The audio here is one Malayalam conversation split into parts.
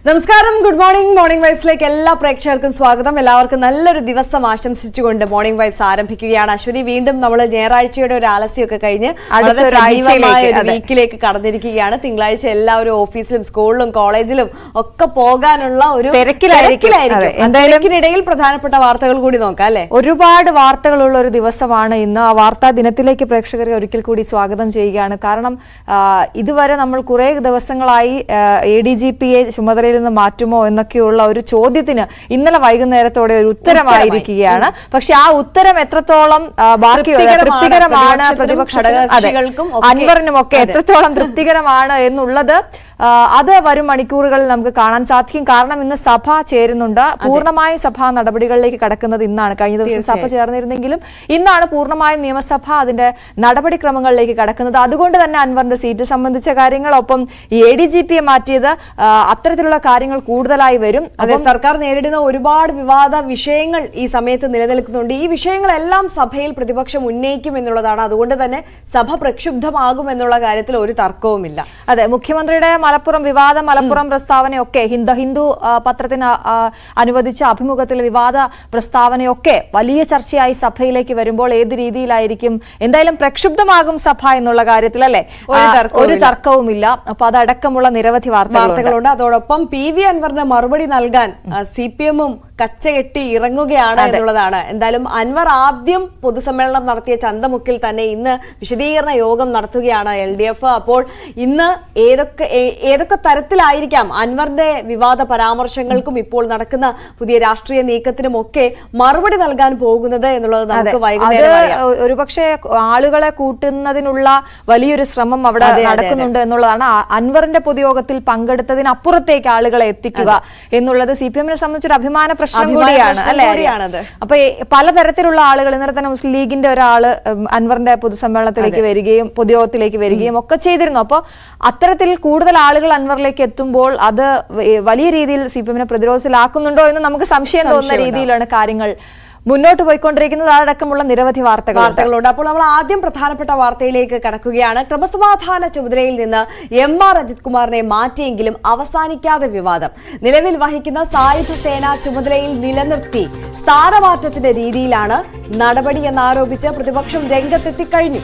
നമസ്കാരം, ഗുഡ് മോർണിംഗ്. മോർണിംഗ് വൈബ്സിലേക്ക് എല്ലാ പ്രേക്ഷകർക്കും സ്വാഗതം. എല്ലാവർക്കും നല്ലൊരു ദിവസം ആശംസിച്ചുകൊണ്ട് മോർണിംഗ് വൈബ്സ് ആരംഭിക്കുകയാണ്. അശ്വതി, വീണ്ടും നമ്മൾ ഞായറാഴ്ചയുടെ ഒരു ആലസ്യമൊക്കെ കഴിഞ്ഞ് വീക്കിലേക്ക് കടന്നിരിക്കുകയാണ്. തിങ്കളാഴ്ച എല്ലാവരും ഓഫീസിലും സ്കൂളിലും കോളേജിലും ഒക്കെ പോകാനുള്ള ഒരു തിരക്കിനിടയിൽ പ്രധാനപ്പെട്ട വാർത്തകൾ കൂടി നോക്കാം അല്ലെ. ഒരുപാട് വാർത്തകളുള്ള ഒരു ദിവസമാണ് ഇന്ന്. ആ വാർത്താ ദിനത്തിലേക്ക് പ്രേക്ഷകരെ ഒരിക്കൽ കൂടി സ്വാഗതം ചെയ്യുകയാണ്. കാരണം ഇതുവരെ നമ്മൾ കുറെ ദിവസങ്ങളായി ADGPയെ ചുമതലയിൽ നിന്ന് മാറ്റുമോ എന്നൊക്കെയുള്ള ഒരു ചോദ്യത്തിന് ഇന്നലെ വൈകുന്നേരത്തോടെ ഒരു ഉത്തരമായിരിക്കുകയാണ്. പക്ഷെ ആ ഉത്തരം എത്രത്തോളം തൃപ്തികരമാണ് പ്രതിപക്ഷങ്ങൾക്കും അൻവറിനും ഒക്കെ എത്രത്തോളം തൃപ്തികരമാണ് എന്നുള്ളത് അത് വരും മണിക്കൂറുകളിൽ നമുക്ക് കാണാൻ സാധിക്കും. കാരണം ഇന്ന് സഭ ചേരുന്നുണ്ട്. പൂർണ്ണമായും സഭാ നടപടികളിലേക്ക് കടക്കുന്നത് ഇന്നാണ്. കഴിഞ്ഞ ദിവസം സഭ ചേർന്നിരുന്നെങ്കിലും ഇന്നാണ് പൂർണ്ണമായും നിയമസഭ അതിന്റെ നടപടിക്രമങ്ങളിലേക്ക് കടക്കുന്നത്. അതുകൊണ്ട് തന്നെ അൻവറിന്റെ സീറ്റ് സംബന്ധിച്ച കാര്യങ്ങൾ, ഒപ്പം ADGPയെ മാറ്റിയത്, അത്തരത്തിലുള്ള കാര്യങ്ങൾ കൂടുതലായി വരും. അതെ, സർക്കാർ നേരിടുന്ന ഒരുപാട് വിവാദ വിഷയങ്ങൾ ഈ സമയത്ത് നിലനിൽക്കുന്നുണ്ട്. ഈ വിഷയങ്ങളെല്ലാം സഭയിൽ പ്രതിപക്ഷം ഉന്നയിക്കും എന്നുള്ളതാണ്. അതുകൊണ്ട് തന്നെ സഭ പ്രക്ഷുബ്ധമാകും എന്നുള്ള കാര്യത്തിൽ ഒരു തർക്കവുമില്ല. അതെ, മുഖ്യമന്ത്രിയുടെ മലപ്പുറം പ്രസ്താവനയൊക്കെ ഹിന്ദു പത്രത്തിന് അനുവദിച്ച അഭിമുഖത്തിലെ വിവാദ പ്രസ്താവനയൊക്കെ വലിയ ചർച്ചയായി സഭയിലേക്ക് വരുമ്പോൾ ഏത് രീതിയിലായിരിക്കും, എന്തായാലും പ്രക്ഷുബ്ധമാകും സഭ എന്നുള്ള കാര്യത്തിൽ അല്ലെ ഒരു തർക്കവുമില്ല. അപ്പൊ അതടക്കമുള്ള നിരവധി വാർത്തകളുണ്ട്. അതോടൊപ്പം PV അൻവറിന് മറുപടി നൽകാൻ CPM-ഉം കച്ചകെട്ടി ഇറങ്ങുകയാണ് എന്നുള്ളതാണ്. എന്തായാലും അൻവർ ആദ്യം പൊതുസമ്മേളനം നടത്തിയ ചന്തമുക്കിൽ തന്നെ ഇന്ന് വിശദീകരണ യോഗം നടത്തുകയാണ് LDF. അപ്പോൾ ഇന്ന് ഏതൊക്കെ തരത്തിലായിരിക്കാം അൻവറിന്റെ വിവാദ പരാമർശങ്ങൾക്കും ഇപ്പോൾ നടക്കുന്ന പുതിയ രാഷ്ട്രീയ നീക്കത്തിനുമൊക്കെ മറുപടി നൽകാൻ പോകുന്നത് എന്നുള്ളത് നമുക്ക് വൈകുന്നേരം അറിയാം. ഒരുപക്ഷെ ആളുകളെ കൂട്ടുന്നതിനുള്ള വലിയൊരു ശ്രമം അവിടെ നടക്കുന്നുണ്ട് എന്നുള്ളതാണ്. അൻവറിന്റെ പൊതുയോഗത്തിൽ പങ്കെടുത്തതിനപ്പുറത്തേക്ക് ആളുകളെ എത്തിക്കുക എന്നുള്ളത് CPM-നെ സംബന്ധിച്ചൊരു അഭിമാന പ്രശ്നം കൂടിയാണ് അല്ലെ. അപ്പൊ പലതരത്തിലുള്ള ആളുകൾ, ഇന്നലെ തന്നെ മുസ്ലിം ലീഗിന്റെ ഒരാള് അൻവറിന്റെ പൊതുസമ്മേളനത്തിലേക്ക് വരികയും പൊതുയോഗത്തിലേക്ക് വരികയും ഒക്കെ ചെയ്തിരുന്നു. അപ്പൊ അത്തരത്തിൽ കൂടുതൽ ആളുകൾ അൻവറിലേക്ക് എത്തുമ്പോൾ അത് വലിയ രീതിയിൽ CPM-നെ പ്രതിരോധത്തിലാക്കുന്നുണ്ടോ എന്ന് നമുക്ക് സംശയം തോന്നുന്ന രീതിയിലാണ് കാര്യങ്ങൾ മുന്നോട്ട് പോയിക്കൊണ്ടിരിക്കുന്നത്. അതടക്കമുള്ള നിരവധി വാർത്തകളുണ്ട്. അപ്പോൾ നമ്മൾ ആദ്യം പ്രധാനപ്പെട്ട വാർത്തയിലേക്ക് കടക്കുകയാണ്. ക്രമസമാധാന ചുമതലയിൽ നിന്ന് MR അജിത് കുമാറിനെ മാറ്റിയെങ്കിലും അവസാനിക്കാതെ വിവാദം. നിലവിൽ വഹിക്കുന്ന സായുധ സേന ചുമതലയിൽ നിലനിർത്തി സ്ഥാനമാറ്റത്തിന്റെ രീതിയിലാണ് നടപടി എന്നാരോപിച്ച് പ്രതിപക്ഷം രംഗത്തെത്തിക്കഴിഞ്ഞു.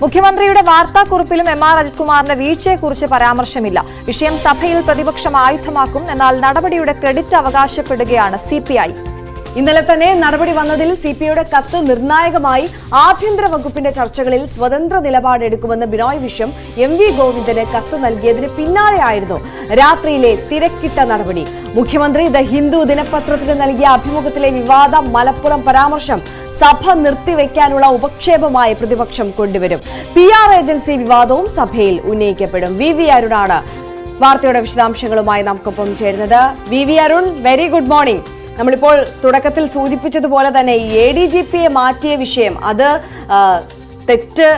മുഖ്യമന്ത്രിയുടെ വാർത്താക്കുറിപ്പിലും MR അജിത് കുമാറിന്റെ വീഴ്ചയെക്കുറിച്ച് പരാമർശമില്ല. വിഷയം സഭയിൽ പ്രതിപക്ഷം ആയുധമാക്കും. എന്നാൽ നടപടിയുടെ ക്രെഡിറ്റ് അവകാശപ്പെടുകയാണ് CPI. ഇന്നലെ തന്നെ നടപടി വന്നതിൽ CPIയുടെ കത്ത് നിർണായകമായി. ആഭ്യന്തര വകുപ്പിന്റെ ചർച്ചകളിൽ സ്വതന്ത്ര നിലപാടെടുക്കുമെന്ന് ബിനോയ് വിശ്വം MV ഗോവിന്ദന് കത്ത് നൽകിയതിന് പിന്നാലെയായിരുന്നു രാത്രിയിലെ തിരക്കിട്ട നടപടി. മുഖ്യമന്ത്രി ദ ഹിന്ദു ദിനപത്രത്തിന് നൽകിയ അഭിമുഖത്തിലെ വിവാദ മലപ്പുറം പരാമർശം സഭ നിർത്തിവെക്കാനുള്ള ഉപക്ഷേപമായി പ്രതിപക്ഷം കൊണ്ടുവരും. PR ഏജൻസി വിവാദവും സഭയിൽ ഉന്നയിക്കപ്പെടും. VV അരുണാണ് വാർത്തയുടെ വിശദാംശങ്ങളുമായി നമുക്കൊപ്പം ചേരുന്നത്. VV Arun, very good morning. നമ്മളിപ്പോൾ തുടക്കത്തിൽ സൂചിപ്പിച്ചതുപോലെ തന്നെ ADGPയെ മാറ്റിയ വിഷയം, അത് തെറ്റ്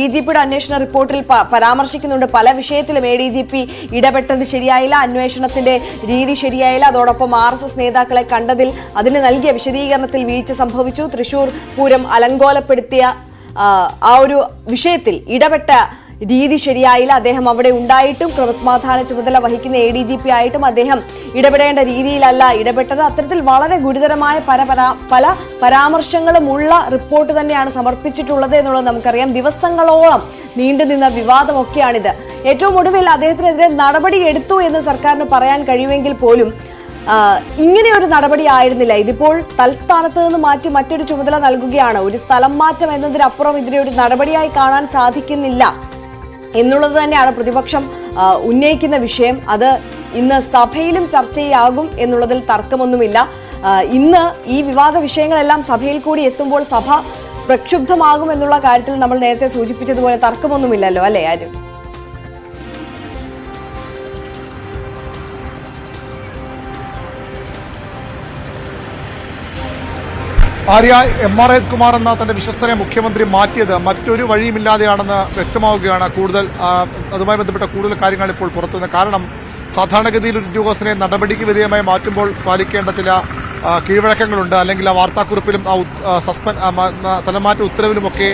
DGPയുടെ അന്വേഷണ റിപ്പോർട്ടിൽ പരാമർശിക്കുന്നുണ്ട്. പല വിഷയത്തിലും ADGP ഇടപെട്ടത് ശരിയായില്ല, അന്വേഷണത്തിന്റെ രീതി ശരിയായില്ല. അതോടൊപ്പം RSS നേതാക്കളെ കണ്ടതിൽ അതിന് നൽകിയ വിശദീകരണത്തിൽ വീഴ്ച സംഭവിച്ചു. തൃശൂർ പൂരം അലങ്കോലപ്പെടുത്തിയ ആ ഒരു വിഷയത്തിൽ ഇടപെട്ട രീതി ശരിയായില്ല. അദ്ദേഹം അവിടെ ഉണ്ടായിട്ടും ക്രമസമാധാന ചുമതല വഹിക്കുന്ന ADGP ആയിട്ടും അദ്ദേഹം ഇടപെടേണ്ട രീതിയിലല്ല ഇടപെട്ടത്. അത്തരത്തിൽ വളരെ ഗുരുതരമായ പല പരാമർശങ്ങളുമുള്ള റിപ്പോർട്ട് തന്നെയാണ് സമർപ്പിച്ചിട്ടുള്ളത് എന്നുള്ളത് നമുക്കറിയാം. ദിവസങ്ങളോളം നീണ്ടുനിന്ന വിവാദമൊക്കെയാണിത്. ഏറ്റവും ഒടുവിൽ അദ്ദേഹത്തിനെതിരെ നടപടി എടുത്തു എന്ന് സർക്കാരിന് പറയാൻ കഴിയുമെങ്കിൽ പോലും ഇങ്ങനെയൊരു നടപടി ആയിരുന്നില്ല. ഇതിപ്പോൾ തൽസ്ഥാനത്ത് നിന്ന് മാറ്റി മറ്റൊരു ചുമതല നൽകുകയാണ്. ഒരു സ്ഥലം മാറ്റം എന്നതിനപ്പുറം ഇതിനെ ഒരു നടപടിയായി കാണാൻ സാധിക്കുന്നില്ല എന്നുള്ളത് തന്നെയാണ് പ്രതിപക്ഷം ഉന്നയിക്കുന്ന വിഷയം. അത് ഇന്ന് സഭയിലും ചർച്ചയാകും എന്നുള്ളതിൽ തർക്കമൊന്നുമില്ല. ഇന്ന് ഈ വിവാദ വിഷയങ്ങളെല്ലാം സഭയിൽ കൂടി എത്തുമ്പോൾ സഭ പ്രക്ഷുബ്ധമാകും എന്നുള്ള കാര്യത്തിൽ നമ്മൾ നേരത്തെ സൂചിപ്പിച്ചതുപോലെ തർക്കമൊന്നുമില്ലല്ലോ അല്ലേ ആരും? ആര്യ, MR അജിത് കുമാർ എന്ന തന്റെ വിശ്വസ്തനെ മുഖ്യമന്ത്രി മാറ്റിയത് മറ്റൊരു വഴിയുമില്ലാതെയാണെന്ന് വ്യക്തമാവുകയാണ്. അതുമായി ബന്ധപ്പെട്ട കൂടുതൽ കാര്യങ്ങൾ ഇപ്പോൾ പുറത്തുനിന്ന്. കാരണം സാധാരണഗതിയിൽ ഒരു ഉദ്യോഗസ്ഥനെ നടപടിക്ക് വിധേയമായി മാറ്റുമ്പോൾ പാലിക്കേണ്ട ചില കീഴ്വഴക്കങ്ങളുണ്ട്, അല്ലെങ്കിൽ ആ വാർത്താക്കുറിപ്പിലും സ്ഥലംമാറ്റ ഉത്തരവിലുമൊക്കെ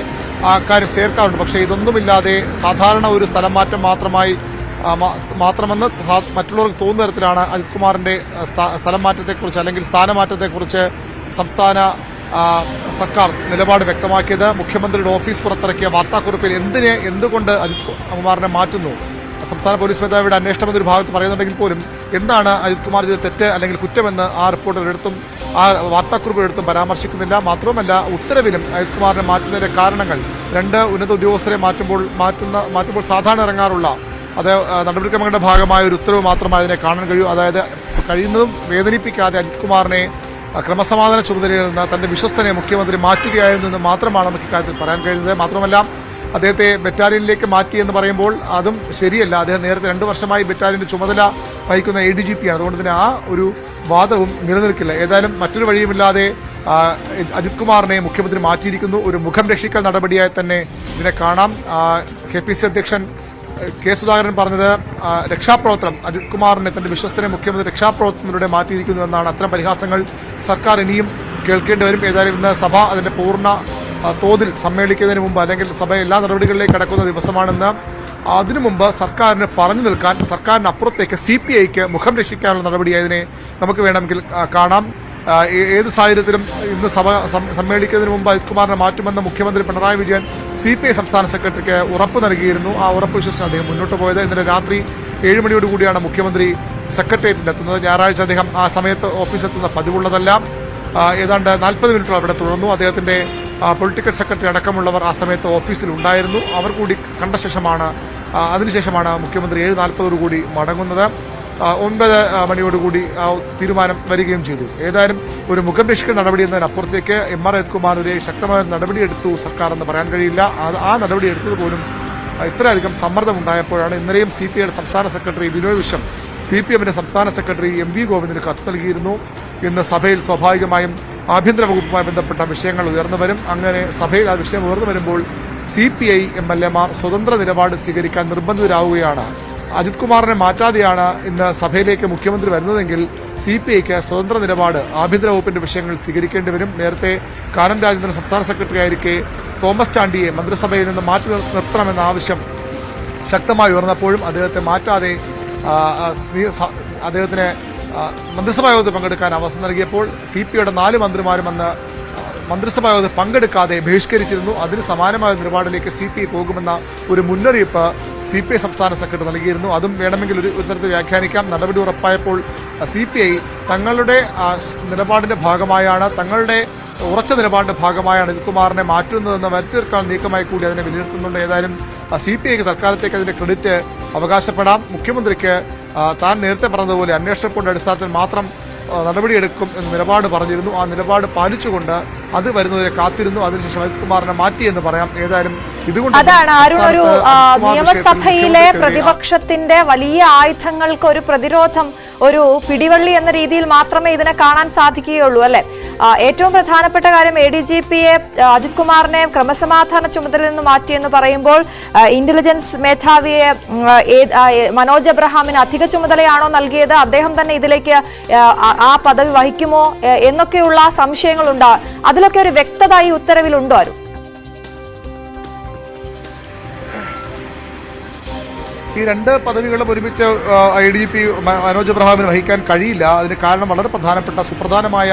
ആ കാര്യം ചേർക്കാറുണ്ട്. പക്ഷേ ഇതൊന്നുമില്ലാതെ സാധാരണ ഒരു സ്ഥലംമാറ്റം മാത്രമെന്ന് മറ്റുള്ളവർക്ക് തോന്നുന്ന തരത്തിലാണ് അജിത് കുമാറിന്റെ സ്ഥലംമാറ്റത്തെക്കുറിച്ച് അല്ലെങ്കിൽ സ്ഥാനമാറ്റത്തെക്കുറിച്ച് സംസ്ഥാന സർക്കാർ നിലപാട് വ്യക്തമാക്കിയത്. മുഖ്യമന്ത്രിയുടെ ഓഫീസ് പുറത്തിറക്കിയ വാർത്താക്കുറിപ്പിൽ എന്തുകൊണ്ട് അജിത് കുമാറിനെ മാറ്റുന്നു, സംസ്ഥാന പോലീസ് മേധാവിയുടെ അന്വേഷണം എന്നൊരു ഭാഗത്ത് പറയുന്നുണ്ടെങ്കിൽ പോലും എന്താണ് അജിത് കുമാർ ചെയ്ത തെറ്റ് അല്ലെങ്കിൽ കുറ്റമെന്ന് ആ റിപ്പോർട്ടിലെടുത്തും ആ വാർത്താക്കുറിപ്പിലെടുത്തും പരാമർശിക്കുന്നില്ല. മാത്രമല്ല ഉത്തരവിലും അജിത് കുമാറിനെ മാറ്റുന്നതിന്റെ കാരണങ്ങൾ 2 ഉന്നത ഉദ്യോഗസ്ഥരെ മാറ്റുമ്പോൾ സാധാരണ ഇറങ്ങാറുള്ള നടപടിക്രമങ്ങളുടെ ഭാഗമായ ഒരു ഉത്തരവ് മാത്രമായി അതിനെ കാണാൻ കഴിയൂ. അതായത് കഴിയുന്നതും വേദനിപ്പിക്കാതെ അജിത് കുമാറിനെ ക്രമസമാധാന ചുമതലയിൽ നിന്ന് തന്റെ വിശ്വസ്തനെ മുഖ്യമന്ത്രി മാറ്റുകയായിരുന്നു എന്ന് മാത്രമാണ് നമുക്ക് ഇക്കാര്യത്തിൽ പറയാൻ കഴിയുന്നത്. മാത്രമല്ല അദ്ദേഹത്തെ ബറ്റാലിയനിലേക്ക് മാറ്റി എന്ന് പറയുമ്പോൾ അതും ശരിയല്ല. അദ്ദേഹം നേരത്തെ 2 വർഷമായി ബറ്റാലിയന്റെ ചുമതല വഹിക്കുന്ന ADGP ആണ്. അതുകൊണ്ട് തന്നെ ആ ഒരു വാദവും നിലനിൽക്കില്ല. ഏതായാലും മറ്റൊരു വഴിയുമില്ലാതെ അജിത് കുമാറിനെ മുഖ്യമന്ത്രി മാറ്റിയിരിക്കുന്നു. ഒരു മുഖം രക്ഷിക്കൽ നടപടിയായി തന്നെ ഇതിനെ കാണാം. KPC അധ്യക്ഷൻ K. സുധാകരൻ പറഞ്ഞത് രക്ഷാപ്രവർത്തനം, അജിത് കുമാറിനെ തന്റെ വിശ്വസ്തനെ മുഖ്യമന്ത്രി രക്ഷാപ്രവർത്തനത്തിലൂടെ മാറ്റിയിരിക്കുന്നു എന്നാണ്. അത്തരം പരിഹാസങ്ങൾ സർക്കാർ ഇനിയും കേൾക്കേണ്ടി വരും. ഏതായാലും ഇന്ന് സഭ അതിന്റെ പൂർണ്ണ തോതിൽ സമ്മേളിക്കുന്നതിന് മുമ്പ് അല്ലെങ്കിൽ സഭ എല്ലാ നടപടികളിലേക്ക് കടക്കുന്ന ദിവസമാണെന്ന് അതിനു മുമ്പ് സർക്കാരിന് പറഞ്ഞു നിൽക്കാൻ സർക്കാരിനപ്പുറത്തേക്ക് CPIക്ക് മുഖം രക്ഷിക്കാനുള്ള നടപടിയായതിനെ നമുക്ക് വേണമെങ്കിൽ കാണാം. ഏത് സാഹചര്യത്തിലും ഇന്ന് സഭ സമ്മേളിക്കുന്നതിന് മുമ്പ് അജിത് കുമാറിനെ മാറ്റുമെന്ന് മുഖ്യമന്ത്രി പിണറായി വിജയൻ CPI സംസ്ഥാന സെക്രട്ടറിക്ക് ഉറപ്പ് നൽകിയിരുന്നു. ആ ഉറപ്പ് വിശ്വസിച്ചാണ് അദ്ദേഹം മുന്നോട്ട് പോയത്. ഇന്നലെ രാത്രി 7 മണിയോടുകൂടിയാണ് മുഖ്യമന്ത്രി സെക്രട്ടേറിയറ്റിലെത്തുന്നത്. ഞായറാഴ്ച അദ്ദേഹം ആ സമയത്ത് ഓഫീസിലെത്തുന്ന പതിവുള്ളതല്ല. ഏതാണ്ട് 40 മിനിറ്റോളം അവിടെ തുടർന്നു. അദ്ദേഹത്തിന്റെ പൊളിറ്റിക്കൽ സെക്രട്ടറി അടക്കമുള്ളവർ ആ സമയത്ത് ഓഫീസിൽ ഉണ്ടായിരുന്നു. അവർ കൂടി കണ്ട ശേഷമാണ് അതിനുശേഷമാണ് മുഖ്യമന്ത്രി 7:40 മടങ്ങുന്നത്. 9 മണിയോടുകൂടി തീരുമാനം വരികയും ചെയ്തു. ഏതായാലും ഒരു മുഖം രക്ഷിക്കൽ നടപടി എന്നതിനപ്പുറത്തേക്ക് MR അജിത് കുമാറിനെതിരെ ശക്തമായ നടപടിയെടുത്തു സർക്കാർ എന്ന് പറയാൻ കഴിയില്ല. ആ നടപടി എടുത്തത് പോലും ഇത്രയധികം സമ്മർദ്ദമുണ്ടായപ്പോഴാണ്. ഇന്നലെയും CPIയുടെ സംസ്ഥാന സെക്രട്ടറി ബിനോയ് വിശ്വം CPMന്റെ സംസ്ഥാന സെക്രട്ടറി MV ഗോവിന്ദന് കത്ത് നൽകിയിരുന്നു. ഇന്ന് സഭയിൽ സ്വാഭാവികമായും ആഭ്യന്തര വകുപ്പുമായി ബന്ധപ്പെട്ട വിഷയങ്ങൾ ഉയർന്നു വരും. അങ്ങനെ സഭയിൽ ആ വിഷയം ഉയർന്നു വരുമ്പോൾ CPI MLAമാർ സ്വതന്ത്ര നിലപാട് സ്വീകരിക്കാൻ നിർബന്ധിതരാവുകയാണ്. അജിത് കുമാറിനെ മാറ്റാതെയാണ് ഇന്ന് സഭയിലേക്ക് മുഖ്യമന്ത്രി വരുന്നതെങ്കിൽ CPIക്ക് സ്വതന്ത്ര നിലപാട് ആഭ്യന്തര വകുപ്പിന്റെ വിഷയങ്ങൾ സ്വീകരിക്കേണ്ടി വരും. നേരത്തെ കാനം രാജേന്ദ്രൻ സംസ്ഥാന സെക്രട്ടറി ആയിരിക്കെ തോമസ് ചാണ്ടിയെ മന്ത്രിസഭയിൽ നിന്ന് മാറ്റി നിർത്തണമെന്ന ആവശ്യം ശക്തമായി ഉയർന്നപ്പോഴും അദ്ദേഹത്തെ മാറ്റാതെ അദ്ദേഹത്തിന് മന്ത്രിസഭാ യോഗത്തിൽ പങ്കെടുക്കാൻ അവസരം നൽകിയപ്പോൾ CPIയുടെ 4 മന്ത്രിമാരും അന്ന് മന്ത്രിസഭാ യോഗത്തിൽ പങ്കെടുക്കാതെ ബഹിഷ്കരിച്ചിരുന്നു. അതിന് സമാനമായ നിലപാടിലേക്ക് CPI പോകുമെന്ന ഒരു മുന്നറിയിപ്പ് CPI സംസ്ഥാന സെക്രട്ടറി നൽകിയിരുന്നു. അതും വേണമെങ്കിൽ ഒരു തരത്തിൽ വ്യാഖ്യാനിക്കാം. നടപടി ഉറപ്പായപ്പോൾ CPI തങ്ങളുടെ നിലപാടിന്റെ ഭാഗമായാണ്, തങ്ങളുടെ ഉറച്ച നിലപാടിന്റെ ഭാഗമായാണ് അജിത് കുമാറിനെ മാറ്റുന്നതെന്ന് വരുത്തി തീർക്കാൻ നീക്കമായി കൂടി അതിനെ വിലയിരുത്തുന്നുണ്ട്. ഏതായാലും CPIക്ക് തൽക്കാലത്തേക്ക് അതിന്റെ ക്രെഡിറ്റ് അവകാശപ്പെടാം. മുഖ്യമന്ത്രിക്ക് താൻ നേരത്തെ പറഞ്ഞതുപോലെ അന്വേഷണ റിപ്പോർട്ടിന്റെ അടിസ്ഥാനത്തിൽ മാത്രം നടപടിയെടുക്കും എന്ന നിലപാട് പറഞ്ഞിരുന്നു. ആ നിലപാട് പാലിച്ചുകൊണ്ട് അത് വരുന്നവരെ കാത്തിരുന്നു. അതിനുശേഷം അജിത് കുമാറിനെ മാറ്റിയെന്ന് പറയാം. ഏതായാലും ഇതുകൊണ്ട് അതാണ് അരുൺ, ഒരു നിയമസഭയിലെ പ്രതിപക്ഷത്തിന്റെ വലിയ ആയുധങ്ങൾക്ക് ഒരു പ്രതിരോധം, ഒരു പിടിവള്ളി എന്ന രീതിയിൽ മാത്രമേ ഇതിനെ കാണാൻ സാധിക്കുകയുള്ളൂ അല്ലെ? ഏറ്റവും പ്രധാനപ്പെട്ട കാര്യം ADGPയെ അജിത് കുമാറിനെ ക്രമസമാധാന ചുമതലയിൽ നിന്ന് മാറ്റിയെന്ന് പറയുമ്പോൾ ഇന്റലിജൻസ് മേധാവിയെ മനോജ് എബ്രഹാമിന് അധിക ചുമതലയാണോ നൽകിയത്, അദ്ദേഹം തന്നെ ഇതിലേക്ക് ആ പദവി വഹിക്കുമോ എന്നൊക്കെയുള്ള സംശയങ്ങളുണ്ട്. അതിലൊക്കെ ഒരു വ്യക്തത ഈ ഉത്തരവിലുണ്ടോ അരുൺ? ഈ 2 പദവികളും ഒരുമിച്ച് IDGP മനോജ് എബ്രഹാമിന് വഹിക്കാൻ കഴിയില്ല. അതിന് കാരണം വളരെ പ്രധാനപ്പെട്ട സുപ്രധാനമായ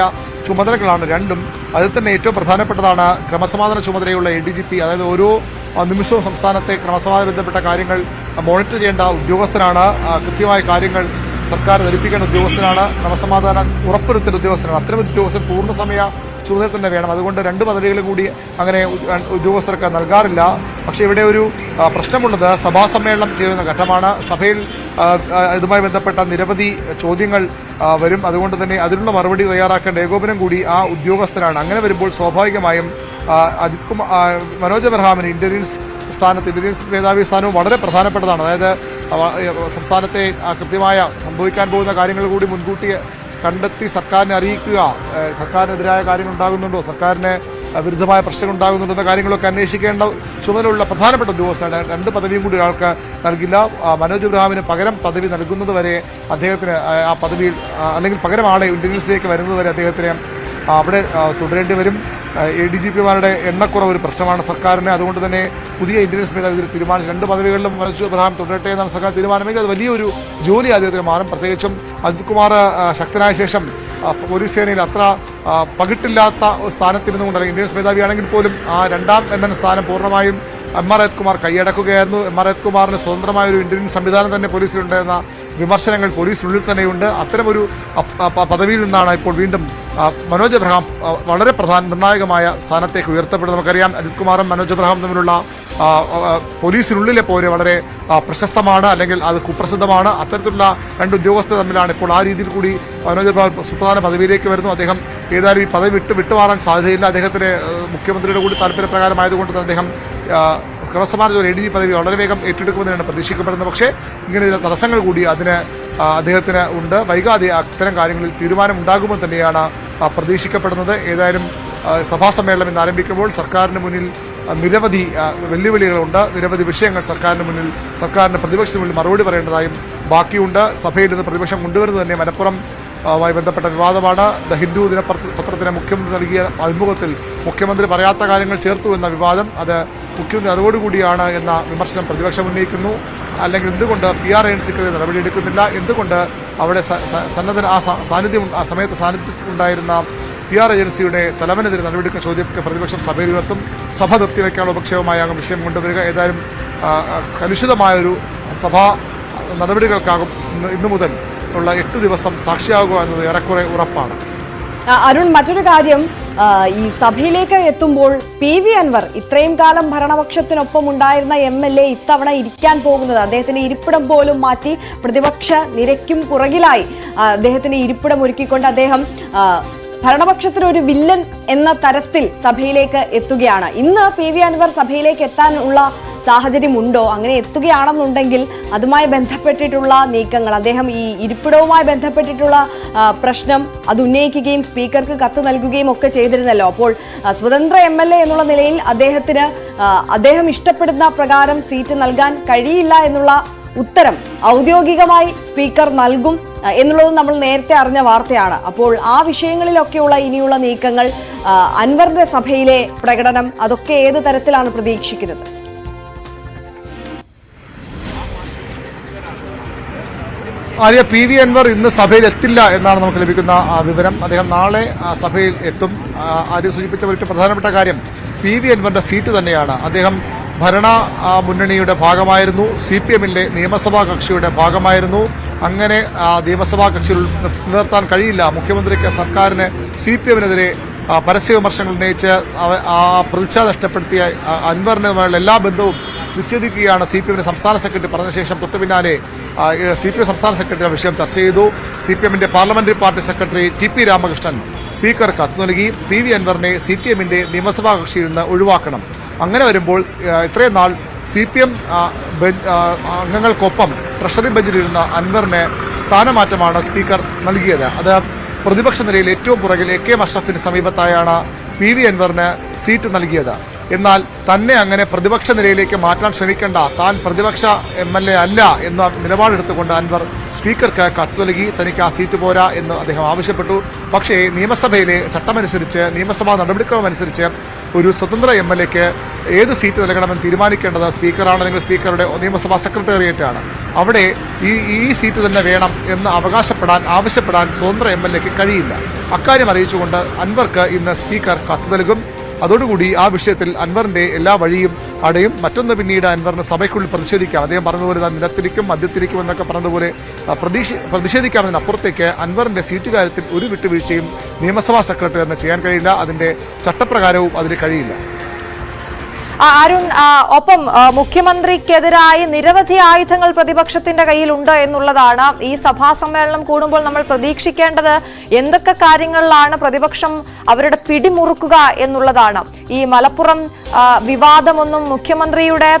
ചുമതലകളാണ് രണ്ടും. അതിൽ തന്നെ ഏറ്റവും പ്രധാനപ്പെട്ടതാണ് ക്രമസമാധാന ചുമതലയുള്ള ADGP. അതായത് ഓരോ നിമിഷവും സംസ്ഥാനത്തെ ക്രമസമാധാന ബന്ധപ്പെട്ട കാര്യങ്ങൾ മോണിറ്റർ ചെയ്യേണ്ട ഉദ്യോഗസ്ഥനാണ്. കൃത്യമായ കാര്യങ്ങൾ സർക്കാർ ധരിപ്പിക്കേണ്ട ഉദ്യോഗസ്ഥനാണ്. ക്രമസമാധാനം ഉറപ്പുവരുത്തേണ്ട ഉദ്യോഗസ്ഥനാണ്. അത്തരം ഉദ്യോഗസ്ഥൻ പൂർണ്ണസമയ ചുമതല തന്നെ വേണം. അതുകൊണ്ട് 2 പദവികളും കൂടി അങ്ങനെ ഉദ്യോഗസ്ഥർക്ക് നൽകാറില്ല. പക്ഷേ ഇവിടെ ഒരു പ്രശ്നമുള്ളത് സഭാ സമ്മേളനം ചേരുന്ന ഘട്ടമാണ്. സഭയിൽ ഇതുമായി ബന്ധപ്പെട്ട നിരവധി ചോദ്യങ്ങൾ വരും. അതുകൊണ്ട് തന്നെ അതിനുള്ള മറുപടി തയ്യാറാക്കേണ്ട ഏകോപനം കൂടി ആ ഉദ്യോഗസ്ഥനാണ്. അങ്ങനെ വരുമ്പോൾ സ്വാഭാവികമായും അജിത് കുമാർ മനോജ് എബ്രഹാമിന് ഇന്റലിജൻസ് മേധാവി സ്ഥാനവും വളരെ പ്രധാനപ്പെട്ടതാണ്. അതായത് സംസ്ഥാനത്തെ കൃത്യമായ സംഭവിക്കാൻ പോകുന്ന കാര്യങ്ങൾ കൂടി മുൻകൂട്ടി കണ്ടെത്തി സർക്കാരിനെ അറിയിക്കുക, സർക്കാരിനെതിരായ കാര്യങ്ങൾ ഉണ്ടാകുന്നുണ്ടോ, സർക്കാരിന് വിരുദ്ധമായ പ്രശ്നങ്ങൾ ഉണ്ടാകുന്നുണ്ടെന്ന കാര്യങ്ങളൊക്കെ അന്വേഷിക്കേണ്ട ചുമതലയുള്ള പ്രധാനപ്പെട്ട ഉദ്യോഗസ്ഥനാണ്. 2 പദവിയും കൂടി ഒരാൾക്ക് നൽകില്ല. മനോജ് ഇബ്രാഹിമിന് പകരം പദവി നൽകുന്നത് വരെ അദ്ദേഹത്തിന് ആ പദവിയിൽ അല്ലെങ്കിൽ പകരം ആളെ ഇന്റലിജൻസിലേക്ക് വരുന്നത് വരെ അദ്ദേഹത്തിന് അവിടെ തുടരേണ്ടി വരും. ADGPമാരുടെ എണ്ണക്കുറവ് ഒരു പ്രശ്നമാണ് സർക്കാരിന്. അതുകൊണ്ട് തന്നെ പുതിയ ഇന്റലിജൻസ് മേധാവി തീരുമാനിച്ചു 2 പദവികളിലും മനോജ് ഇബ്രാഹിം തുടരട്ടെ എന്നാണ് സർക്കാർ തീരുമാനമെങ്കിൽ അത് വലിയൊരു ജോലി അദ്ദേഹത്തിന് മാറും. പ്രത്യേകിച്ചും അജിത് കുമാർ ശക്തനായ ശേഷം പോലീസ് സേനയിൽ അത്ര പകിട്ടില്ലാത്ത സ്ഥാനത്തിരുന്നുകൊണ്ട് അല്ലെങ്കിൽ ഇന്റലിജൻസ് മേധാവിയാണെങ്കിൽ പോലും ആ 2ാം എന്ന സ്ഥാനം പൂർണ്ണമായും MR അജിത് കുമാർ കൈയടക്കുകയായിരുന്നു. MR അജിത് കുമാറിന് സ്വതന്ത്രമായ ഒരു ഇന്റലിജൻസ് സംവിധാനം തന്നെ പോലീസിലുണ്ടെന്ന വിമർശനങ്ങൾ പോലീസിനുള്ളിൽ തന്നെയുണ്ട്. അത്തരമൊരു പദവിയിൽ നിന്നാണ് ഇപ്പോൾ വീണ്ടും മനോജ് എബ്രഹാം വളരെ നിർണായകമായ സ്ഥാനത്തേക്ക് ഉയർത്തപ്പെടുന്നത്. നമുക്കറിയാം അജിത് കുമാറും മനോജ് എബ്രഹാം തമ്മിലുള്ള പോലീസിനുള്ളിലെ പോലെ വളരെ പ്രശസ്തമാണ്, അല്ലെങ്കിൽ അത് കുപ്രസിദ്ധമാണ്. അത്തരത്തിലുള്ള 2 ഉദ്യോഗസ്ഥർ തമ്മിലാണ് ഇപ്പോൾ ആ രീതിയിൽ കൂടി മനോജ് എബ്രഹാം സുപ്രധാന പദവിയിലേക്ക് വരുന്നു. അദ്ദേഹം ഏതായാലും ഈ പദവി വിട്ടുമാറാൻ സാധ്യതയില്ല. അദ്ദേഹത്തിന് മുഖ്യമന്ത്രിയുടെ കൂടി താല്പര്യപ്രകാരമായതുകൊണ്ട് തന്നെ അദ്ദേഹം ക്രമസമാന ഒരു ADG പദവി വളരെ വേഗം ഏറ്റെടുക്കുമെന്നാണ് പ്രതീക്ഷിക്കപ്പെടുന്നത്. പക്ഷേ ഇങ്ങനെ ചില തടസ്സങ്ങൾ കൂടി അദ്ദേഹത്തിന് ഉണ്ട്. വൈകാതെ അത്തരം കാര്യങ്ങളിൽ തീരുമാനം ഉണ്ടാകുമെന്ന് തന്നെയാണ് പ്രതീക്ഷിക്കപ്പെടുന്നത്. ഏതായാലും സഭാ സമ്മേളനം ഇന്ന് ആരംഭിക്കുമ്പോൾ സർക്കാരിന് മുന്നിൽ നിരവധി വെല്ലുവിളികളുണ്ട്. നിരവധി വിഷയങ്ങൾ സർക്കാരിന് പ്രതിപക്ഷത്തിന് മുന്നിൽ മറുപടി പറയേണ്ടതായും ബാക്കിയുണ്ട്. സഭയിൽ നിന്ന് പ്രതിപക്ഷം കൊണ്ടുവരുന്നത് തന്നെ മലപ്പുറമായി ബന്ധപ്പെട്ട വിവാദമാണ്. ദ ഹിന്ദു ദിനപത്രത്തിന് മുഖ്യമന്ത്രി നൽകിയ അഭിമുഖത്തിൽ മുഖ്യമന്ത്രി പറയാത്ത കാര്യങ്ങൾ ചേർത്തു എന്ന വിവാദം, അത് മുഖ്യമന്ത്രി അറിവോടുകൂടിയാണ് എന്ന വിമർശനം പ്രതിപക്ഷം ഉന്നയിക്കുന്നു. അല്ലെങ്കിൽ എന്തുകൊണ്ട് PRNCക്കെതിരെ നടപടിയെടുക്കുന്നില്ല, എന്തുകൊണ്ട് അവിടെ ആ സമയത്ത് സാന്നിധ്യത്തിലുണ്ടായിരുന്ന PR ഏജൻസിയുടെ തലവനെതിരെ നടപടിയെടുക്കുന്ന ചോദ്യമൊക്കെ പ്രതിപക്ഷം സഭയിൽ ഉയർത്തും. സഭ നിർത്തിവെക്കാനുള്ള ഉപക്ഷേപമായാകും വിഷയം കൊണ്ടുവരിക. ഏതായാലും കലുഷിതമായൊരു സഭാ നടപടികൾക്കാകും ഇന്നു മുതൽ ഉള്ള 8 ദിവസം സാക്ഷിയാകുക എന്നത് ഏറെക്കുറെ ഉറപ്പാണ്. അരുൺ, മറ്റൊരു കാര്യം, ഈ സഭയിലേക്ക് എത്തുമ്പോൾ PV അൻവർ ഇത്രയും കാലം ഭരണപക്ഷത്തിനൊപ്പം ഉണ്ടായിരുന്ന MLA ഇത്തവണ ഇരിക്കാൻ പോകുന്നത്, അദ്ദേഹത്തിന്റെ ഇരിപ്പിടം പോലും മാറ്റി പ്രതിപക്ഷ നിരയ്ക്കും പുറകിലായി അദ്ദേഹത്തിന്റെ ഇരിപ്പിടം ഒരുക്കിക്കൊണ്ട് അദ്ദേഹം ഭരണപക്ഷത്തിന് ഒരു വില്ലൻ എന്ന തരത്തിൽ സഭയിലേക്ക് എത്തുകയാണ്. ഇന്ന് PV അൻവർ സഭയിലേക്ക് എത്താനുള്ള സാഹചര്യമുണ്ടോ? അങ്ങനെ എത്തുകയാണെന്നുണ്ടെങ്കിൽ അതുമായി ബന്ധപ്പെട്ടിട്ടുള്ള നീക്കങ്ങൾ, അദ്ദേഹം ഈ ഇരിപ്പിടവുമായി ബന്ധപ്പെട്ടിട്ടുള്ള പ്രശ്നം അത് ഉന്നയിക്കുകയും സ്പീക്കർക്ക് കത്ത് നൽകുകയും ഒക്കെ ചെയ്തിരുന്നല്ലോ. അപ്പോൾ സ്വതന്ത്ര MLA എന്നുള്ള നിലയിൽ അദ്ദേഹം ഇഷ്ടപ്പെടുന്ന പ്രകാരം സീറ്റ് നൽകാൻ കഴിയില്ല എന്നുള്ള ഉത്തരം ഔദ്യോഗികമായി സ്പീക്കർ നൽകും എന്നുള്ളത് നമ്മൾ നേരത്തെ അറിഞ്ഞ വാർത്തയാണ്. അപ്പോൾ ആ വിഷയങ്ങളിലൊക്കെയുള്ള ഇനിയുള്ള നീക്കങ്ങൾ, അൻവറിന്റെ സഭയിലെ പ്രകടനം, അതൊക്കെ ഏത് തരത്തിലാണ് പ്രതീക്ഷിക്കുന്നത്? ആര്യ, PV അൻവർ ഇന്ന് സഭയിൽ എത്തില്ല എന്നാണ് നമുക്ക് ലഭിക്കുന്ന വിവരം. അദ്ദേഹം നാളെ സഭയിൽ എത്തും. ആര്യ സൂചിപ്പിച്ച ഒരു പ്രധാനപ്പെട്ട കാര്യം PV അൻവറിന്റെ സീറ്റ് തന്നെയാണ്. അദ്ദേഹം ഭരണ മുന്നണിയുടെ ഭാഗമായിരുന്നു, CPMന്റെ നിയമസഭാ കക്ഷിയുടെ ഭാഗമായിരുന്നു. അങ്ങനെ നിയമസഭാ കക്ഷിയിൽ നിർത്താൻ കഴിയില്ല മുഖ്യമന്ത്രിക്ക്, സർക്കാരിന് CPMനെതിരെ പരസ്യ വിമർശനങ്ങൾ ഉന്നയിച്ച് പ്രതിച്ഛ നഷ്ടപ്പെടുത്തിയ അൻവറിനുമായുള്ള എല്ലാ ബന്ധവും വിച്ഛേദിക്കുകയാണ് CPMന്റെ സംസ്ഥാന സെക്രട്ടറി പറഞ്ഞ ശേഷം തൊട്ടു പിന്നാലെ CPM സംസ്ഥാന സെക്രട്ടറി വിഷയം ചർച്ച ചെയ്തു. CPMന്റെ parliamentary party secretary TP Ramakrishnan speaker കത്ത് നൽകി. PV അൻവറിനെ CPMന്റെ നിയമസഭാ കക്ഷിയിൽ നിന്ന് ഒഴിവാക്കണം. അങ്ങനെ വരുമ്പോൾ ഇത്രയും നാൾ CPM അംഗങ്ങൾക്കൊപ്പം ട്രഷറി ബെഞ്ചിലിരുന്ന അൻവറിന് സ്ഥാനമാറ്റമാണ് സ്പീക്കർ നൽകിയത്. അത് പ്രതിപക്ഷ നിരയിൽ ഏറ്റവും പുറകിൽ AK അഷ്റഫിന് സമീപത്തായാണ് PV അൻവറിന് സീറ്റ് നൽകിയത്. എന്നാൽ തന്നെ അങ്ങനെ പ്രതിപക്ഷ നിരയിലേക്ക് മാറ്റാൻ ശ്രമിക്കേണ്ട, താൻ പ്രതിപക്ഷ MLA അല്ല എന്ന നിലപാടെടുത്തുകൊണ്ട് അൻവർ സ്പീക്കർക്ക് കത്ത് നൽകി. തനിക്ക് ആ സീറ്റ് പോരാ എന്ന് അദ്ദേഹം ആവശ്യപ്പെട്ടു. പക്ഷേ നിയമസഭയിലെ ചട്ടമനുസരിച്ച്, നിയമസഭാ നടപടിക്രമമനുസരിച്ച് ഒരു സ്വതന്ത്ര MLAക്ക് ഏത് സീറ്റ് നൽകണമെന്ന് തീരുമാനിക്കേണ്ടത് സ്പീക്കറാണ്, അല്ലെങ്കിൽ സ്പീക്കറുടെ നിയമസഭാ സെക്രട്ടേറിയറ്റാണ്. അവിടെ ഈ സീറ്റ് തന്നെ വേണം എന്ന് ആവശ്യപ്പെടാൻ സ്വതന്ത്ര MLAക്ക് കഴിയില്ല. അക്കാര്യം അറിയിച്ചുകൊണ്ട് അൻവർക്ക് ഇന്ന് സ്പീക്കർ കത്ത് നൽകും. അതോടുകൂടി ആ വിഷയത്തിൽ അൻവറിന്റെ എല്ലാ വഴിയും അടയും. മറ്റൊന്ന്, പിന്നീട് അൻവറിന് സഭയ്ക്കുള്ളിൽ പ്രതിഷേധിക്കാം. അദ്ദേഹം പറഞ്ഞതുപോലെ നിരത്തിരിക്കും, മദ്യത്തിരിക്കും എന്നൊക്കെ പറഞ്ഞതുപോലെ പ്രതിഷേധിക്കാമെന്നതിനപ്പുറത്തേക്ക് അൻവറിന്റെ സീറ്റ് കാര്യത്തിൽ ഒരു വിട്ടുവീഴ്ചയും നിയമസഭാ സെക്രട്ടറിന് ചെയ്യാൻ കഴിയില്ല. അതിന്റെ ചട്ടപ്രകാരവും അതിന് കഴിയില്ല. അരുൺ, ഒപ്പം മുഖ്യമന്ത്രിക്കെതിരായി നിരവധി ആയുധങ്ങൾ പ്രതിപക്ഷത്തിന്റെ കയ്യിലുണ്ട് എന്നുള്ളതാണ്. ഈ സഭാ സമ്മേളനം കൂടുമ്പോൾ നമ്മൾ പ്രതീക്ഷിക്കേണ്ടത് എന്തൊക്കെ കാര്യങ്ങളിലാണ് പ്രതിപക്ഷം അവരുടെ പിടിമുറുക്കുക എന്നുള്ളതാണ്. ഈ മലപ്പുറം വിവാദമൊന്നും മുഖ്യമന്ത്രിയുടെ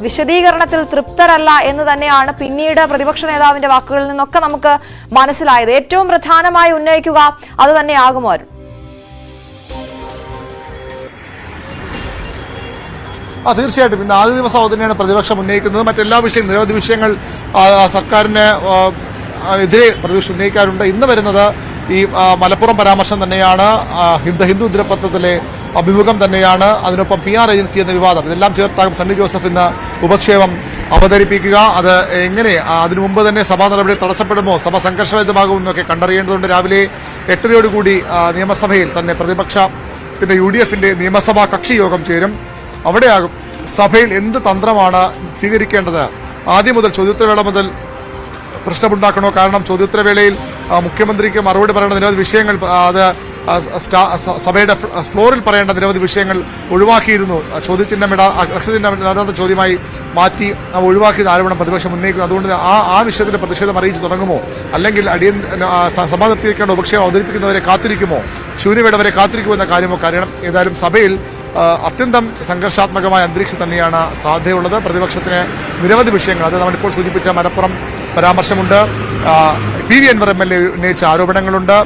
വിശദീകരണത്തിൽ തൃപ്തരല്ല എന്ന് തന്നെയാണ് പിന്നീട് പ്രതിപക്ഷ നേതാവിന്റെ വാക്കുകളിൽ നിന്നൊക്കെ നമുക്ക് മനസ്സിലായത്. ഏറ്റവും പ്രധാനമായി ഉന്നയിക്കുക അത് തന്നെയാകുമോ? തീർച്ചയായിട്ടും ഇന്ന് ആദ്യ ദിവസം അത് തന്നെയാണ് പ്രതിപക്ഷം ഉന്നയിക്കുന്നത്. മറ്റെല്ലാ വിഷയങ്ങളും നിരവധി വിഷയങ്ങൾ സർക്കാരിന് എതിരെ പ്രതിപക്ഷം ഉന്നയിക്കാറുണ്ട്. ഇന്ന് വരുന്നത് ഈ മലപ്പുറം പരാമർശം തന്നെയാണ്, ഹിന്ദു ദിനപത്രത്തിലെ അഭിമുഖം തന്നെയാണ്, അതിനൊപ്പം PR ഏജൻസി എന്ന വിവാദം. ഇതെല്ലാം ചേർത്താകും സണ്ണി ജോസഫ് ഇന്ന് ഉപക്ഷേപം അവതരിപ്പിക്കുക. അത് എങ്ങനെ അതിനു മുമ്പ് തന്നെ സഭാ നടപടി തടസ്സപ്പെടുമോ, സഭ സംഘർഷഭരിതമാകുമെന്നൊക്കെ കണ്ടറിയേണ്ടതുണ്ട്. രാവിലെ 8:30 നിയമസഭയിൽ തന്നെ പ്രതിപക്ഷത്തിന്റെ UDFന്റെ നിയമസഭാ കക്ഷി യോഗം ചേരും. അവിടെയാകും സഭയിൽ എന്ത് തന്ത്രമാണ് സ്വീകരിക്കേണ്ടത്. ആദ്യം മുതൽ ചോദ്യോത്തരവേള മുതൽ പ്രശ്നമുണ്ടാക്കണോ? കാരണം ചോദ്യോത്തരവേളയിൽ മുഖ്യമന്ത്രിക്ക് മറുപടി പറയേണ്ട നിരവധി വിഷയങ്ങൾ, അത് സഭയുടെ ഫ്ലോറിൽ പറയേണ്ട നിരവധി വിഷയങ്ങൾ ഒഴിവാക്കിയിരുന്നു. അക്ഷരചിഹ്നമിടാത്ത ചോദ്യമായി മാറ്റി ഒഴിവാക്കിയത് ആരോപണം പ്രതിപക്ഷം ഉന്നയിക്കുന്നു. അതുകൊണ്ട് ആ വിഷയത്തിന്റെ പ്രതിഷേധം അറിയിച്ച് തുടങ്ങുമോ, അല്ലെങ്കിൽ സഭ നിർത്തിവെക്കേണ്ട ഉപക്ഷേപം അവതരിപ്പിക്കുന്നവരെ കാത്തിരിക്കുമോ, ശൂന്യവേള വരെ കാത്തിരിക്കുമോ എന്ന കാര്യമൊക്കെ അറിയണം. ഏതായാലും സഭയിൽ അത്യന്തം സംഘർഷാത്മകമായ അന്തരീക്ഷം തന്നെയാണ് സാധ്യതയുള്ളത്. പ്രതിപക്ഷത്തിന് നിരവധി വിഷയങ്ങൾ, അത് നമ്മളിപ്പോൾ സൂചിപ്പിച്ച മലപ്പുറം പരാമർശമുണ്ട്, PV അൻവർ MLA ഉന്നയിച്ച ആരോപണങ്ങളുണ്ട്,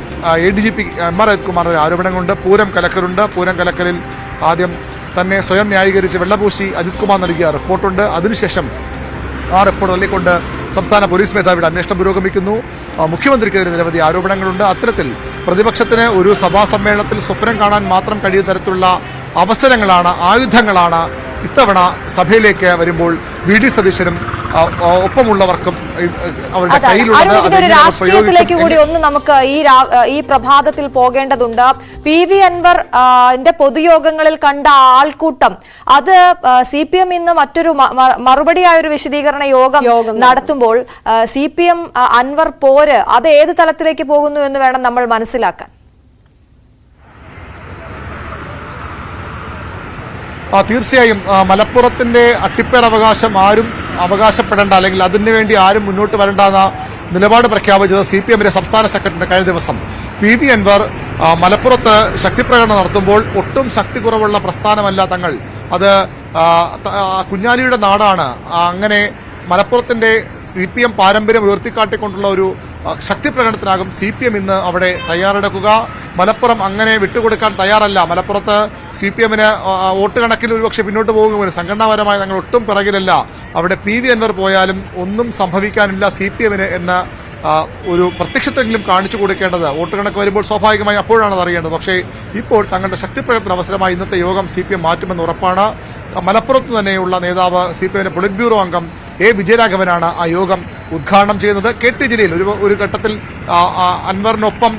ADGP MR അജിത്കുമാറിന്റെ ആരോപണങ്ങളുണ്ട്, പൂരം കലക്കലുണ്ട്. പൂരം കലക്കലിൽ ആദ്യം തന്നെ സ്വയം ന്യായീകരിച്ച് വെള്ളപൂശി അജിത് കുമാർ നൽകിയ റിപ്പോർട്ടുണ്ട്. അതിനുശേഷം ആ റിപ്പോർട്ട് തള്ളിക്കൊണ്ട് സംസ്ഥാന പോലീസ് മേധാവിയുടെ അന്വേഷണം പുരോഗമിക്കുന്നു. മുഖ്യമന്ത്രിക്കെതിരെ നിരവധി ആരോപണങ്ങളുണ്ട്. അത്തരത്തിൽ പ്രതിപക്ഷത്തിന് ഒരു സഭാ സമ്മേളനത്തിൽ സ്വപ്നം കാണാൻ മാത്രം കഴിയുന്ന തരത്തിലുള്ള അവസരങ്ങളാണ്, ആയുധങ്ങളാണ് ഇത്തവണ സഭയിലേക്ക് വരുമ്പോൾ VD സതീശനും ഒപ്പമുള്ളവർക്കും അവരുടെ കയ്യിലുള്ള രാഷ്ട്രീയത്തിലേക്ക് കൂടി ഒന്ന് നമുക്ക് ഈ പ്രഭാതത്തിൽ പോകേണ്ടതുണ്ട്. PV അൻവറിന്റെ പൊതുയോഗങ്ങളിൽ കണ്ട ആൾക്കൂട്ടം, അത് CPM ഇന്ന് മറ്റൊരു മറുപടിയായൊരു വിശദീകരണ യോഗം നടത്തുമ്പോൾ CPM അൻവർ പോര് അത് ഏത് തലത്തിലേക്ക് പോകുന്നു എന്ന് വേണം നമ്മൾ മനസ്സിലാക്കാൻ. തീർച്ചയായും മലപ്പുറത്തിന്റെ അട്ടിപ്പേരവകാശം ആരും അവകാശപ്പെടേണ്ട, അല്ലെങ്കിൽ അതിനുവേണ്ടി ആരും മുന്നോട്ട് വരേണ്ട എന്ന നിലപാട് പ്രഖ്യാപിച്ചത് CPMന്റെ സംസ്ഥാന സെക്രട്ടറി കഴിഞ്ഞ ദിവസം. PV അൻവർ മലപ്പുറത്ത് ശക്തിപ്രകടനം നടത്തുമ്പോൾ ഒട്ടും ശക്തി കുറവുള്ള പ്രസ്ഥാനമല്ല തങ്ങൾ, അത് കുഞ്ഞാലിയുടെ നാടാണ്. അങ്ങനെ മലപ്പുറത്തിന്റെ CPM പാരമ്പര്യം ഉയർത്തിക്കാട്ടിക്കൊണ്ടുള്ള ഒരു ശക്തി പ്രകടനത്തിനാകും CPM ഇന്ന് അവിടെ തയ്യാറെടുക്കുക. മലപ്പുറം അങ്ങനെ വിട്ടുകൊടുക്കാൻ തയ്യാറല്ല. മലപ്പുറത്ത് CPMന് വോട്ട് കണക്കിൽ ഒരുപക്ഷെ പിന്നോട്ട് പോകുമെന്ന് സംഘടനാപരമായി ഞങ്ങൾ ഒട്ടും പിറകിലല്ല. അവിടെ PV അൻവർ പോയാലും ഒന്നും സംഭവിക്കാനില്ല CPMന് എന്ന ഒരു പ്രത്യക്ഷത്തെങ്കിലും കാണിച്ചു കൊടുക്കേണ്ടത് വോട്ട് കണക്ക് വരുമ്പോൾ സ്വാഭാവികമായി അപ്പോഴാണ് അത് അറിയേണ്ടത്. പക്ഷേ ഇപ്പോൾ തങ്ങളുടെ ശക്തിപ്രകടനത്തിന് അവസരമായി ഇന്നത്തെ യോഗം CPM മാറ്റുമെന്ന് ഉറപ്പാണ്. മലപ്പുറത്ത് തന്നെയുള്ള നേതാവ് CPMന്റെ പൊളിറ്റ് ബ്യൂറോ അംഗം A. വിജയരാഘവനാണ് ആ യോഗം ഉദ്ഘാടനം ചെയ്യുന്നത്. KT ജലീൽ ഒരു ഘട്ടത്തിൽ അൻവറിനൊപ്പം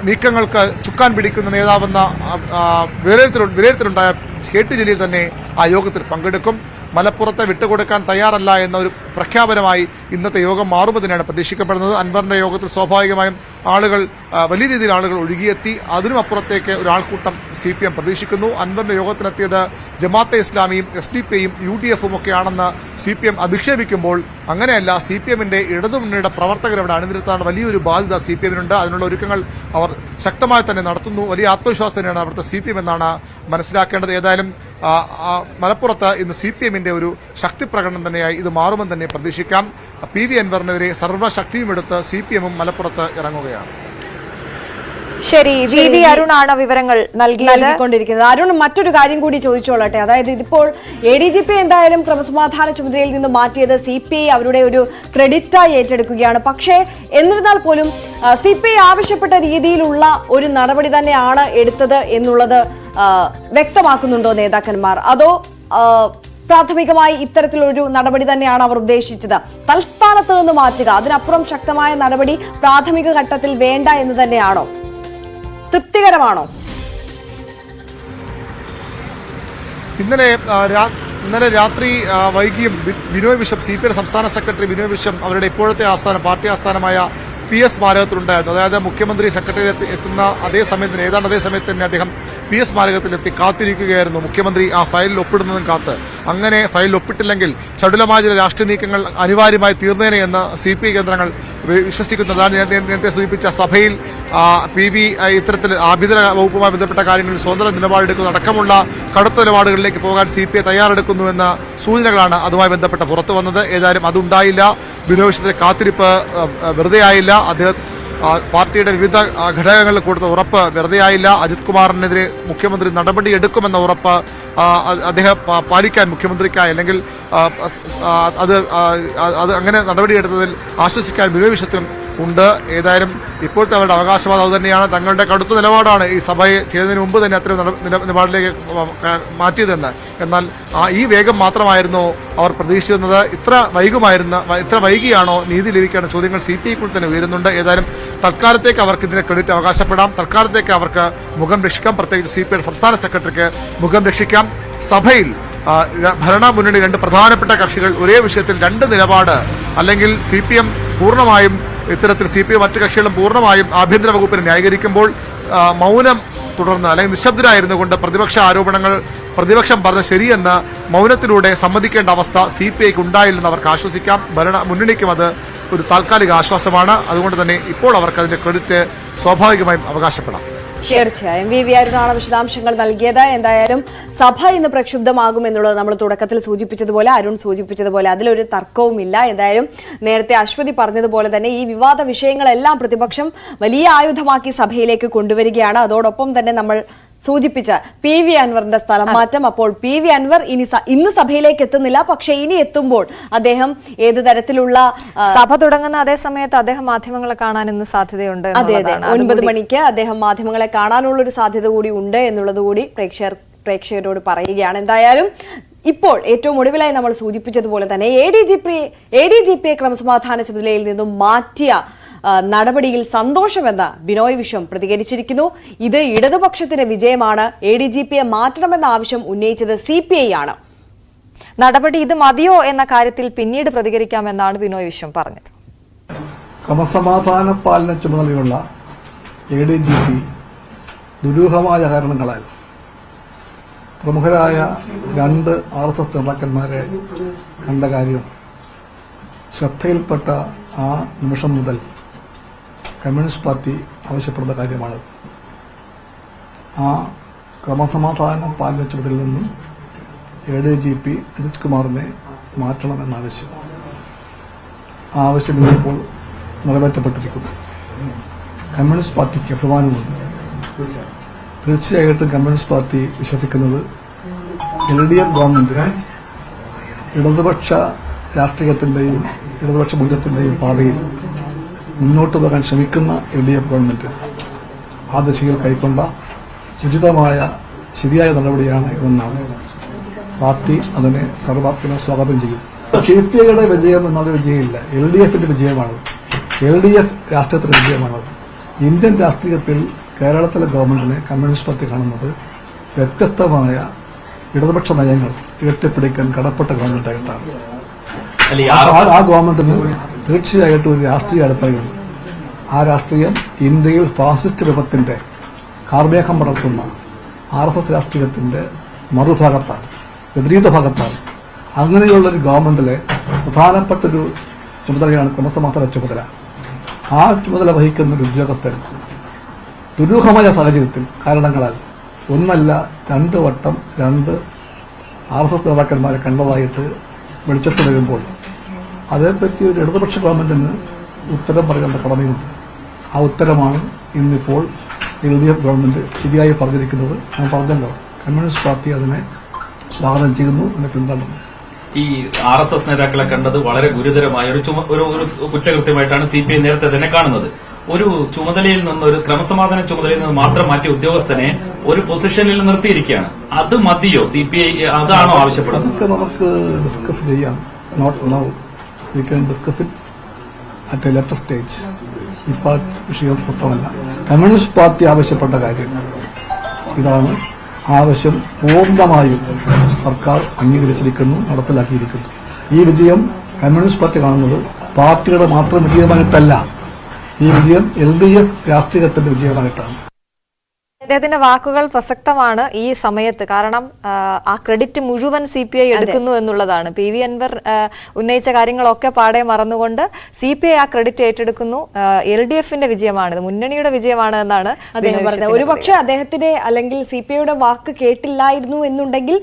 നീക്കങ്ങൾക്ക് ചുക്കാൻ പിടിക്കുന്ന നേതാവെന്ന വിലയിരുത്തലുണ്ടായ KT ജലീൽ തന്നെ ആ യോഗത്തിൽ പങ്കെടുക്കും. മലപ്പുറത്തെ വിട്ടുകൊടുക്കാൻ തയ്യാറല്ല എന്ന ഒരു പ്രഖ്യാപനമായി ഇന്നത്തെ യോഗം മാറുമെന്നാണ് പ്രതീക്ഷിക്കപ്പെടുന്നത്. അൻവറിന്റെ യോഗത്തിൽ സ്വാഭാവികമായും വലിയ രീതിയിൽ ആളുകൾ ഒഴുകിയെത്തി. അതിനും അപ്പുറത്തേക്ക് ഒരു ആൾക്കൂട്ടം CPM പ്രതീക്ഷിക്കുന്നു. അൻവറിന്റെ യോഗത്തിനെത്തിയത് ജമാഅത്തെ ഇസ്ലാമിയും SDPയും UDFും ഒക്കെയാണെന്ന് CPM അധിക്ഷേപിക്കുമ്പോൾ അങ്ങനെയല്ല. CPMന്റെ ഇടതുമുന്നണിയുടെ പ്രവർത്തകർ അവിടെ അണിനിരത്താനുള്ള വലിയൊരു ബാധ്യത CPMനുണ്ട്. അതിനുള്ള ഒരുക്കങ്ങൾ അവർ ശക്തമായി തന്നെ നടത്തുന്നു. വലിയ ആത്മവിശ്വാസം തന്നെയാണ് അവിടുത്തെ CPM എന്നാണ് മനസ്സിലാക്കേണ്ടത്. ഏതായാലും മലപ്പുറത്ത് ഇന്ന് CPMന്റെ ഒരു ശക്തി പ്രകടനം തന്നെയായി ഇത് മാറുമെന്ന് തന്നെ പ്രതീക്ഷിക്കാം. PV അൻവറിനെതിരെ സർവ്വശക്തിയും എടുത്ത് CPMും മലപ്പുറത്ത് ഇറങ്ങുകയാണ്. ശരി, VV അരുണാണ് വിവരങ്ങൾ നൽകിക്കൊണ്ടിരിക്കുന്നത്. അരുൺ, മറ്റൊരു കാര്യം കൂടി ചോദിച്ചോളട്ടെ. അതായത് ഇതിപ്പോൾ ADGP എന്തായാലും ക്രമസമാധാന ചുമതലയിൽ നിന്ന് മാറ്റിയത് CPI അവരുടെ ഒരു ക്രെഡിറ്റായി ഏറ്റെടുക്കുകയാണ്. പക്ഷേ എന്നിരുന്നാൽ പോലും CPI ആവശ്യപ്പെട്ട രീതിയിലുള്ള ഒരു നടപടി തന്നെയാണ് എടുത്തത് എന്നുള്ളത് വ്യക്തമാക്കുന്നുണ്ടോ നേതാക്കന്മാർ? അതോ പ്രാഥമികമായി ഇത്തരത്തിലൊരു നടപടി തന്നെയാണ് അവർ ഉദ്ദേശിച്ചത്, തൽസ്ഥാനത്ത് നിന്ന് മാറ്റുക, അതിനപ്പുറം ശക്തമായ നടപടി പ്രാഥമിക ഘട്ടത്തിൽ വേണ്ട എന്ന് തന്നെയാണോ? തൃപ്തികരമാണോ? ഇന്നലെ രാത്രി വൈകിയും ബിനോയ് വിശ്വം CPI സംസ്ഥാന സെക്രട്ടറി ബിനോയ് വിശ്വം അവരുടെ ഇപ്പോഴത്തെ പാർട്ടി ആസ്ഥാനമായ PS സ്മാരകത്തിലുണ്ടായിരുന്നു. അതായത് മുഖ്യമന്ത്രി സെക്രട്ടേറിയറ്റ് എത്തുന്ന ഏതാണ്ട് അതേ സമയത്ത് തന്നെ അദ്ദേഹം PS സ്മാരകത്തിലെത്തി കാത്തിരിക്കുകയായിരുന്നു. മുഖ്യമന്ത്രി ആ ഫയലിൽ ഒപ്പിടുന്നതും കാത്ത്. അങ്ങനെ ഫയലിൽ ഒപ്പിട്ടില്ലെങ്കിൽ ചടുലമായ ചില രാഷ്ട്രീയ നീക്കങ്ങൾ അനിവാര്യമായി തീർന്നേനെ എന്ന് CPI കേന്ദ്രങ്ങൾ വിശ്വസിക്കുന്നതാണ്. ഞാൻ നേരത്തെ സൂചിപ്പിച്ച സഭയിൽ PV ഇത്തരത്തിൽ ആഭ്യന്തര വകുപ്പുമായി ബന്ധപ്പെട്ട കാര്യങ്ങളിൽ സ്വതന്ത്ര നിലപാടെടുക്കുന്ന അടക്കമുള്ള കടുത്ത നിലപാടുകളിലേക്ക് പോകാൻ CPI തയ്യാറെടുക്കുന്നുവെന്ന സൂചനകളാണ് അതുമായി ബന്ധപ്പെട്ട് പുറത്തു വന്നത്. ഏതായാലും അതുണ്ടായില്ല. ബിനോയ് വിശ്വത്തിന്റെ കാത്തിരിപ്പ് വെറുതെ ആയില്ല. പാർട്ടിയുടെ വിവിധ ഘടകങ്ങളിൽ കൊടുത്ത ഉറപ്പ് വെറുതെയായില്ല. അജിത് കുമാറിനെതിരെ മുഖ്യമന്ത്രി നടപടിയെടുക്കുമെന്ന ഉറപ്പ് അദ്ദേഹം പാലിക്കാൻ മുഖ്യമന്ത്രിക്കായി അല്ലെങ്കിൽ അത് അങ്ങനെ നടപടിയെടുത്തതിൽ ആശ്വസിക്കാൻ ബിനോയ് വിശ്വത്തിനും ഉണ്ട്. ഏതായാലും ഇപ്പോഴത്തെ അവരുടെ അവകാശവാദം അതുതന്നെയാണ്. തങ്ങളുടെ കടുത്ത നിലപാടാണ് ഈ സഭയെ ചെയ്തതിന് മുമ്പ് തന്നെ അത്തരം നിലപാടിലേക്ക് മാറ്റിയതെന്ന്. എന്നാൽ ഈ വേഗം മാത്രമായിരുന്നു അവർ പ്രതീക്ഷിച്ചിരുന്നത്? ഇത്ര വൈകിയാണോ നീതി ലഭിക്കുന്ന ചോദ്യങ്ങൾ CPI-ക്കുള്ളിൽ തന്നെ ഉയരുന്നുണ്ട്. ഏതായാലും തൽക്കാലത്തേക്ക് അവർക്ക് ഇതിന്റെ ക്രെഡിറ്റ് അവകാശപ്പെടാം. തൽക്കാലത്തേക്ക് അവർക്ക് മുഖം രക്ഷിക്കാം. പ്രത്യേകിച്ച് CPI-യുടെ സംസ്ഥാന സെക്രട്ടറിക്ക് മുഖം രക്ഷിക്കാം. സഭയിൽ ഭരണമുന്നണി രണ്ട് പ്രധാനപ്പെട്ട കക്ഷികൾ ഒരേ വിഷയത്തിൽ രണ്ട് നിലപാട്, അല്ലെങ്കിൽ CPM പൂർണ്ണമായും ഇത്തരത്തിൽ CPI മറ്റു കക്ഷികളും പൂർണ്ണമായും ആഭ്യന്തര വകുപ്പിനെ ന്യായീകരിക്കുമ്പോൾ മൗനം തുടർന്ന് അല്ലെങ്കിൽ നിശബ്ദരായിരുന്നു കൊണ്ട് പ്രതിപക്ഷം പറഞ്ഞ ശരിയെന്ന് മൗനത്തിലൂടെ സമ്മതിക്കേണ്ട അവസ്ഥ CPI-ക്ക് ഉണ്ടായില്ലെന്ന് അവർക്ക് ആശ്വസിക്കാം. മുന്നണിക്കും അത് ഒരു താൽക്കാലിക ആശ്വാസമാണ്. അതുകൊണ്ട് തന്നെ ഇപ്പോൾ അവർക്ക് അതിന്റെ ക്രെഡിറ്റ് സ്വാഭാവികമായും അവകാശപ്പെടാം. തീർച്ചയായും VV അരുണാണ് വിശദാംശങ്ങൾ നൽകിയത്. എന്തായാലും സഭ ഇന്ന് പ്രക്ഷുബ്ധമാകും എന്നുള്ളത് നമ്മൾ തുടക്കത്തിൽ സൂചിപ്പിച്ചതുപോലെ, അരുൺ സൂചിപ്പിച്ചതുപോലെ അതിലൊരു തർക്കവുമില്ല. എന്തായാലും നേരത്തെ അശ്വതി പറഞ്ഞതുപോലെ തന്നെ ഈ വിവാദ വിഷയങ്ങളെല്ലാം പ്രതിപക്ഷം വലിയ ആയുധമാക്കി സഭയിലേക്ക് കൊണ്ടുവരികയാണ്. അതോടൊപ്പം തന്നെ നമ്മൾ സൂചിപ്പിച്ച PV അൻവറിന്റെ സ്ഥലം മാറ്റം. അപ്പോൾ PV അൻവർ ഇന്ന് സഭയിലേക്ക് എത്തുന്നില്ല, പക്ഷേ ഇനി എത്തുമ്പോൾ അദ്ദേഹം ഏത് തരത്തിലുള്ള സഭ തുടങ്ങുന്ന അതേ സമയത്ത് അദ്ദേഹം മാധ്യമങ്ങളെ കാണാൻ ഇന്ന് സാധ്യതയുണ്ട്. അതെ, 9 മണിക്ക് അദ്ദേഹം മാധ്യമങ്ങളെ കാണാനുള്ള ഒരു സാധ്യത കൂടി ഉണ്ട് എന്നുള്ളത് കൂടി പ്രേക്ഷകരോട് പറയുകയാണ്. എന്തായാലും ഇപ്പോൾ ഏറ്റവും ഒടുവിലായി നമ്മൾ സൂചിപ്പിച്ചതുപോലെ തന്നെ ADGP ക്രമസമാധാന ചുമതലയിൽ നിന്നും മാറ്റിയ നടപടിയിൽ സന്തോഷമെന്ന് ബിനോയ് വിശ്വം പ്രതികരിച്ചിരിക്കുന്നു. ഇത് ഇടതുപക്ഷത്തിന്റെ വിജയമാണ്. ADGP-യെ മാറ്റണമെന്ന ആവശ്യം ഉന്നയിച്ചത് CPI ആണ്. നടപടി ഇത് മതിയോ എന്ന കാര്യത്തിൽ പിന്നീട് പ്രതികരിക്കാമെന്നാണ് ബിനോയ് വിശ്വം പറഞ്ഞത്. ക്രമസമാധാന പാലന ചുമതലയുള്ള ADGP ദുരൂഹമായ കാരണങ്ങളാൽ പ്രമുഖരായ 2 RSS നേതാക്കന്മാരെ കണ്ട കാര്യം ശ്രദ്ധയിൽപ്പെട്ട ആ നിമിഷം മുതൽ കമ്മ്യൂണിസ്റ്റ് പാർട്ടി ആവശ്യപ്പെടുന്ന കാര്യമാണ്. ആ ക്രമസമാധാന പാലന ചുമതലയിൽ നിന്നും ADGP അജിത് കുമാറിനെ മാറ്റണമെന്ന ആവശ്യം. ആ ആവശ്യം ഇപ്പോൾ നിറവേറ്റപ്പെട്ടിരിക്കുന്നു. കമ്മ്യൂണിസ്റ്റ് പാർട്ടിക്ക് അഭിമാനമുണ്ട്. തീർച്ചയായിട്ടും കമ്മ്യൂണിസ്റ്റ് പാർട്ടി വിശ്വസിക്കുന്നത് LDF ഗവൺമെന്റ് ഇടതുപക്ഷ രാഷ്ട്രീയത്തിന്റെയും ഇടതുപക്ഷ മൂല്യത്തിന്റെയും പാതയിൽ മുന്നോട്ട് പോകാൻ ശ്രമിക്കുന്ന LDF ഗവൺമെന്റ് ആ ദിശയിൽ കൈക്കൊണ്ട ഉചിതമായ ശരിയായ നടപടിയാണ് ഇതെന്നാണ് പാർട്ടി അതിനെ സർവാത്മന സ്വാഗതം ചെയ്യും. CPI-യുടെ വിജയം എന്നുള്ള വിജയമില്ല, LDF-ന്റെ വിജയമാണ്. LDF രാഷ്ട്രീയത്തിന്റെ വിജയമാണത്. ഇന്ത്യൻ രാഷ്ട്രീയത്തിൽ കേരളത്തിലെ ഗവൺമെന്റിനെ കമ്മ്യൂണിസ്റ്റ് പാർട്ടി കാണുന്നത് വ്യത്യസ്തമായ ഇടതുപക്ഷ നയങ്ങൾ ഉയർത്തിപ്പിടിക്കാൻ കടപ്പെട്ട ഗവൺമെന്റായിട്ടാണ്. ആ ഗവൺമെന്റിന് തീർച്ചയായിട്ടും ഒരു രാഷ്ട്രീയ അടിത്തറയുണ്ട്. ആ രാഷ്ട്രീയം ഇന്ത്യയിൽ ഫാസിസ്റ്റ് വിപത്തിന്റെ കാർമേഘം പടർത്തുന്ന RSS രാഷ്ട്രീയത്തിന്റെ മറുഭാഗത്താണ്, വിപരീത ഭാഗത്താണ്. അങ്ങനെയുള്ളൊരു ഗവൺമെന്റിലെ പ്രധാനപ്പെട്ടൊരു ചുമതലയാണ് ക്രമസമാധാന ചുമതല. ആ ചുമതല വഹിക്കുന്ന ഒരു ഉദ്യോഗസ്ഥൻ ദുരൂഹമായ സാഹചര്യത്തിൽ കാരണങ്ങളാൽ ഒന്നല്ല 2 വട്ടം 2 RSS നേതാക്കന്മാരെ കണ്ടതായിട്ട് വെളിച്ചത്ത് വരുമ്പോൾ അതേപ്പറ്റി ഒരു ഇടതുപക്ഷ ഗവൺമെന്റിന് ഉത്തരം പറയേണ്ട കടമയുണ്ട്. ആ ഉത്തരമാണ് ഇന്നിപ്പോൾ LDF ഗവൺമെന്റ് ശരിയായി പറഞ്ഞിരിക്കുന്നത്. ഞാൻ പറഞ്ഞല്ലോ, കമ്മ്യൂണിസ്റ്റ് പാർട്ടി അതിനെ സ്വാഗതം ചെയ്യുന്നു, അതിനെ പിന്തുണക്കുന്നു. ഈ RSS നേതാക്കളെ കണ്ടത് വളരെ ഗുരുതരമായ ഒരു കുറ്റകൃത്യമായിട്ടാണ് CPI നേരത്തെ തന്നെ കാണുന്നത്. ഒരു ചുമതലയിൽ നിന്ന്, ഒരു ക്രമസമാധാന ചുമതലയിൽ നിന്ന് മാത്രം മാറ്റിയ ഉദ്യോഗസ്ഥനെ ഒരു പൊസിഷനിൽ നിർത്തിയിരിക്കുകയാണ്. അത് മതിയോ? CPI അതാണോ ആവശ്യപ്പെടുന്നത്? അതൊക്കെ നമുക്ക് ഡിസ്കസ് ചെയ്യാം. Not now, we can discuss it at a later stage. ഇപ്പോൾ വിഷയം സ്വന്തമല്ല. കമ്മ്യൂണിസ്റ്റ് പാർട്ടി ആവശ്യപ്പെട്ട കാര്യം ഇതാണ്. ആവശ്യം പൂർണ്ണമായും സർക്കാർ അംഗീകരിച്ചിരിക്കുന്നു, നടപ്പിലാക്കിയിരിക്കുന്നു. ഈ വിജയം കമ്മ്യൂണിസ്റ്റ് പാർട്ടി കാണുന്നത് പാർട്ടിയുടെ മാത്രം വിജയമായിട്ടല്ല, ഈ വിജയം LDF രാഷ്ട്രീയത്തിന്റെ വിജയമായിട്ടാണ്. അദ്ദേഹത്തിന്റെ വാക്കുകൾ പ്രസക്തമാണ് ഈ സമയത്ത്. കാരണം ആ ക്രെഡിറ്റ് മുഴുവൻ CPI എടുക്കുന്നു എന്നുള്ളതാണ്. PV അൻവർ ഉന്നയിച്ച കാര്യങ്ങളൊക്കെ പാടെ മറന്നുകൊണ്ട് CPI ആ ക്രെഡിറ്റ് ഏറ്റെടുക്കുന്നു. LDFന്റെ വിജയമാണ്, മുന്നണിയുടെ വിജയമാണ് എന്നാണ് അദ്ദേഹം പറഞ്ഞത്. ഒരുപക്ഷെ അദ്ദേഹത്തിന്റെ അല്ലെങ്കിൽ CPIയുടെ വാക്ക് കേട്ടില്ലായിരുന്നു എന്നുണ്ടെങ്കിൽ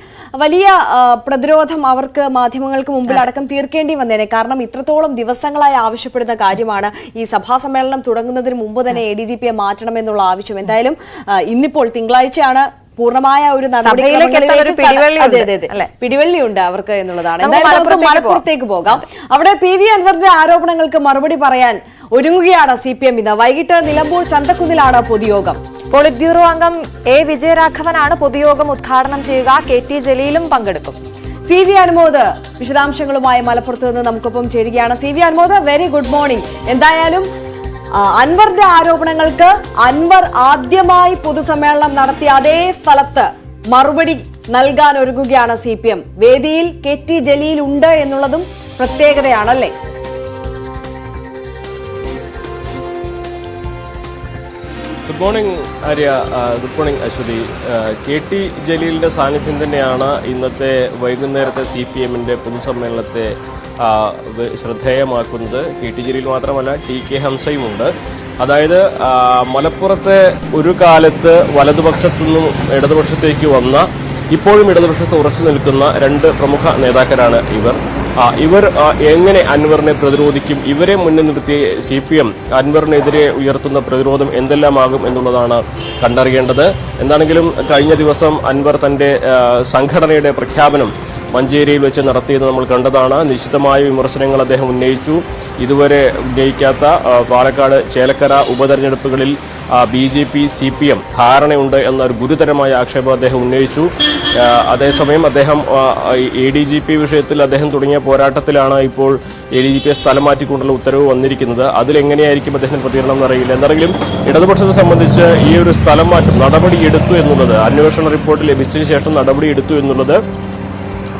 വലിയ പ്രതിരോധം അവർക്ക് മാധ്യമങ്ങൾക്ക് മുമ്പിൽ അടക്കം തീർക്കേണ്ടി വന്നേനെ. കാരണം ഇത്രത്തോളം ദിവസങ്ങളായി ആവശ്യപ്പെടുന്ന കാര്യമാണ് ഈ സഭാ സമ്മേളനം തുടങ്ങുന്നതിന് മുമ്പ് തന്നെ ADGPയെ മാറ്റണമെന്നുള്ള ആവശ്യം. എന്തായാലും ഇന്നിപ്പോൾ തിങ്കളാഴ്ചയാണ് പൂർണ്ണമായ ഒരു പിടിവള്ളിയുണ്ട് അവർക്ക് എന്നുള്ളതാണ്. എന്തായാലും നമുക്ക് മലപ്പുറത്തേക്ക് പോകാം. അവിടെ PV അൻവറിന്റെ ആരോപണങ്ങൾക്ക് മറുപടി പറയാൻ ഒരുങ്ങുകയാണ് CPM. ഇന്ന് വൈകിട്ട് നിലമ്പൂർ ചന്തക്കുന്നിലാണ് പൊതുയോഗം. പോളിറ്റ് ബ്യൂറോ അംഗം A വിജയരാഘവനാണ് പൊതുയോഗം ഉദ്ഘാടനം ചെയ്യുക. KT ജലീലും പങ്കെടുക്കും. CV അനുമോദ് വിശദാംശങ്ങളുമായി മലപ്പുറത്ത് നിന്ന് നമുക്കൊപ്പം ചേരുകയാണ്. CV Anumod, very good morning. എന്തായാലും അൻവറിന്റെ ആരോപണങ്ങൾക്ക് അൻവർ ആദ്യമായി പൊതുസമ്മേളനം നടത്തിയ അതേ സ്ഥലത്ത് മറുപടി നൽകാൻ ഒരുങ്ങുകയാണ് CPM. വേദിയിൽ KT ജലീൽ ഉണ്ട് എന്നുള്ളതും പ്രത്യേകതയാണല്ലേ? Good morning Arya, good morning Aswathy. KT ജലീലിന്റെ സാന്നിധ്യം തന്നെയാണ് ഇന്നത്തെ വൈകുന്നേരത്തെ CPMന്റെ പൊതുസമ്മേളനത്തെ ശ്രദ്ധേയമാക്കുന്നത്. KT ജലീൽ മാത്രമല്ല, TK ഹംസയുമുണ്ട്. അതായത് മലപ്പുറത്തെ ഒരു കാലത്ത് വലതുപക്ഷത്തു നിന്നും ഇടതുപക്ഷത്തേക്ക് വന്ന, ഇപ്പോഴും ഇടതുപക്ഷത്ത് ഉറച്ചു നിൽക്കുന്ന രണ്ട് പ്രമുഖ നേതാക്കളാണ് ഇവർ എങ്ങനെ അൻവറിനെ പ്രതിരോധിക്കും, ഇവരെ മുന്നിൽ നിർത്തി CPM അൻവറിനെതിരെ ഉയർത്തുന്ന പ്രതിരോധം എന്തെല്ലാമാകും എന്നുള്ളതാണ് കണ്ടറിയേണ്ടത്. എന്താണെങ്കിലും കഴിഞ്ഞ ദിവസം അൻവർ തന്റെ സംഘടനയുടെ പ്രഖ്യാപനം മഞ്ചേരിയിൽ വെച്ച് നടത്തിയത് നമ്മൾ കണ്ടതാണ്. നിശ്ചിതമായ വിമർശനങ്ങൾ അദ്ദേഹം ഉന്നയിച്ചു. ഇതുവരെ ഉന്നയിക്കാത്ത പാലക്കാട് ചേലക്കര ഉപതെരഞ്ഞെടുപ്പുകളിൽ BJP CPM ധാരണയുണ്ട് എന്നൊരു ഗുരുതരമായ ആക്ഷേപം അദ്ദേഹം ഉന്നയിച്ചു. അതേസമയം അദ്ദേഹം ADGP വിഷയത്തിൽ അദ്ദേഹം തുടങ്ങിയ പോരാട്ടത്തിലാണ് ഇപ്പോൾ ADGPയെ സ്ഥലം മാറ്റിക്കൊണ്ടുള്ള ഉത്തരവ് വന്നിരിക്കുന്നത്. അതിലെങ്ങനെയായിരിക്കും അദ്ദേഹത്തിന് പ്രതികരണം എന്നറിയില്ല. എന്താണെങ്കിലും ഇടതുപക്ഷത്തെ സംബന്ധിച്ച് ഈ ഒരു സ്ഥലം മാറ്റം നടപടിയെടുത്തു എന്നുള്ളത്, അന്വേഷണ റിപ്പോർട്ട് ലഭിച്ചതിന് ശേഷം നടപടിയെടുത്തു എന്നുള്ളത്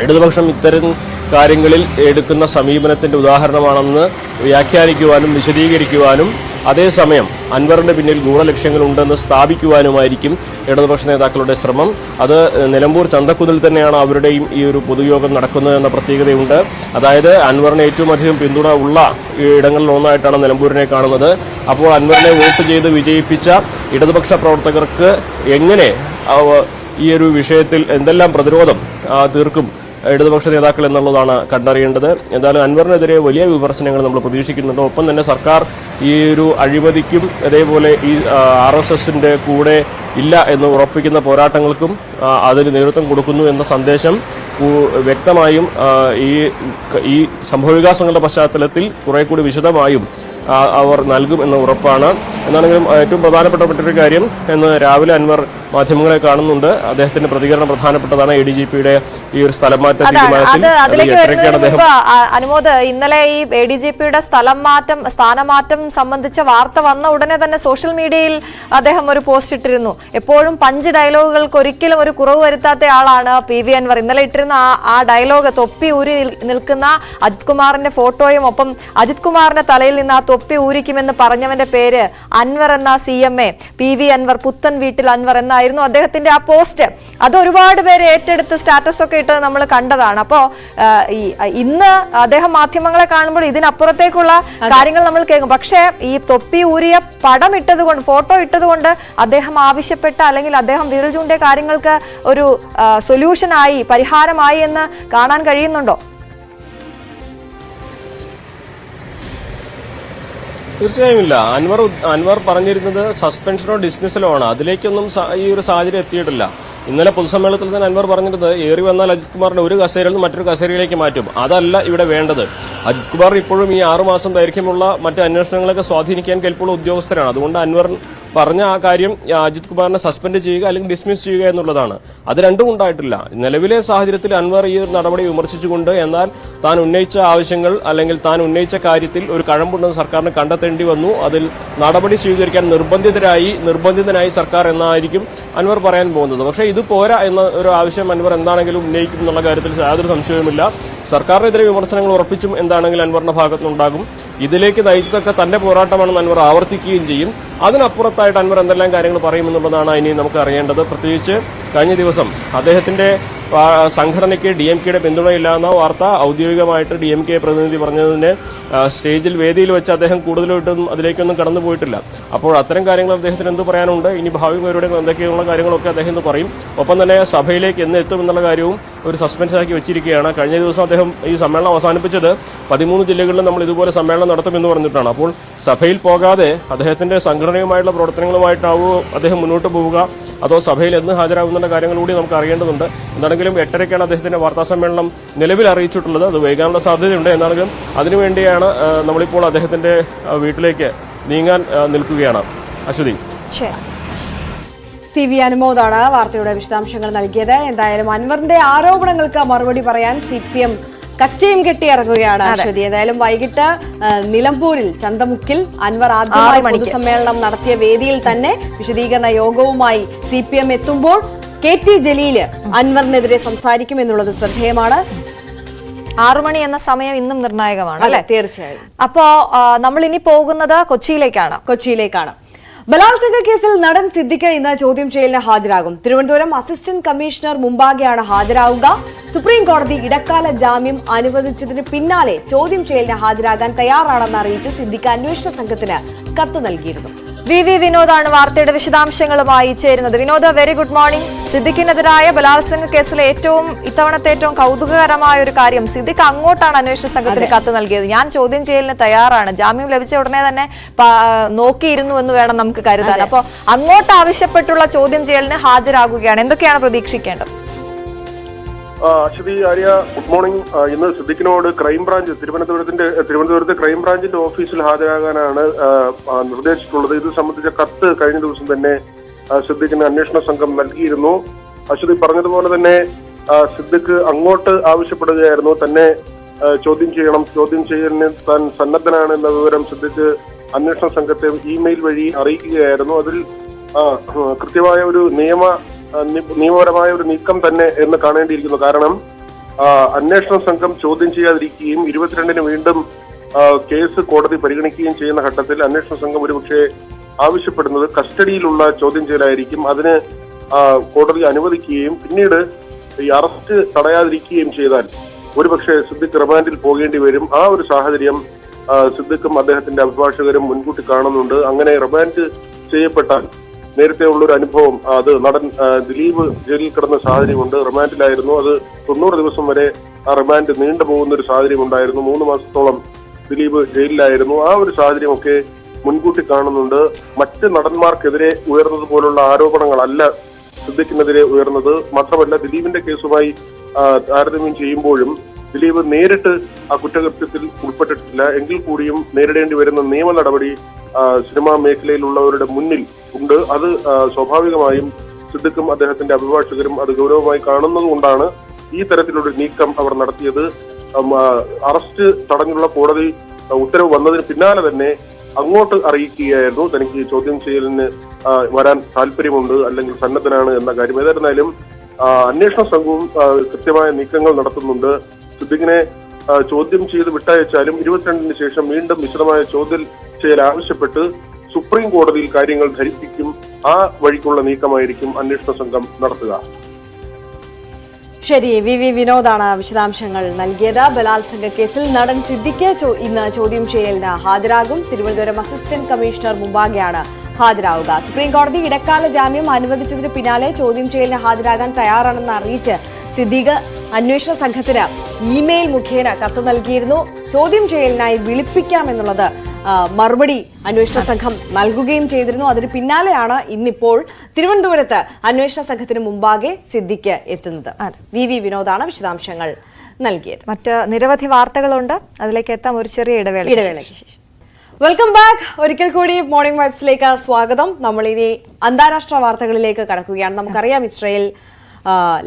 ഇടതുപക്ഷം ഇത്തരം കാര്യങ്ങളിൽ എടുക്കുന്ന സമീപനത്തിന്റെ ഉദാഹരണമാണെന്ന് വ്യാഖ്യാനിക്കുവാനും വിശദീകരിക്കുവാനും അതേസമയം അൻവറിന്റെ പിന്നിൽ ഗൂഢലക്ഷ്യങ്ങളുണ്ടെന്ന് സ്ഥാപിക്കുവാനുമായിരിക്കും ഇടതുപക്ഷ നേതാക്കളുടെ ശ്രമം. അത് നിലമ്പൂർ ചന്തക്കുന്നിൽ തന്നെയാണ് അവരുടെയും ഈ ഒരു പൊതുയോഗം നടക്കുന്നതെന്ന പ്രത്യേകതയുണ്ട്. അതായത് അൻവറിന് ഏറ്റവും അധികം പിന്തുണ ഉള്ള ഇടങ്ങളിൽ ഒന്നായിട്ടാണ് നിലമ്പൂരിനെ കാണുന്നത്. അപ്പോൾ അൻവറിനെ വോട്ട് ചെയ്ത് വിജയിപ്പിച്ച ഇടതുപക്ഷ പ്രവർത്തകർക്ക് എങ്ങനെ ഈ ഒരു വിഷയത്തിൽ എന്തെല്ലാം പ്രതിരോധം തീർക്കും ഇടതുപക്ഷ നേതാക്കൾ എന്നുള്ളതാണ് കണ്ടറിയേണ്ടത്. എന്തായാലും അൻവറിനെതിരെ വലിയ വിമർശനങ്ങൾ നമ്മൾ പ്രതീക്ഷിക്കുന്നുണ്ട്. ഒപ്പം തന്നെ സർക്കാർ ഈ ഒരു അഴിമതിക്കും അതേപോലെ ഈ RSSന്റെ കൂടെ ഇല്ല എന്ന് ഉറപ്പിക്കുന്ന പോരാട്ടങ്ങൾക്കും അതിന് നേതൃത്വം കൊടുക്കുന്നു എന്ന സന്ദേശം വ്യക്തമായും ഈ സംഭവവികാസങ്ങളുടെ പശ്ചാത്തലത്തിൽ കുറെ കൂടി വിശദമായും അവർ നൽകും എന്ന ഉറപ്പാണ്. എന്നാണെങ്കിലും ഏറ്റവും പ്രധാനപ്പെട്ട മറ്റൊരു കാര്യം, ഇന്ന് രാവിലെ അൻവർ മാധ്യമങ്ങളെ കാണുന്നുണ്ട്. അദ്ദേഹത്തിന്റെ പ്രതികരണം പ്രധാനപ്പെട്ടതാണ്. ADGPയുടെ ഈ ഒരു സ്ഥലം മാറ്റ തീരുമാനത്തിൽ അനുമോദ്, ഇന്നലെ ഈ ADGPയുടെ സ്ഥാനമാറ്റം സംബന്ധിച്ച വാർത്ത വന്ന ഉടനെ തന്നെ സോഷ്യൽ മീഡിയയിൽ അദ്ദേഹം ഒരു പോസ്റ്റ് ഇട്ടിരുന്നു. എപ്പോഴും പഞ്ച് ഡയലോഗുകൾക്ക് ഒരിക്കലും ഒരു കുറവ് വരുത്താത്ത ആളാണ് PV അൻവർ. ഇന്നലെ ഇട്ടിരുന്ന ആ ഡയലോഗ്, തൊപ്പി ഊരി നിൽക്കുന്ന അജിത് കുമാറിന്റെ ഫോട്ടോയും ഒപ്പം അജിത് കുമാറിന്റെ തലയിൽ നിന്ന് ആ തൊപ്പി ഊരിക്കുമെന്ന് പറഞ്ഞവന്റെ പേര് അൻവർ എന്ന CMA, PV അൻവർ, പുത്തൻ വീട്ടിൽ അൻവർ എന്നായിരുന്നു അദ്ദേഹത്തിന്റെ ആ പോസ്റ്റ്. അത് ഒരുപാട് പേര് ഏറ്റെടുത്ത് സ്റ്റാറ്റസ് ഒക്കെ ഇട്ട് നമ്മൾ കണ്ടതാണ്. അപ്പോ ഇന്ന് അദ്ദേഹം മാധ്യമങ്ങളെ കാണുമ്പോൾ ഇതിനപ്പുറത്തേക്കുള്ള കാര്യങ്ങൾ നമ്മൾ കേൾക്കും. പക്ഷേ ഈ തൊപ്പി ഊരിയ പടം ഇട്ടതുകൊണ്ട്, ഫോട്ടോ ഇട്ടതുകൊണ്ട് അദ്ദേഹം ആവശ്യപ്പെട്ട അല്ലെങ്കിൽ അദ്ദേഹം വിരൽ ചൂണ്ടിയ കാര്യങ്ങൾക്ക് ഒരു സൊല്യൂഷനായി, പരിഹാരമായി എന്ന് കാണാൻ കഴിയുന്നുണ്ടോ? തീർച്ചയായും ഇല്ല. അൻവർ പറഞ്ഞിരുന്നത് സസ്പെൻഷനോ ഡിസ്മിസലോ ആണ്. അതിലേക്കൊന്നും ഈ ഒരു സാഹചര്യം എത്തിയിട്ടില്ല. ഇന്നലെ പൊതുസമ്മേളനത്തിൽ തന്നെ അൻവർ പറഞ്ഞിരുന്നത് ഏറി വന്നാൽ അജിത് കുമാറിനെ ഒരു കസേരയിൽ നിന്ന് മറ്റൊരു കസേരയിലേക്ക് മാറ്റും. അതല്ല ഇവിടെ വേണ്ടത്. അജിത് കുമാർ ഇപ്പോഴും ഈ 6 മാസം ദൈർഘ്യമുള്ള മറ്റ് അന്വേഷണങ്ങളൊക്കെ സ്വാധീനിക്കാൻ കെൽപ്പുള്ള ഉദ്യോഗസ്ഥരാണ്. അതുകൊണ്ട് അൻവർ പറഞ്ഞ ആ കാര്യം അജിത് കുമാറിനെ സസ്പെൻഡ് ചെയ്യുക അല്ലെങ്കിൽ ഡിസ്മിസ് ചെയ്യുക എന്നുള്ളതാണ്. അത് രണ്ടും ഉണ്ടായിട്ടില്ല. നിലവിലെ സാഹചര്യത്തിൽ അൻവർ ഈ നടപടി വിമർശിച്ചുകൊണ്ട് എന്നാൽ താൻ ഉന്നയിച്ച ആവശ്യങ്ങൾ അല്ലെങ്കിൽ താൻ ഉന്നയിച്ച കാര്യത്തിൽ ഒരു കഴമ്പുണ്ടെന്ന് സർക്കാരിന് കണ്ടെത്തേണ്ടി വന്നു, അതിൽ നടപടി സ്വീകരിക്കാൻ നിർബന്ധിതനായി സർക്കാർ എന്നായിരിക്കും അൻവർ പറയാൻ പോകുന്നത്. പക്ഷേ ഇത് പോരാ എന്ന ഒരു ആവശ്യം അൻവർ എന്താണെങ്കിലും ഉന്നയിക്കും എന്നുള്ള കാര്യത്തിൽ യാതൊരു സംശയവുമില്ല. സർക്കാരിനെതിരെ വിമർശനങ്ങൾ ഉറപ്പിച്ചും എന്താണെങ്കിലും അൻവറിന്റെ ഭാഗത്തുനിന്നുണ്ടാകും. ഇതിലേക്ക് നയിച്ചതൊക്കെ തന്റെ പോരാട്ടമാണെന്ന് അൻവർ ആവർത്തിക്കുകയും ചെയ്യും. അതിനപ്പുറത്തായിട്ട് അൻവർ എന്തെല്ലാം കാര്യങ്ങൾ പറയുമെന്നുള്ളതാണ് ഇനി നമുക്ക് അറിയേണ്ടത്. പ്രത്യേകിച്ച് കഴിഞ്ഞ ദിവസം അദ്ദേഹത്തിന്റെ സംഘടനയ്ക്ക് DMK-യുടെ പിന്തുണയില്ല എന്ന വാർത്ത ഔദ്യോഗികമായിട്ട് DMK പ്രതിനിധി പറഞ്ഞതിന് സ്റ്റേജിൽ വേദിയിൽ വെച്ച് അദ്ദേഹം കൂടുതലായിട്ടും അതിലേക്കൊന്നും കടന്നു പോയിട്ടില്ല. അപ്പോൾ അത്തരം കാര്യങ്ങൾ അദ്ദേഹത്തിന് എന്ത് പറയാനുണ്ട്, ഇനി ഭാവി പേരുടെ എന്തൊക്കെയുള്ള കാര്യങ്ങളൊക്കെ അദ്ദേഹം എന്ന് പറയും. ഒപ്പം തന്നെ സഭയിലേക്ക് എന്ന് എത്തുമെന്നുള്ള കാര്യവും ഒരു സസ്പെൻഷനാക്കി വെച്ചിരിക്കുകയാണ്. കഴിഞ്ഞ ദിവസം അദ്ദേഹം ഈ സമ്മേളനം അവസാനിപ്പിച്ചത് 13 ജില്ലകളിലും നമ്മൾ ഇതുപോലെ സമ്മേളനം നടത്തുമെന്ന് പറഞ്ഞിട്ടാണ്. അപ്പോൾ സഭയിൽ പോകാതെ അദ്ദേഹത്തിന്റെ സംഘടനയുമായിട്ടുള്ള പ്രവർത്തനങ്ങളുമായിട്ടാവോ അദ്ദേഹം മുന്നോട്ട് പോവുക, അതോ സഭയിൽ എന്ന് ഹാജരാകുന്ന കാര്യങ്ങൾ കൂടി നമുക്ക് അറിയേണ്ടതുണ്ട്. എന്താണെങ്കിലും 8:30ക്കാണ് അദ്ദേഹത്തിന്റെ വാർത്താ സമ്മേളനം നിലവിൽ അറിയിച്ചിട്ടുള്ളത്. അത് വൈകാനുള്ള സാധ്യതയുണ്ട്. എന്നാണെങ്കിലും അതിനുവേണ്ടിയാണ് നമ്മളിപ്പോൾ അദ്ദേഹത്തിന്റെ വീട്ടിലേക്ക് നീങ്ങാൻ നിൽക്കുകയാണ്. അശ്വതി. CV അനുമോദാണ് വാർത്തയുടെ വിശദാംശങ്ങൾ നൽകിയത്. എന്തായാലും അൻവറിന്റെ ആരോപണങ്ങൾക്ക് മറുപടി പറയാൻ CPM കച്ചയും കെട്ടിയിറങ്ങുകയാണ് അശ്വതി. ഏതായാലും വൈകിട്ട് നിലമ്പൂരിൽ ചന്തമുക്കിൽ അൻവർ ആദ്യമായി പൊതുസമ്മേളനം നടത്തിയ വേദിയിൽ തന്നെ വിശദീകരണ യോഗവുമായി CPM എത്തുമ്പോൾ KT ജലീല് അൻവറിനെതിരെ സംസാരിക്കുമെന്നുള്ളത് ശ്രദ്ധേയമാണ്. 6 മണി എന്ന സമയം ഇന്നും നിർണായകമാണ് അല്ലെ? തീർച്ചയായും. അപ്പോ നമ്മൾ ഇനി പോകുന്നത് കൊച്ചിയിലേക്കാണ്. ബലാത്സംഗ കേസിൽ നടൻ സിദ്ദിഖ് ഇന്ന് ചോദ്യം ചെയ്യലിന് ഹാജരാകും. തിരുവനന്തപുരം അസിസ്റ്റന്റ് കമ്മീഷണർ മുമ്പാകെയാണ് ഹാജരാവുക. സുപ്രീം കോടതി ഇടക്കാല ജാമ്യം അനുവദിച്ചതിന് പിന്നാലെ ചോദ്യം ചെയ്യലിന് ഹാജരാകാൻ തയ്യാറാണെന്ന് അറിയിച്ച് സിദ്ദിഖ് അന്വേഷണ സംഘത്തിന് കത്ത് നൽകിയിരുന്നു. VV വിനോദാണ് വാർത്തയുടെ വിശദാംശങ്ങളുമായി ചേരുന്നത്. Vinod, very good morning. സിദ്ദിഖിനെതിരായ ബലാത്സംഗ കേസിലെ ഇത്തവണത്തെ ഏറ്റവും കൗതുകകരമായ ഒരു കാര്യം, സിദ്ദിഖ് അങ്ങോട്ടാണ് അന്വേഷണ സംഘത്തിന് കത്ത് നൽകിയത്. ഞാൻ ചോദ്യം ചെയ്യലിന് തയ്യാറാണ്, ജാമ്യം ലഭിച്ച ഉടനെ തന്നെ നോക്കിയിരുന്നു എന്ന് വേണം നമുക്ക് കരുതാൻ. അപ്പോൾ അങ്ങോട്ട് ആവശ്യപ്പെട്ടുള്ള ചോദ്യം ചെയ്യലിന് ഹാജരാകുകയാണ്. എന്തൊക്കെയാണ് പ്രതീക്ഷിക്കേണ്ടത്? Aswathy, Arya, good morning. ഇന്ന് സിദ്ദിഖിനോട് ക്രൈംബ്രാഞ്ച് തിരുവനന്തപുരത്തെ ക്രൈംബ്രാഞ്ചിന്റെ ഓഫീസിൽ ഹാജരാകാനാണ് നിർദ്ദേശിച്ചിട്ടുള്ളത്. ഇത് സംബന്ധിച്ച കത്ത് കഴിഞ്ഞ ദിവസം തന്നെ സിദ്ദിഖിന് അന്വേഷണ സംഘം നൽകിയിരുന്നു. അശ്വതി പറഞ്ഞതുപോലെ തന്നെ സിദ്ദിഖ് അങ്ങോട്ട് ആവശ്യപ്പെടുകയായിരുന്നു, തന്നെ ചോദ്യം ചെയ്യണം, ചോദ്യം ചെയ്യലിന് താൻ സന്നദ്ധനാണ് എന്ന വിവരം സിദ്ദിഖ് അന്വേഷണ സംഘത്തെ ഇമെയിൽ വഴി അറിയിക്കുകയായിരുന്നു. അതിൽ കൃത്യമായ ഒരു നിയമപരമായ ഒരു നീക്കം തന്നെ എന്ന് കാണേണ്ടിയിരിക്കുന്നു. കാരണം അന്വേഷണ സംഘം ചോദ്യം ചെയ്യാതിരിക്കുകയും 22-ന് വീണ്ടും കേസ് കോടതി പരിഗണിക്കുകയും ചെയ്യുന്ന ഘട്ടത്തിൽ അന്വേഷണ സംഘം ഒരുപക്ഷെ ആവശ്യപ്പെടുന്നത് കസ്റ്റഡിയിലുള്ള ചോദ്യം ചെയ്യലായിരിക്കും. അതിന് കോടതി അനുവദിക്കുകയും പിന്നീട് ഈ അറസ്റ്റ് തടയാതിരിക്കുകയും ചെയ്താൽ ഒരുപക്ഷെ സിദ്ദിഖ് റിമാൻഡിൽ പോകേണ്ടി വരും. ആ ഒരു സാഹചര്യം സിദ്ദിഖും അദ്ദേഹത്തിന്റെ അഭിഭാഷകരും മുൻകൂട്ടി കാണുന്നുണ്ട്. അങ്ങനെ റിമാൻഡ് ചെയ്യപ്പെട്ടാൽ നേരത്തെ ഉള്ളൊരു അനുഭവം, അത് നടൻ ദിലീപ് ജയിലിൽ കിടന്ന സാഹചര്യമുണ്ട്. റിമാൻഡിലായിരുന്നു. അത് 90 ദിവസം വരെ ആ റിമാൻഡ് നീണ്ടുപോകുന്ന ഒരു സാഹചര്യം ഉണ്ടായിരുന്നു. 3 മാസത്തോളം ദിലീപ് ജയിലിലായിരുന്നു. ആ ഒരു സാഹചര്യമൊക്കെ മുൻകൂട്ടി കാണുന്നുണ്ട്. മറ്റ് നടന്മാർക്കെതിരെ ഉയർന്നതുപോലുള്ള ആരോപണങ്ങളല്ല സിദ്ദിഖിനെതിരെ ഉയർന്നത്. മാത്രമല്ല, ദിലീപിന്റെ കേസുമായി താരതമ്യം ചെയ്യുമ്പോഴും ദിലീപ് നേരിട്ട് ആ കുറ്റകൃത്യത്തിൽ ഉൾപ്പെട്ടിട്ടില്ല. എങ്കിൽ കൂടിയും നേരിടേണ്ടി വരുന്ന നിയമ നടപടി സിനിമാ മേഖലയിലുള്ളവരുടെ മുന്നിൽ ഉണ്ട്. അത് സ്വാഭാവികമായും സിദ്ദിഖും അദ്ദേഹത്തിന്റെ അഭിഭാഷകരും അത് ഗൗരവമായി കാണുന്നത് കൊണ്ടാണ് ഈ തരത്തിലൊരു നീക്കം അവർ നടത്തിയത്. അറസ്റ്റ് തടഞ്ഞുള്ള കോടതി ഉത്തരവ് വന്നതിന് പിന്നാലെ തന്നെ അങ്ങോട്ട് അറിയിക്കുകയായിരുന്നു തനിക്ക് ചോദ്യം ചെയ്യലിന് വരാൻ താല്പര്യമുണ്ട്, അല്ലെങ്കിൽ സന്നദ്ധനാണ് എന്ന കാര്യം. ഏതായിരുന്നാലും അന്വേഷണ സംഘവും കൃത്യമായ നീക്കങ്ങൾ നടത്തുന്നുണ്ട്. സിദ്ദിഖിനെ ചോദ്യം ചെയ്ത് വിട്ടയച്ചാലും 22-ന് ശേഷം വീണ്ടും വിശദമായ ചോദ്യം ചെയ്യൽ ആവശ്യപ്പെട്ട് സുപ്രീം കോടതിയിൽ കാര്യങ്ങൾ ധരിപ്പിക്കും. ആ വഴിക്കുള്ള നീക്കമായിരിക്കും അന്വേഷണ സംഘം നടത്തുക. ശരി, VV വിനോദാണ് വിശദാംശങ്ങൾ നൽകിയത്. ബലാത്സംഗ കേസിൽ നടൻ സിദ്ദിഖ് ഇന്ന് ചോദ്യം ചെയ്യലിന് ഹാജരാകും. തിരുവനന്തപുരം അസിസ്റ്റന്റ് കമ്മീഷണർ മുമ്പാകെയാണ് ഹാജരാവുക. സുപ്രീം കോടതി ഇടക്കാല ജാമ്യം അനുവദിച്ചതിന് പിന്നാലെ ചോദ്യം ചെയ്യലിന് ഹാജരാകാൻ തയ്യാറാണെന്ന് അറിയിച്ച് സിദ്ദിഖ് അന്വേഷണ സംഘത്തിന് ഇമെയിൽ മുഖേന കത്ത് നൽകിയിരുന്നു. ചോദ്യം ചെയ്യലിനായി വിളിപ്പിക്കാമെന്നുള്ളത് മറുപടി അന്വേഷണ സംഘം നൽകുകയും ചെയ്തിരുന്നു. അതിന് പിന്നാലെയാണ് ഇന്നിപ്പോൾ തിരുവനന്തപുരത്ത് അന്വേഷണ സംഘത്തിന് മുമ്പാകെ സിദ്ദിഖ് എത്തുന്നത്. VV വിനോദാണ് വിശദാംശങ്ങൾ നൽകിയത്. മറ്റ് നിരവധി വാർത്തകളുണ്ട്, അതിലേക്ക് എത്താം ഒരു ചെറിയ ഇടവേളയ്ക്ക് ശേഷം. Welcome back. ഒരിക്കൽ കൂടി മോർണിംഗ് വൈബ്സിലേക്ക് സ്വാഗതം. നമ്മളിനി അന്താരാഷ്ട്ര വാർത്തകളിലേക്ക് കടക്കുകയാണ്. നമുക്കറിയാം, ഇസ്രായേൽ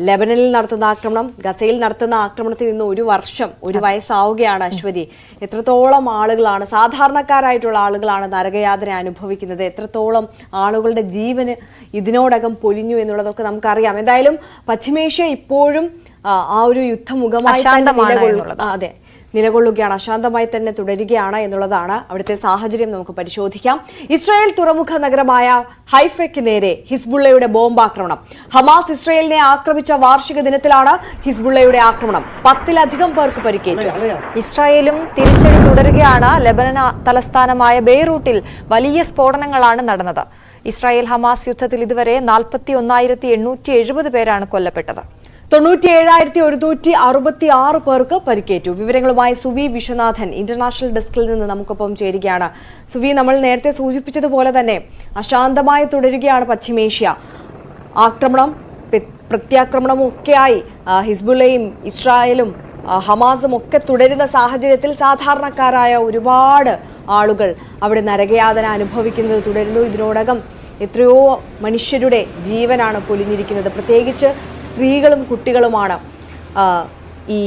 ലെബനനിൽ നടത്തുന്ന ആക്രമണം, ഗസയിൽ നടത്തുന്ന ആക്രമണത്തിൽ നിന്ന് 1 വർഷം 1 വയസ്സാവുകയാണ്. അശ്വതി, എത്രത്തോളം ആളുകളാണ്, സാധാരണക്കാരായിട്ടുള്ള ആളുകളാണ് നരകയാതന അനുഭവിക്കുന്നത്, എത്രത്തോളം ആളുകളുടെ ജീവന് ഇതിനോടകം പൊലിഞ്ഞു എന്നുള്ളതൊക്കെ നമുക്കറിയാം. എന്തായാലും പശ്ചിമേഷ്യ ഇപ്പോഴും ആ ഒരു യുദ്ധമുഖമായി, അതെ, നിലകൊള്ളുകയാണ്, അശാന്തമായി തന്നെ തുടരുകയാണ് എന്നുള്ളതാണ് അവിടുത്തെ സാഹചര്യം. നമുക്ക് പരിശോധിക്കാം. ഇസ്രായേൽ തുറമുഖ നഗരമായ ഹൈഫയ്ക്ക് നേരെ ഹിസ്ബുള്ളയുടെ ബോംബാക്രമണം. ഹമാസ് ഇസ്രായേലിനെ ആക്രമിച്ച വാർഷിക ദിനത്തിലാണ് ഹിസ്ബുള്ളയുടെ ആക്രമണം. 10-ലധികം പേർക്ക് പരിക്കേറ്റു. ഇസ്രായേലും തിരിച്ചടി തുടരുകയാണ്. ലെബനൻ തലസ്ഥാനമായ ബെയ്റൂട്ടിൽ വലിയ സ്ഫോടനങ്ങളാണ് നടന്നത്. ഇസ്രായേൽ ഹമാസ് യുദ്ധത്തിൽ ഇതുവരെ 41,870 പേരാണ് കൊല്ലപ്പെട്ടത്. 97,166 പേർക്ക് പരിക്കേറ്റു. വിവരങ്ങളുമായി സുവി വിശ്വനാഥൻ ഇന്റർനാഷണൽ ഡെസ്കിൽ നിന്ന് നമുക്കൊപ്പം ചേരുകയാണ്. സുവി, നമ്മൾ നേരത്തെ സൂചിപ്പിച്ചതുപോലെ തന്നെ അശാന്തമായി തുടരുകയാണ് പശ്ചിമേഷ്യ. ആക്രമണം പ്രത്യാക്രമണവും ഒക്കെയായി ഹിസ്ബുള്ളയും ഇസ്രായേലും ഹമാസും ഒക്കെ തുടരുന്ന സാഹചര്യത്തിൽ സാധാരണക്കാരായ ഒരുപാട് ആളുകൾ അവിടെ നരകയാതന അനുഭവിക്കുന്നത് തുടരുന്നു. ഇതിനോടകം എത്രയോ മനുഷ്യരുടെ ജീവനാണ് പൊലിഞ്ഞിരിക്കുന്നത്. പ്രത്യേകിച്ച് സ്ത്രീകളും കുട്ടികളുമാണ് ഈ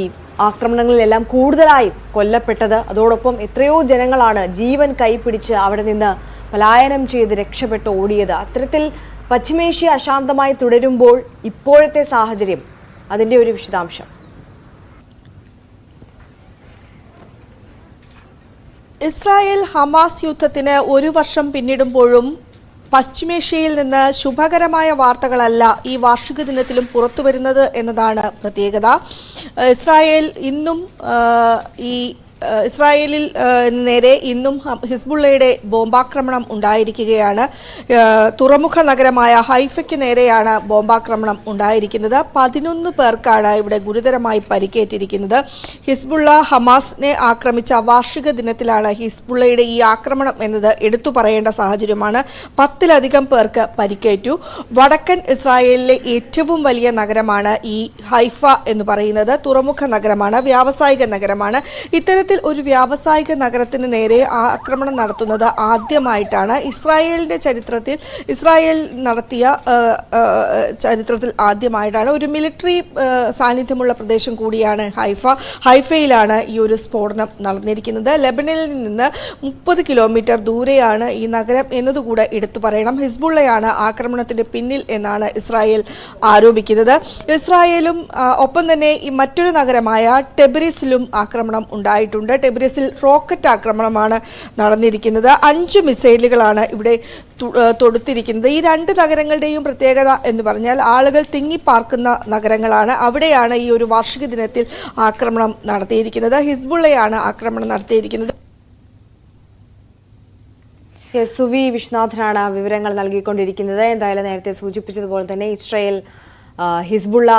ആക്രമണങ്ങളിലെല്ലാം കൂടുതലായും കൊല്ലപ്പെട്ടത്. അതോടൊപ്പം എത്രയോ ജനങ്ങളാണ് ജീവൻ കൈപ്പിടിച്ച് അവിടെ നിന്ന് പലായനം ചെയ്ത് രക്ഷപ്പെട്ട് ഓടിയത്. അത്തരത്തിൽ പശ്ചിമേഷ്യ അശാന്തമായി തുടരുമ്പോൾ ഇപ്പോഴത്തെ സാഹചര്യം, അതിൻ്റെ ഒരു വിശദാംശം. ഇസ്രായേൽ ഹമാസ് യുദ്ധത്തിന് 1 വർഷം പിന്നിടുമ്പോഴും പശ്ചിമേഷ്യയിൽ നിന്ന് ശുഭകരമായ വാർത്തകളല്ല ഈ വാർഷിക ദിനത്തിലും പുറത്തുവരുന്നത് എന്നതാണ് പ്രത്യേകത. ഇസ്രായേൽ ഇന്നും ഇസ്രായേലിൽ നേരെ ഇന്നും ഹിസ്ബുള്ളയുടെ ബോംബാക്രമണം ഉണ്ടായിരിക്കുകയാണ്. തുറമുഖ നഗരമായ ഹൈഫയ്ക്ക് നേരെയാണ് ബോംബാക്രമണം ഉണ്ടായിരിക്കുന്നത്. 11 പേർക്കാണ് ഇവിടെ ഗുരുതരമായി പരിക്കേറ്റിരിക്കുന്നത്. ഹിസ്ബുള്ള ഹമാസിനെ ആക്രമിച്ച വാർഷിക ദിനത്തിലാണ് ഹിസ്ബുള്ളയുടെ ഈ ആക്രമണം എന്നത് എടുത്തു പറയേണ്ട സാഹചര്യമാണ്. 10-ലധികം പേർക്ക് പരിക്കേറ്റു. വടക്കൻ ഇസ്രായേലിലെ ഏറ്റവും വലിയ നഗരമാണ് ഈ ഹൈഫ എന്ന് പറയുന്നത്. തുറമുഖ നഗരമാണ്, വ്യാവസായിക നഗരമാണ്. ഇത്തരത്തിൽ ഒരു വ്യാവസായിക നഗരത്തിന് നേരെ ആക്രമണം നടത്തുന്നത് ആദ്യമായിട്ടാണ്. ഇസ്രായേലിന്റെ ചരിത്രത്തിൽ, ഇസ്രായേൽ നടത്തിയ ചരിത്രത്തിൽ ആദ്യമായിട്ടാണ്. ഒരു മിലിറ്ററി സാന്നിധ്യമുള്ള പ്രദേശം കൂടിയാണ് ഹൈഫ. ഹൈഫയിലാണ് ഈ ഒരു സ്ഫോടനം നടന്നിരിക്കുന്നത്. ലെബനനിൽ നിന്ന് 30 കിലോമീറ്റർ ദൂരെയാണ് ഈ നഗരം എന്നതുകൂടെ എടുത്തു പറയണം. ഹിസ്ബുള്ളയാണ് ആക്രമണത്തിന് പിന്നിൽ എന്നാണ് ഇസ്രായേൽ ആരോപിക്കുന്നത്. ഇസ്രായേലും ഒപ്പം തന്നെ ഈ മറ്റൊരു നഗരമായ ടെബ്രിസിലും ആക്രമണം ഉണ്ടായിട്ടുണ്ട്. ടെബ്രിസിൽ റോക്കറ്റ് ആക്രമണമാണ് നടന്നിരിക്കുന്നത്. 5 മിസൈലുകളാണ് ഇവിടെ തൊടുത്തിരിക്കുന്നത്. ഈ 2 നഗരങ്ങളുടെയും പ്രത്യേകത എന്ന് പറഞ്ഞാൽ ആളുകൾ തിങ്ങിപ്പാർക്കുന്ന നഗരങ്ങളാണ്. അവിടെയാണ് ഈ ഒരു വാർഷിക ദിനത്തിൽ ആക്രമണം നടത്തിയിരിക്കുന്നത്. ഹിസ്ബുള്ളയാണ് ആക്രമണം നടത്തിയിരിക്കുന്നത്. സുവി വിശ്വനാഥനാണ് വിവരങ്ങൾ നൽകിക്കൊണ്ടിരിക്കുന്നത്. എന്തായാലും നേരത്തെ സൂചിപ്പിച്ചതുപോലെ തന്നെ ഇസ്രായേൽ ഹിസ്ബുള്ള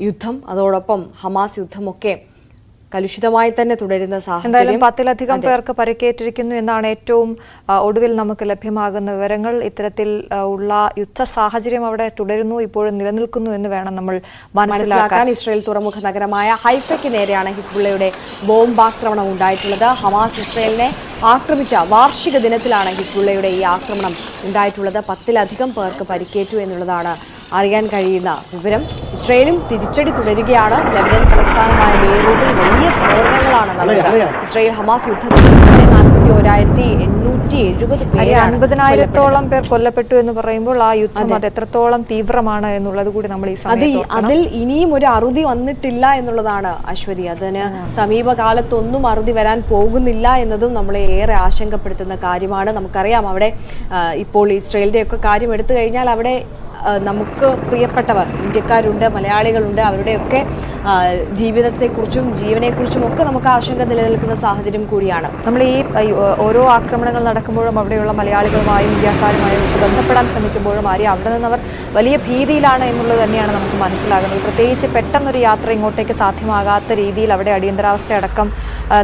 യുദ്ധം, അതോടൊപ്പം ഹമാസ് യുദ്ധമൊക്കെ കലുഷിതമായി തന്നെ തുടരുന്ന സാഹചര്യം. 10-ലധികം പേർക്ക് പരിക്കേറ്റിരിക്കുന്നു എന്നാണ് ഏറ്റവും ഒടുവിൽ നമുക്ക് ലഭ്യമാകുന്ന വിവരങ്ങൾ. ഇത്തരത്തിൽ ഉള്ള യുദ്ധ സാഹചര്യം അവിടെ തുടരുന്നു, ഇപ്പോഴും നിലനിൽക്കുന്നു എന്ന് വേണം നമ്മൾ മനസ്സിലാക്കാൻ. ഇസ്രായേൽ തുറമുഖ നഗരമായ ഹൈഫയ്ക്ക് നേരെയാണ് ഹിസ്ബുള്ളയുടെ ബോംബാക്രമണം ഉണ്ടായിട്ടുള്ളത്. ഹമാസ് ഇസ്രായേലിനെ ആക്രമിച്ച വാർഷിക ദിനത്തിലാണ് ഹിസ്ബുള്ളയുടെ ഈ ആക്രമണം ഉണ്ടായിട്ടുള്ളത്. 10-ലധികം പേർക്ക് പരിക്കേറ്റു എന്നുള്ളതാണ് അറിയാൻ കഴിയുന്ന വിവരം. ഇസ്രായേലും തിരിച്ചടി തുടരുകയാണ്. ലെബനൻ തലസ്ഥാനമായ ബെയ്റൂട്ടിൽ വലിയ സ്ഫോടനങ്ങളാണ് നടന്നത്. ഇസ്രായേൽ ഹമാസ് യുദ്ധത്തിൽ 41,870 പേര്, 50,000-ഓളം പേർ കൊല്ലപ്പെട്ടു എന്ന് പറയുമ്പോൾ ആ യുദ്ധം അത് എത്രത്തോളം തീവ്രമാണ് എന്നുള്ളത് കൂടി നമ്മൾ ഈ സമയത്ത് അതിൽ ഇനിയും ഒരു അറുതി വന്നിട്ടില്ല എന്നുള്ളതാണ് അശ്വതി. അതിന് സമീപകാലത്തൊന്നും അറുതി വരാൻ പോകുന്നില്ല എന്നതും നമ്മളെ ഏറെ ആശങ്കപ്പെടുത്തുന്ന കാര്യമാണ്. നമുക്കറിയാം അവിടെ ഇപ്പോൾ ഇസ്രായേലിന്റെ ഒക്കെ കാര്യം എടുത്തു കഴിഞ്ഞാൽ അവിടെ നമുക്ക് പ്രിയപ്പെട്ടവർ ഇന്ത്യക്കാരുണ്ട്, മലയാളികളുണ്ട്. അവരുടെയൊക്കെ ജീവിതത്തെക്കുറിച്ചും ജീവനെക്കുറിച്ചും ഒക്കെ നമുക്ക് ആശങ്ക നിലനിൽക്കുന്ന സാഹചര്യം കൂടിയാണ്. നമ്മൾ ഈ ഓരോ ആക്രമണങ്ങൾ നടക്കുമ്പോഴും അവിടെയുള്ള മലയാളികളുമായും ഇന്ത്യക്കാരുമായും ബന്ധപ്പെടാൻ ശ്രമിക്കുമ്പോഴും അവിടെ നിന്ന് അവർ വലിയ ഭീതിയിലാണ് എന്നുള്ളത് തന്നെയാണ് നമുക്ക് മനസ്സിലാകുന്നത്. പ്രത്യേകിച്ച് പെട്ടെന്നൊരു യാത്ര ഇങ്ങോട്ടേക്ക് സാധ്യമാകാത്ത രീതിയിൽ അവിടെ അടിയന്തരാവസ്ഥ അടക്കം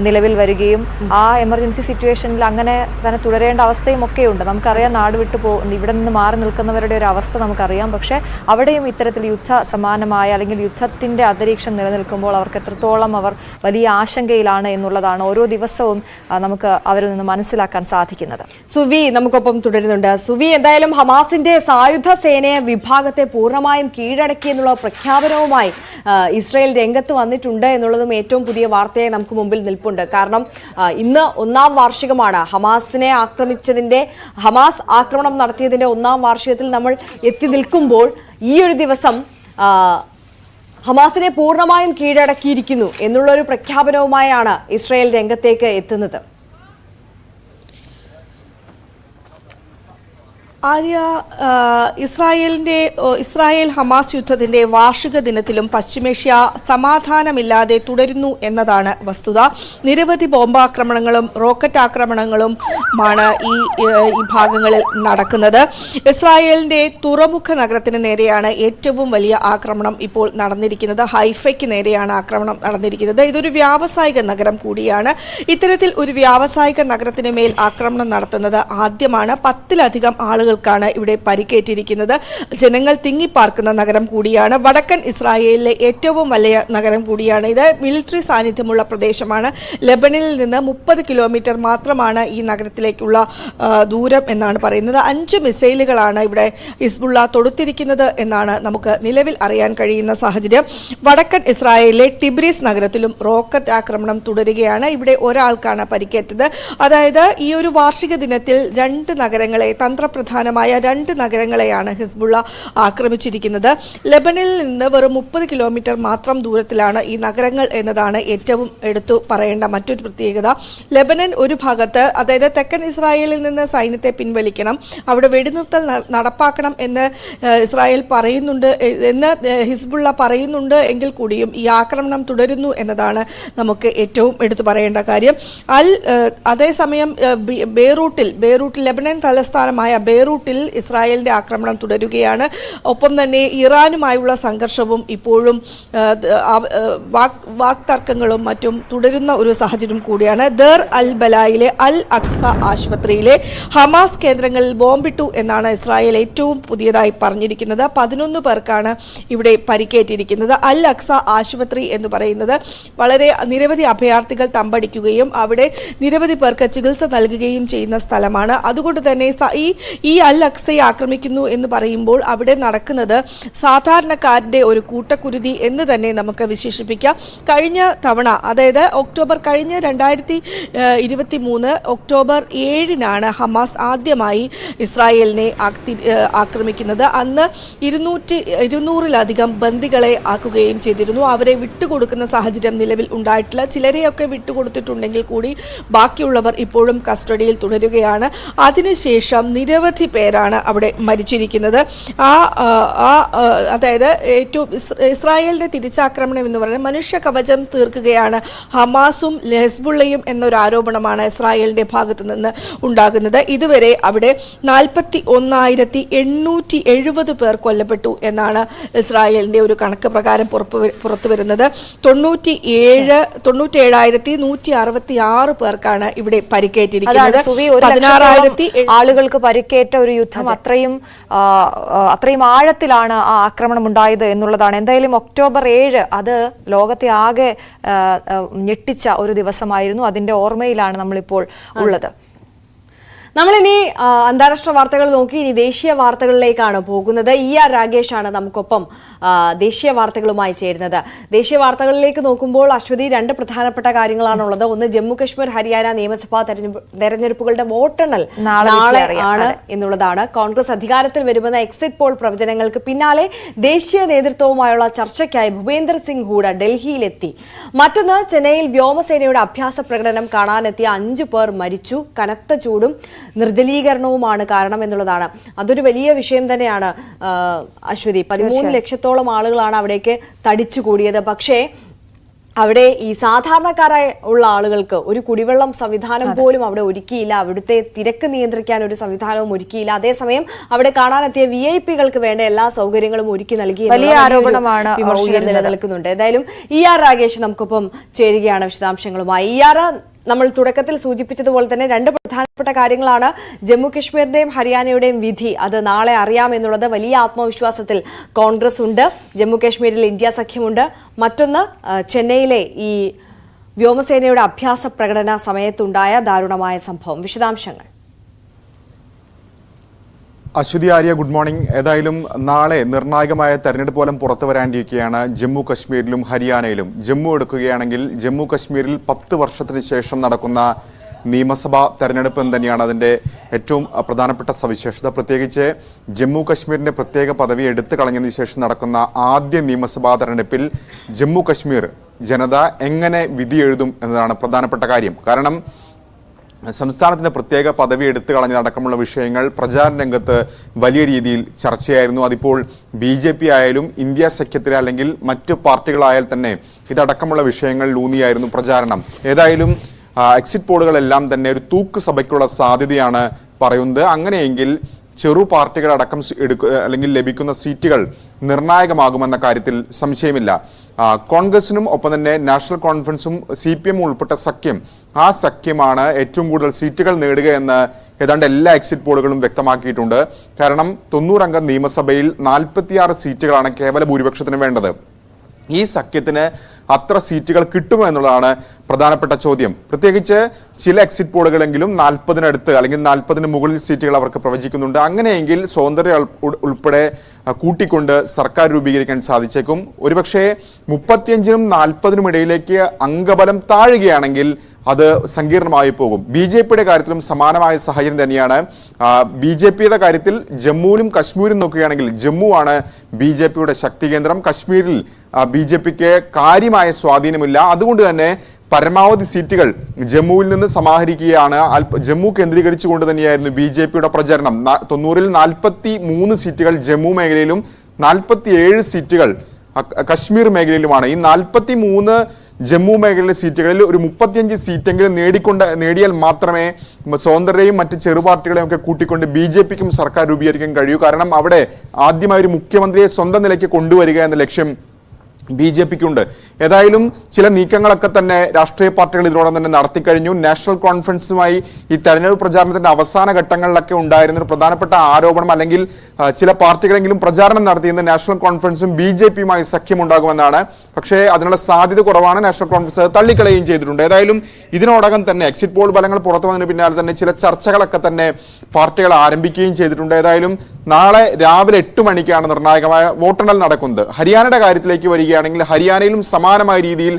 നിലവിൽ വരികയും ആ എമർജൻസി സിറ്റുവേഷനിൽ അങ്ങനെ തന്നെ തുടരേണ്ട അവസ്ഥയും ഒക്കെയുണ്ട്. നമുക്കറിയാം, നാട് വിട്ടു ഇവിടെ നിന്ന് മാറി നിൽക്കുന്നവരുടെ ഒരു അവസ്ഥ നമുക്കറിയാം. പക്ഷേ അവിടെയും ഇത്തരത്തിൽ യുദ്ധ സമാനമായ അല്ലെങ്കിൽ യുദ്ധത്തിന്റെ അന്തരീക്ഷം നിലനിൽക്കുമ്പോൾ അവർക്ക് എത്രത്തോളം അവർ വലിയ ആശങ്കയിലാണ് എന്നുള്ളതാണ് ഓരോ ദിവസവും നമുക്ക് അവരിൽ നിന്ന് മനസ്സിലാക്കാൻ സാധിക്കുന്നത്. സുവി നമുക്കൊപ്പം തുടരുന്നുണ്ട്. സുവി, എന്തായാലും ഹമാസിന്റെ സായുധ സേനയെ വിഭാഗത്തെ പൂർണ്ണമായും കീഴടക്കി എന്നുള്ള പ്രഖ്യാപനവുമായി ഇസ്രായേൽ രംഗത്ത് വന്നിട്ടുണ്ട് എന്നുള്ളതും ഏറ്റവും പുതിയ വാർത്തയായി നമുക്ക് മുമ്പിൽ നിൽപ്പുണ്ട്. കാരണം ഇന്ന് 1-ാം വാർഷികമാണ് ഹമാസിനെ ആക്രമിച്ചതിന്റെ, ഹമാസ് ആക്രമണം നടത്തിയതിന്റെ 1-ാം വാർഷികത്തിൽ നമ്മൾ എത്തി നിൽക്കുമ്പോൾ ഈ ഒരു ദിവസം ഹമാസിനെ പൂർണ്ണമായും കീഴടക്കിയിരിക്കുന്നു എന്നുള്ളൊരു പ്രഖ്യാപനവുമായാണ് ഇസ്രായേൽ രംഗത്തേക്ക് എത്തുന്നത്. ആര്യ, ഇസ്രായേൽ ഹമാസ് യുദ്ധത്തിന്റെ വാർഷിക ദിനത്തിലും പശ്ചിമേഷ്യ സമാധാനമില്ലാതെ തുടരുന്നു എന്നതാണ് വസ്തുത. നിരവധി ബോംബാക്രമണങ്ങളും റോക്കറ്റ് ആക്രമണങ്ങളുമാണ് ഈ ഭാഗങ്ങളിൽ നടക്കുന്നത്. ഇസ്രായേലിന്റെ തുറമുഖ നഗരത്തിന് നേരെയാണ് ഏറ്റവും വലിയ ആക്രമണം ഇപ്പോൾ നടന്നിരിക്കുന്നത്. ഹൈഫയ്ക്ക് നേരെയാണ് ആക്രമണം നടന്നിരിക്കുന്നത്. ഇതൊരു വ്യാവസായിക നഗരം കൂടിയാണ്. ഇത്തരത്തിൽ ഒരു വ്യാവസായിക നഗരത്തിന് മേൽ ആക്രമണം നടത്തുന്നത് ആദ്യമാണ്. 10-ലധികം ആളുകൾക്കാണ് ഇവിടെ പരിക്കേറ്റിരിക്കുന്നത്. ജനങ്ങൾ തിങ്ങിപ്പാർക്കുന്ന നഗരം കൂടിയാണ്. വടക്കൻ ഇസ്രായേലിലെ ഏറ്റവും വലിയ നഗരം കൂടിയാണ് ഇത്. മിലിറ്ററി സാന്നിധ്യമുള്ള പ്രദേശമാണ്. ലെബനനിൽ നിന്ന് 30 കിലോമീറ്റർ മാത്രമാണ് ഈ നഗരത്തിലേക്കുള്ള ദൂരം എന്നാണ് പറയുന്നത്. 5 മിസൈലുകളാണ് ഇവിടെ ഹിസ്ബുള്ള തൊടുത്തിരിക്കുന്നത് എന്നാണ് നമുക്ക് നിലവിൽ അറിയാൻ കഴിയുന്ന സാഹചര്യം. വടക്കൻ ഇസ്രായേലിലെ ടിബ്രീസ് നഗരത്തിലും റോക്കറ്റ് ആക്രമണം തുടരുകയാണ്. ഇവിടെ ഒരാൾക്കാണ് പരിക്കേറ്റത്. അതായത് ഈ ഒരു വാർഷിക ദിനത്തിൽ 2 നഗരങ്ങളെ, തന്ത്രപ്രധാനമായ 2 നഗരങ്ങളെയാണ് ഹിസ്ബുള്ള ആക്രമിച്ചിരിക്കുന്നത്. ലെബനനിൽ നിന്ന് വെറും 30 കിലോമീറ്റർ മാത്രം ദൂരത്തിലാണ് ഈ നഗരങ്ങൾ എന്നതാണ് ഏറ്റവും എടുത്തു പറയേണ്ട മറ്റൊരു പ്രത്യേകത. ലെബനൻ ഒരു ഭാഗത്ത്, അതായത് തെക്കൻ ഇസ്രായേലിൽ നിന്ന് സൈന്യത്തെ പിൻവലിക്കണം, അവിടെ വെടിനിർത്തൽ നടപ്പാക്കണം എന്ന് ഇസ്രായേൽ പറയുന്നുണ്ട്, എന്ന് ഹിസ്ബുള്ള പറയുന്നുണ്ട് എങ്കിൽ കൂടിയും ഈ ആക്രമണം തുടരുന്നു എന്നതാണ് നമുക്ക് ഏറ്റവും എടുത്തു പറയേണ്ട കാര്യം. അതേസമയം ബെയ്റൂട്ടിൽ ലെബനൻ തലസ്ഥാനമായ ബെയ്റൂട്ടിൽ ഇസ്രായേലിന്റെ ആക്രമണം തുടരുകയാണ്. ഒപ്പം തന്നെ ഇറാനുമായുള്ള സംഘർഷവും ഇപ്പോഴും വാക്തർക്കങ്ങളും മറ്റും തുടരുന്ന ഒരു സാഹചര്യം കൂടിയാണ്. ദർ അൽ ബലായിലെ അൽ അക്സ ആശുപത്രിയിലെ ഹമാസ് കേന്ദ്രങ്ങളിൽ ബോംബിട്ടു എന്നാണ് ഇസ്രായേൽ ഏറ്റവും പുതിയതായി പറഞ്ഞിരിക്കുന്നത്. 11 പേർക്കാണ് ഇവിടെ പരിക്കേറ്റിരിക്കുന്നത്. അൽ അക്സ ആശുപത്രി എന്ന് പറയുന്നത് നിരവധി അഭയാർത്ഥികൾ തമ്പടിക്കുകയും അവിടെ നിരവധി പേർക്ക് ചികിത്സ നൽകുകയും ചെയ്യുന്ന സ്ഥലമാണ്. അതുകൊണ്ട് തന്നെ ഈ അൽ അക്സയെ ആക്രമിക്കുന്നു എന്ന് പറയുമ്പോൾ അവിടെ നടക്കുന്നത് സാധാരണക്കാരുടെ ഒരു കൂട്ടക്കുരുതി എന്ന് തന്നെ നമുക്ക് വിശേഷിപ്പിക്കാം. കഴിഞ്ഞ തവണ, അതായത് കഴിഞ്ഞ 2023 ഒക്ടോബർ 7-നാണ് ഹമാസ് ആദ്യമായി ഇസ്രായേലിനെ ആക്രമിക്കുന്നത്. അന്ന് 200-ലധികം ബന്ദികളെ ആക്കുകയും ചെയ്തിരുന്നു. അവരെ വിട്ടുകൊടുക്കുന്ന സാഹചര്യം നിലവിൽ ഉണ്ടായിട്ടില്ല. ചിലരെയൊക്കെ വിട്ടുകൊടുത്തിട്ടുണ്ടെങ്കിൽ കൂടി ബാക്കിയുള്ളവർ ഇപ്പോഴും കസ്റ്റഡിയിൽ തുടരുകയാണ്. അതിനുശേഷം നിരവധി പേരാണ് അവിടെ മരിച്ചിരിക്കുന്നത്. അതായത് ഏറ്റവും ഇസ്രായേലിന്റെ തിരിച്ചാക്രമണം എന്ന് പറയുന്നത് മനുഷ്യ കവചം തീർക്കുകയാണ് ഹമാസും ഹിസ്ബുള്ളയും എന്നൊരു ആരോപണമാണ് ഇസ്രായേലിന്റെ ഭാഗത്തു നിന്ന് ഉണ്ടാകുന്നത്. ഇതുവരെ അവിടെ 41,870 പേർ കൊല്ലപ്പെട്ടു എന്നാണ് ഇസ്രായേലിന്റെ ഒരു കണക്ക് പ്രകാരം പുറത്തു വരുന്നത്. 97,166 പേർക്കാണ് ഇവിടെ പരിക്കേറ്റിരിക്കുന്നത്. 16,000 ആളുകൾക്ക് പരിക്കേറ്റ ഒരു യുദ്ധം അത്രയും ആഴത്തിലാണ് ആ ആക്രമണം ഉണ്ടായത് എന്നുള്ളതാണ്. എന്തായാലും ഒക്ടോബർ 7 അത് ലോകത്തെ ആകെ ഞെട്ടിച്ച ഒരു ദിവസമായിരുന്നു. അതിന്റെ ഓർമ്മയിലാണ് നമ്മളിപ്പോൾ ഉള്ളത്. നമ്മളിനി അന്താരാഷ്ട്ര വാർത്തകൾ നോക്കി ഇനി ദേശീയ വാർത്തകളിലേക്കാണ് പോകുന്നത്. ER രാഗേഷാണ് നമുക്കൊപ്പം ദേശീയ വാർത്തകളുമായി ചേരുന്നത്. ദേശീയ വാർത്തകളിലേക്ക് നോക്കുമ്പോൾ അശ്വതി, 2 പ്രധാനപ്പെട്ട കാര്യങ്ങളാണുള്ളത്. ഒന്ന്, ജമ്മു കശ്മീർ ഹരിയാന നിയമസഭാ തെരഞ്ഞെടുപ്പുകളുടെ വോട്ടെണ്ണൽ നാളെ ആണ് എന്നുള്ളതാണ്. കോൺഗ്രസ് അധികാരത്തിൽ വരുമെന്ന എക്സിറ്റ് പോൾ പ്രവചനങ്ങൾക്ക് പിന്നാലെ ദേശീയ നേതൃത്വവുമായുള്ള ചർച്ചയ്ക്കായി ഭൂപേന്ദർ സിംഗ് ഹൂഡ ഡൽഹിയിലെത്തി. മറ്റൊന്ന്, ചെന്നൈയിൽ വ്യോമസേനയുടെ അഭ്യാസ പ്രകടനം കാണാനെത്തിയ 5 പേർ മരിച്ചു. കനത്ത ചൂടും നിർജ്ജലീകരണവുമാണ് കാരണം എന്നുള്ളതാണ്. അതൊരു വലിയ വിഷയം തന്നെയാണ് അശ്വതി. 13 ലക്ഷത്തോളം ആളുകളാണ് അവിടേക്ക് തടിച്ചുകൂടിയത്. പക്ഷേ അവിടെ ഈ സാധാരണക്കാരായ ഉള്ള ആളുകൾക്ക് ഒരു കുടിവെള്ളം സംവിധാനം പോലും അവിടെ ഒരുക്കിയില്ല. അവിടുത്തെ തിരക്ക് നിയന്ത്രിക്കാൻ ഒരു സംവിധാനവും ഒരുക്കിയില്ല. അതേസമയം അവിടെ കാണാനെത്തിയ VIP-കൾക്ക് വേണ്ട എല്ലാ സൗകര്യങ്ങളും ഒരുക്കി നൽകി വലിയ ആരോപണമാണ് നിലനിൽക്കുന്നുണ്ട്. എന്തായാലും ER രാഗേഷ് നമുക്കൊപ്പം ചേരുകയാണ് വിശദാംശങ്ങളുമായി. ER, നമ്മൾ തുടക്കത്തിൽ സൂചിപ്പിച്ചതുപോലെ തന്നെ 2 പ്രധാനപ്പെട്ട കാര്യങ്ങളാണ്. ജമ്മു കശ്മീരിന്റെയും ഹരിയാനയുടെയും വിധി അത് നാളെ അറിയാമെന്നുള്ളത്. വലിയ ആത്മവിശ്വാസത്തിൽ കോൺഗ്രസ് ഉണ്ട്. ജമ്മു കശ്മീരിൽ ഇന്ത്യ സഖ്യമുണ്ട്. മറ്റൊന്ന്, ചെന്നൈയിലെ ഈ വ്യോമസേനയുടെ അഭ്യാസ പ്രകടന സമയത്തുണ്ടായ ദാരുണമായ സംഭവം. വിശദാംശങ്ങൾ. Aswathi, Arya, good morning. ഏതായാലും നാളെ നിർണായകമായ തെരഞ്ഞെടുപ്പ് ഫലം പുറത്തു വരാനിരിക്കുകയാണ് ജമ്മു കശ്മീരിലും ഹരിയാനയിലും. ജമ്മു എടുക്കുകയാണെങ്കിൽ ജമ്മു കശ്മീരിൽ 10 വർഷത്തിന് ശേഷം നടക്കുന്ന നിയമസഭാ തെരഞ്ഞെടുപ്പ് എന്ന് തന്നെയാണ് അതിൻ്റെ ഏറ്റവും പ്രധാനപ്പെട്ട സവിശേഷത. പ്രത്യേകിച്ച് ജമ്മു കശ്മീരിന്റെ പ്രത്യേക പദവി എടുത്തു കളഞ്ഞതിന് ശേഷം നടക്കുന്ന ആദ്യ നിയമസഭാ തെരഞ്ഞെടുപ്പിൽ ജമ്മു കശ്മീർ ജനത എങ്ങനെ വിധി എഴുതും എന്നതാണ് പ്രധാനപ്പെട്ട കാര്യം. കാരണം സംസ്ഥാനത്തിന് പ്രത്യേക പദവി എടുത്തു കളഞ്ഞതടക്കമുള്ള വിഷയങ്ങൾ പ്രചാരണ രംഗത്ത് വലിയ രീതിയിൽ ചർച്ചയായിരുന്നു. അതിപ്പോൾ BJP ആയാലും ഇന്ത്യ സഖ്യത്തിലെ അല്ലെങ്കിൽ മറ്റ് പാർട്ടികളായാൽ തന്നെ ഇതടക്കമുള്ള വിഷയങ്ങൾ ഊന്നിയായിരുന്നു പ്രചാരണം. ഏതായാലും എക്സിറ്റ് പോളുകളെല്ലാം തന്നെ ഒരു തൂക്ക് സഭയ്ക്കുള്ള സാധ്യതയാണ് പറയുന്നത്. അങ്ങനെയെങ്കിൽ ചെറു പാർട്ടികളടക്കം അല്ലെങ്കിൽ ലഭിക്കുന്ന സീറ്റുകൾ നിർണായകമാകുമെന്ന കാര്യത്തിൽ സംശയമില്ല. കോൺഗ്രസിനും ഒപ്പം തന്നെ നാഷണൽ കോൺഫറൻസും CPM ഉൾപ്പെട്ട സഖ്യം, ആ സഖ്യമാണ് ഏറ്റവും കൂടുതൽ സീറ്റുകൾ നേടുക എന്ന് ഏതാണ്ട് എല്ലാ എക്സിറ്റ് പോളുകളും വ്യക്തമാക്കിയിട്ടുണ്ട്. കാരണം 90 അംഗ നിയമസഭയിൽ 46 സീറ്റുകളാണ് കേവല ഭൂരിപക്ഷത്തിന് വേണ്ടത്. ഈ സഖ്യത്തിന് അത്ര സീറ്റുകൾ കിട്ടുമോ എന്നുള്ളതാണ് പ്രധാനപ്പെട്ട ചോദ്യം. പ്രത്യേകിച്ച് ചില എക്സിറ്റ് പോളുകളെങ്കിലും 40-നടുത്ത് അല്ലെങ്കിൽ 40-ന് മുകളിൽ സീറ്റുകൾ അവർക്ക് പ്രവചിക്കുന്നുണ്ട്. അങ്ങനെയെങ്കിൽ സ്വതന്ത്ര ഉൾപ്പെടെ കൂട്ടിക്കൊണ്ട് സർക്കാർ രൂപീകരിക്കാൻ സാധിച്ചേക്കും. ഒരുപക്ഷെ 35-നും 40-നും ഇടയിലേക്ക് അംഗബലം താഴുകയാണെങ്കിൽ അത് സങ്കീർണമായി പോകും. BJPയുടെ കാര്യത്തിലും സമാനമായ സാഹചര്യം തന്നെയാണ്. BJPയുടെ കാര്യത്തിൽ ജമ്മുവിലും കശ്മീരും നോക്കുകയാണെങ്കിൽ ജമ്മു ആണ് BJPയുടെ ശക്തി കേന്ദ്രം. കശ്മീരിൽ BJPക്ക് കാര്യമായ സ്വാധീനമില്ല. അതുകൊണ്ട് തന്നെ പരമാവധി സീറ്റുകൾ ജമ്മുവിൽ നിന്ന് സമാഹരിക്കുകയാണ്. ജമ്മു കേന്ദ്രീകരിച്ചുകൊണ്ട് തന്നെയായിരുന്നു BJPയുടെ പ്രചരണം. 90-ൽ 43 സീറ്റുകൾ ജമ്മു മേഖലയിലും 47 സീറ്റുകൾ കശ്മീർ മേഖലയിലുമാണ്. ഈ 43 ജമ്മു മേഖലയിലെ സീറ്റുകളിൽ ഒരു 35 സീറ്റെങ്കിലും നേടിയാൽ മാത്രമേ സ്വതന്ത്രരെയും മറ്റ് ചെറുപാർട്ടികളെയും ഒക്കെ കൂട്ടിക്കൊണ്ട് BJPക്കും സർക്കാർ രൂപീകരിക്കാൻ കഴിയൂ. കാരണം അവിടെ ആദ്യമായി ഒരു മുഖ്യമന്ത്രിയെ സ്വന്തം നിലയ്ക്ക് കൊണ്ടുവരിക എന്ന ലക്ഷ്യം BJPക്കുണ്ട്. ഏതായാലും ചില നീക്കങ്ങളൊക്കെ തന്നെ രാഷ്ട്രീയ പാർട്ടികൾ ഇതിനോടൊപ്പം തന്നെ നടത്തിക്കഴിഞ്ഞു. നാഷണൽ കോൺഫറൻസുമായി ഈ തെരഞ്ഞെടുപ്പ് പ്രചാരണത്തിന്റെ അവസാന ഘട്ടങ്ങളിലൊക്കെ ഉണ്ടായിരുന്ന ഒരു പ്രധാനപ്പെട്ട ആരോപണം, അല്ലെങ്കിൽ ചില പാർട്ടികളെങ്കിലും പ്രചാരണം നടത്തിയിരുന്ന നാഷണൽ കോൺഫറൻസും BJPയുമായി സഖ്യമുണ്ടാകുമെന്നാണ്. പക്ഷേ അതിനുള്ള സാധ്യത കുറവാണ്. നാഷണൽ കോൺഫറൻസ് തള്ളിക്കളയുകയും ചെയ്തിട്ടുണ്ട്. ഏതായാലും ഇതിനോടകം തന്നെ എക്സിറ്റ് പോൾ ഫലങ്ങൾ പുറത്തു വന്നതിന് പിന്നാലെ തന്നെ ചില ചർച്ചകളൊക്കെ തന്നെ പാർട്ടികൾ ആരംഭിക്കുകയും ചെയ്തിട്ടുണ്ട്. ഏതായാലും നാളെ രാവിലെ 8 മണിക്കാണ് നിർണായകമായ വോട്ടെണ്ണൽ നടക്കുന്നത്. ഹരിയാനയുടെ കാര്യത്തിലേക്ക് വരികയാണെങ്കിൽ ഹരിയാനയിലും സമാനമായ രീതിയിൽ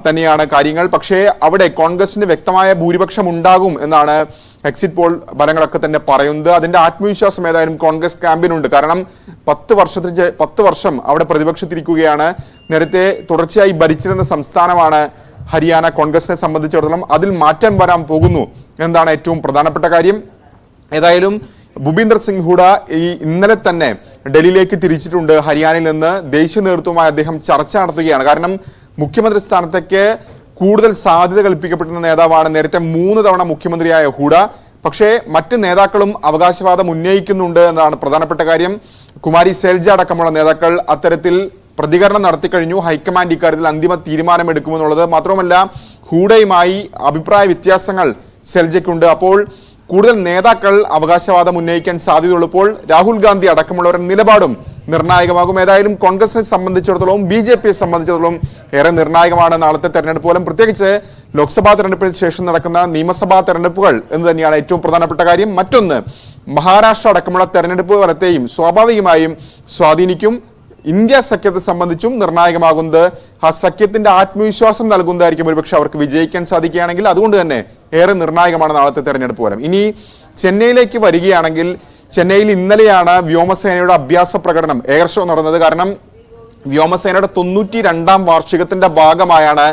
തന്നെയാണ് കാര്യങ്ങൾ. പക്ഷേ അവിടെ കോൺഗ്രസിന് വ്യക്തമായ ഭൂരിപക്ഷം ഉണ്ടാകും എന്നാണ് എക്സിറ്റ് പോൾ ഫലങ്ങളൊക്കെ തന്നെ പറയുന്നത്. അതിന്റെ ആത്മവിശ്വാസം ഏതായാലും കോൺഗ്രസ് ക്യാമ്പിനുണ്ട്. കാരണം 10 വർഷം അവിടെ പ്രതിപക്ഷത്തിരിക്കുകയാണ്. നേരത്തെ തുടർച്ചയായി ഭരിച്ചിരുന്ന സംസ്ഥാനമാണ് ഹരിയാന. കോൺഗ്രസിനെ സംബന്ധിച്ചിടത്തോളം അതിൽ മാറ്റം വരാൻ പോകുന്നു എന്നതാണ് ഏറ്റവും പ്രധാനപ്പെട്ട കാര്യം. ഏതായാലും ഭൂപീന്ദർ സിംഗ് ഹൂഡ ഇന്നലെ തന്നെ ഡൽഹിയിലേക്ക് തിരിച്ചിട്ടുണ്ട്. ഹരിയാനയിൽ നിന്ന് ദേശീയ നേതൃത്വവുമായി അദ്ദേഹം ചർച്ച നടത്തുകയാണ്. കാരണം മുഖ്യമന്ത്രി സ്ഥാനത്തേക്ക് കൂടുതൽ സാധ്യത കൽപ്പിക്കപ്പെടുന്ന നേതാവാണ് നേരത്തെ 3 തവണ മുഖ്യമന്ത്രിയായ ഹൂഡ. പക്ഷേ മറ്റ് നേതാക്കളും അവകാശവാദം ഉന്നയിക്കുന്നുണ്ട് എന്നതാണ് പ്രധാനപ്പെട്ട കാര്യം. കുമാരി സെൽജ അടക്കമുള്ള നേതാക്കൾ അത്തരത്തിൽ പ്രതികരണം നടത്തിക്കഴിഞ്ഞു. ഹൈക്കമാൻഡ് ഇക്കാര്യത്തിൽ അന്തിമ തീരുമാനമെടുക്കുമെന്നുള്ളത് മാത്രമല്ല, ഹൂഡയുമായി അഭിപ്രായ വ്യത്യാസങ്ങൾ സെൽജയ്ക്കുണ്ട്. അപ്പോൾ കൂടുതൽ നേതാക്കൾ അവകാശവാദം ഉന്നയിക്കാൻ സാധ്യതയുള്ളപ്പോൾ രാഹുൽ ഗാന്ധി അടക്കമുള്ളവരുടെ നിലപാടും നിർണായകമാകും. ഏതായാലും കോൺഗ്രസിനെ സംബന്ധിച്ചിടത്തോളം BJPയെ സംബന്ധിച്ചിടത്തോളം ഏറെ നിർണായകമാണ് നാളത്തെ തെരഞ്ഞെടുപ്പ് ഫലം. പ്രത്യേകിച്ച് ലോക്സഭാ തെരഞ്ഞെടുപ്പിന് ശേഷം നടക്കുന്ന നിയമസഭാ തെരഞ്ഞെടുപ്പുകൾ എന്ന് തന്നെയാണ് ഏറ്റവും പ്രധാനപ്പെട്ട കാര്യം. മറ്റൊന്ന്, മഹാരാഷ്ട്ര അടക്കമുള്ള തെരഞ്ഞെടുപ്പ് ഫലത്തെയും സ്വാഭാവികമായും സ്വാധീനിക്കും. ഇന്ത്യ സഖ്യത്തെ സംബന്ധിച്ചും നിർണായകമാകുന്നത് ആ സഖ്യത്തിന്റെ ആത്മവിശ്വാസം നൽകുന്നതായിരിക്കും ഒരുപക്ഷെ അവർക്ക് വിജയിക്കാൻ സാധിക്കുകയാണെങ്കിൽ. അതുകൊണ്ട് തന്നെ ഏറെ നിർണായകമാണ് നാളത്തെ തെരഞ്ഞെടുപ്പ് ഫലം. ഇനി ചെന്നൈയിലേക്ക് വരികയാണെങ്കിൽ ചെന്നൈയിൽ ഇന്നലെയാണ് വ്യോമസേനയുടെ അഭ്യാസ പ്രകടനം എയർ ഷോ നടന്നത്. കാരണം വ്യോമസേനയുടെ 92ാം വാർഷികത്തിന്റെ ഭാഗമായാണ്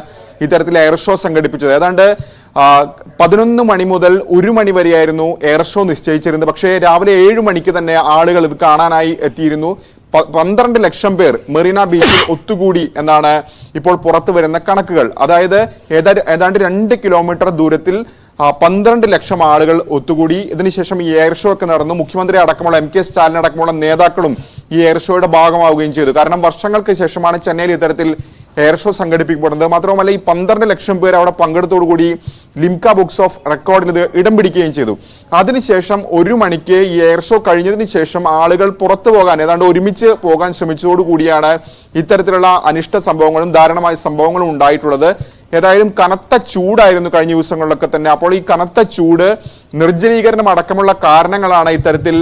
ഇത്തരത്തിൽ എയർ ഷോ സംഘടിപ്പിച്ചത്. ഏതാണ്ട് 11 മണി മുതൽ 1 മണി വരെയായിരുന്നു എയർ ഷോ നിശ്ചയിച്ചിരുന്നത്. പക്ഷേ രാവിലെ 7 മണിക്ക് തന്നെ ആളുകൾ ഇത് കാണാനായി എത്തിയിരുന്നു. 12 ലക്ഷം പേർ മെറീന ബീച്ചിൽ ഒത്തുകൂടി എന്നാണ് ഇപ്പോൾ പുറത്തു വരുന്ന കണക്കുകൾ. അതായത് ഏതാണ്ട് 2 കിലോമീറ്റർ ദൂരത്തിൽ 12 ലക്ഷം ആളുകൾ ഒത്തുകൂടി. ഇതിനുശേഷം ഈ എയർ ഷോ ഒക്കെ നടന്നു. മുഖ്യമന്ത്രി അടക്കമുള്ള MK സ്റ്റാലിൻ അടക്കമുള്ള നേതാക്കളും ഈ എയർ ഷോയുടെ ഭാഗമാവുകയും ചെയ്തു. കാരണം വർഷങ്ങൾക്ക് ശേഷമാണ് ചെന്നൈയിൽ ഇത്തരത്തിൽ എയർ ഷോ സംഘടിപ്പിക്കപ്പെടുന്നത്. മാത്രമല്ല, ഈ 12 ലക്ഷം പേർ അവിടെ പങ്കെടുത്തോടുകൂടി ലിംക ബുക്സ് ഓഫ് റെക്കോർഡിൽ ഇത് ഇടം പിടിക്കുകയും ചെയ്തു. അതിനുശേഷം 1 മണിക്ക് ഈ എയർ ഷോ കഴിഞ്ഞതിന് ശേഷം ആളുകൾ പുറത്തു പോകാൻ ഏതാണ്ട് ഒരുമിച്ച് പോകാൻ ശ്രമിച്ചതോടുകൂടിയാണ് ഇത്തരത്തിലുള്ള അനിഷ്ട സംഭവങ്ങളും ദാരുണമായ സംഭവങ്ങളും ഉണ്ടായിട്ടുള്ളത്. ഏതായാലും കനത്ത ചൂടായിരുന്നു കഴിഞ്ഞ ദിവസങ്ങളിലൊക്കെ തന്നെ. അപ്പോൾ ഈ കനത്ത ചൂട്, നിർജ്ജലീകരണം അടക്കമുള്ള കാരണങ്ങളാണ് ഇത്തരത്തിൽ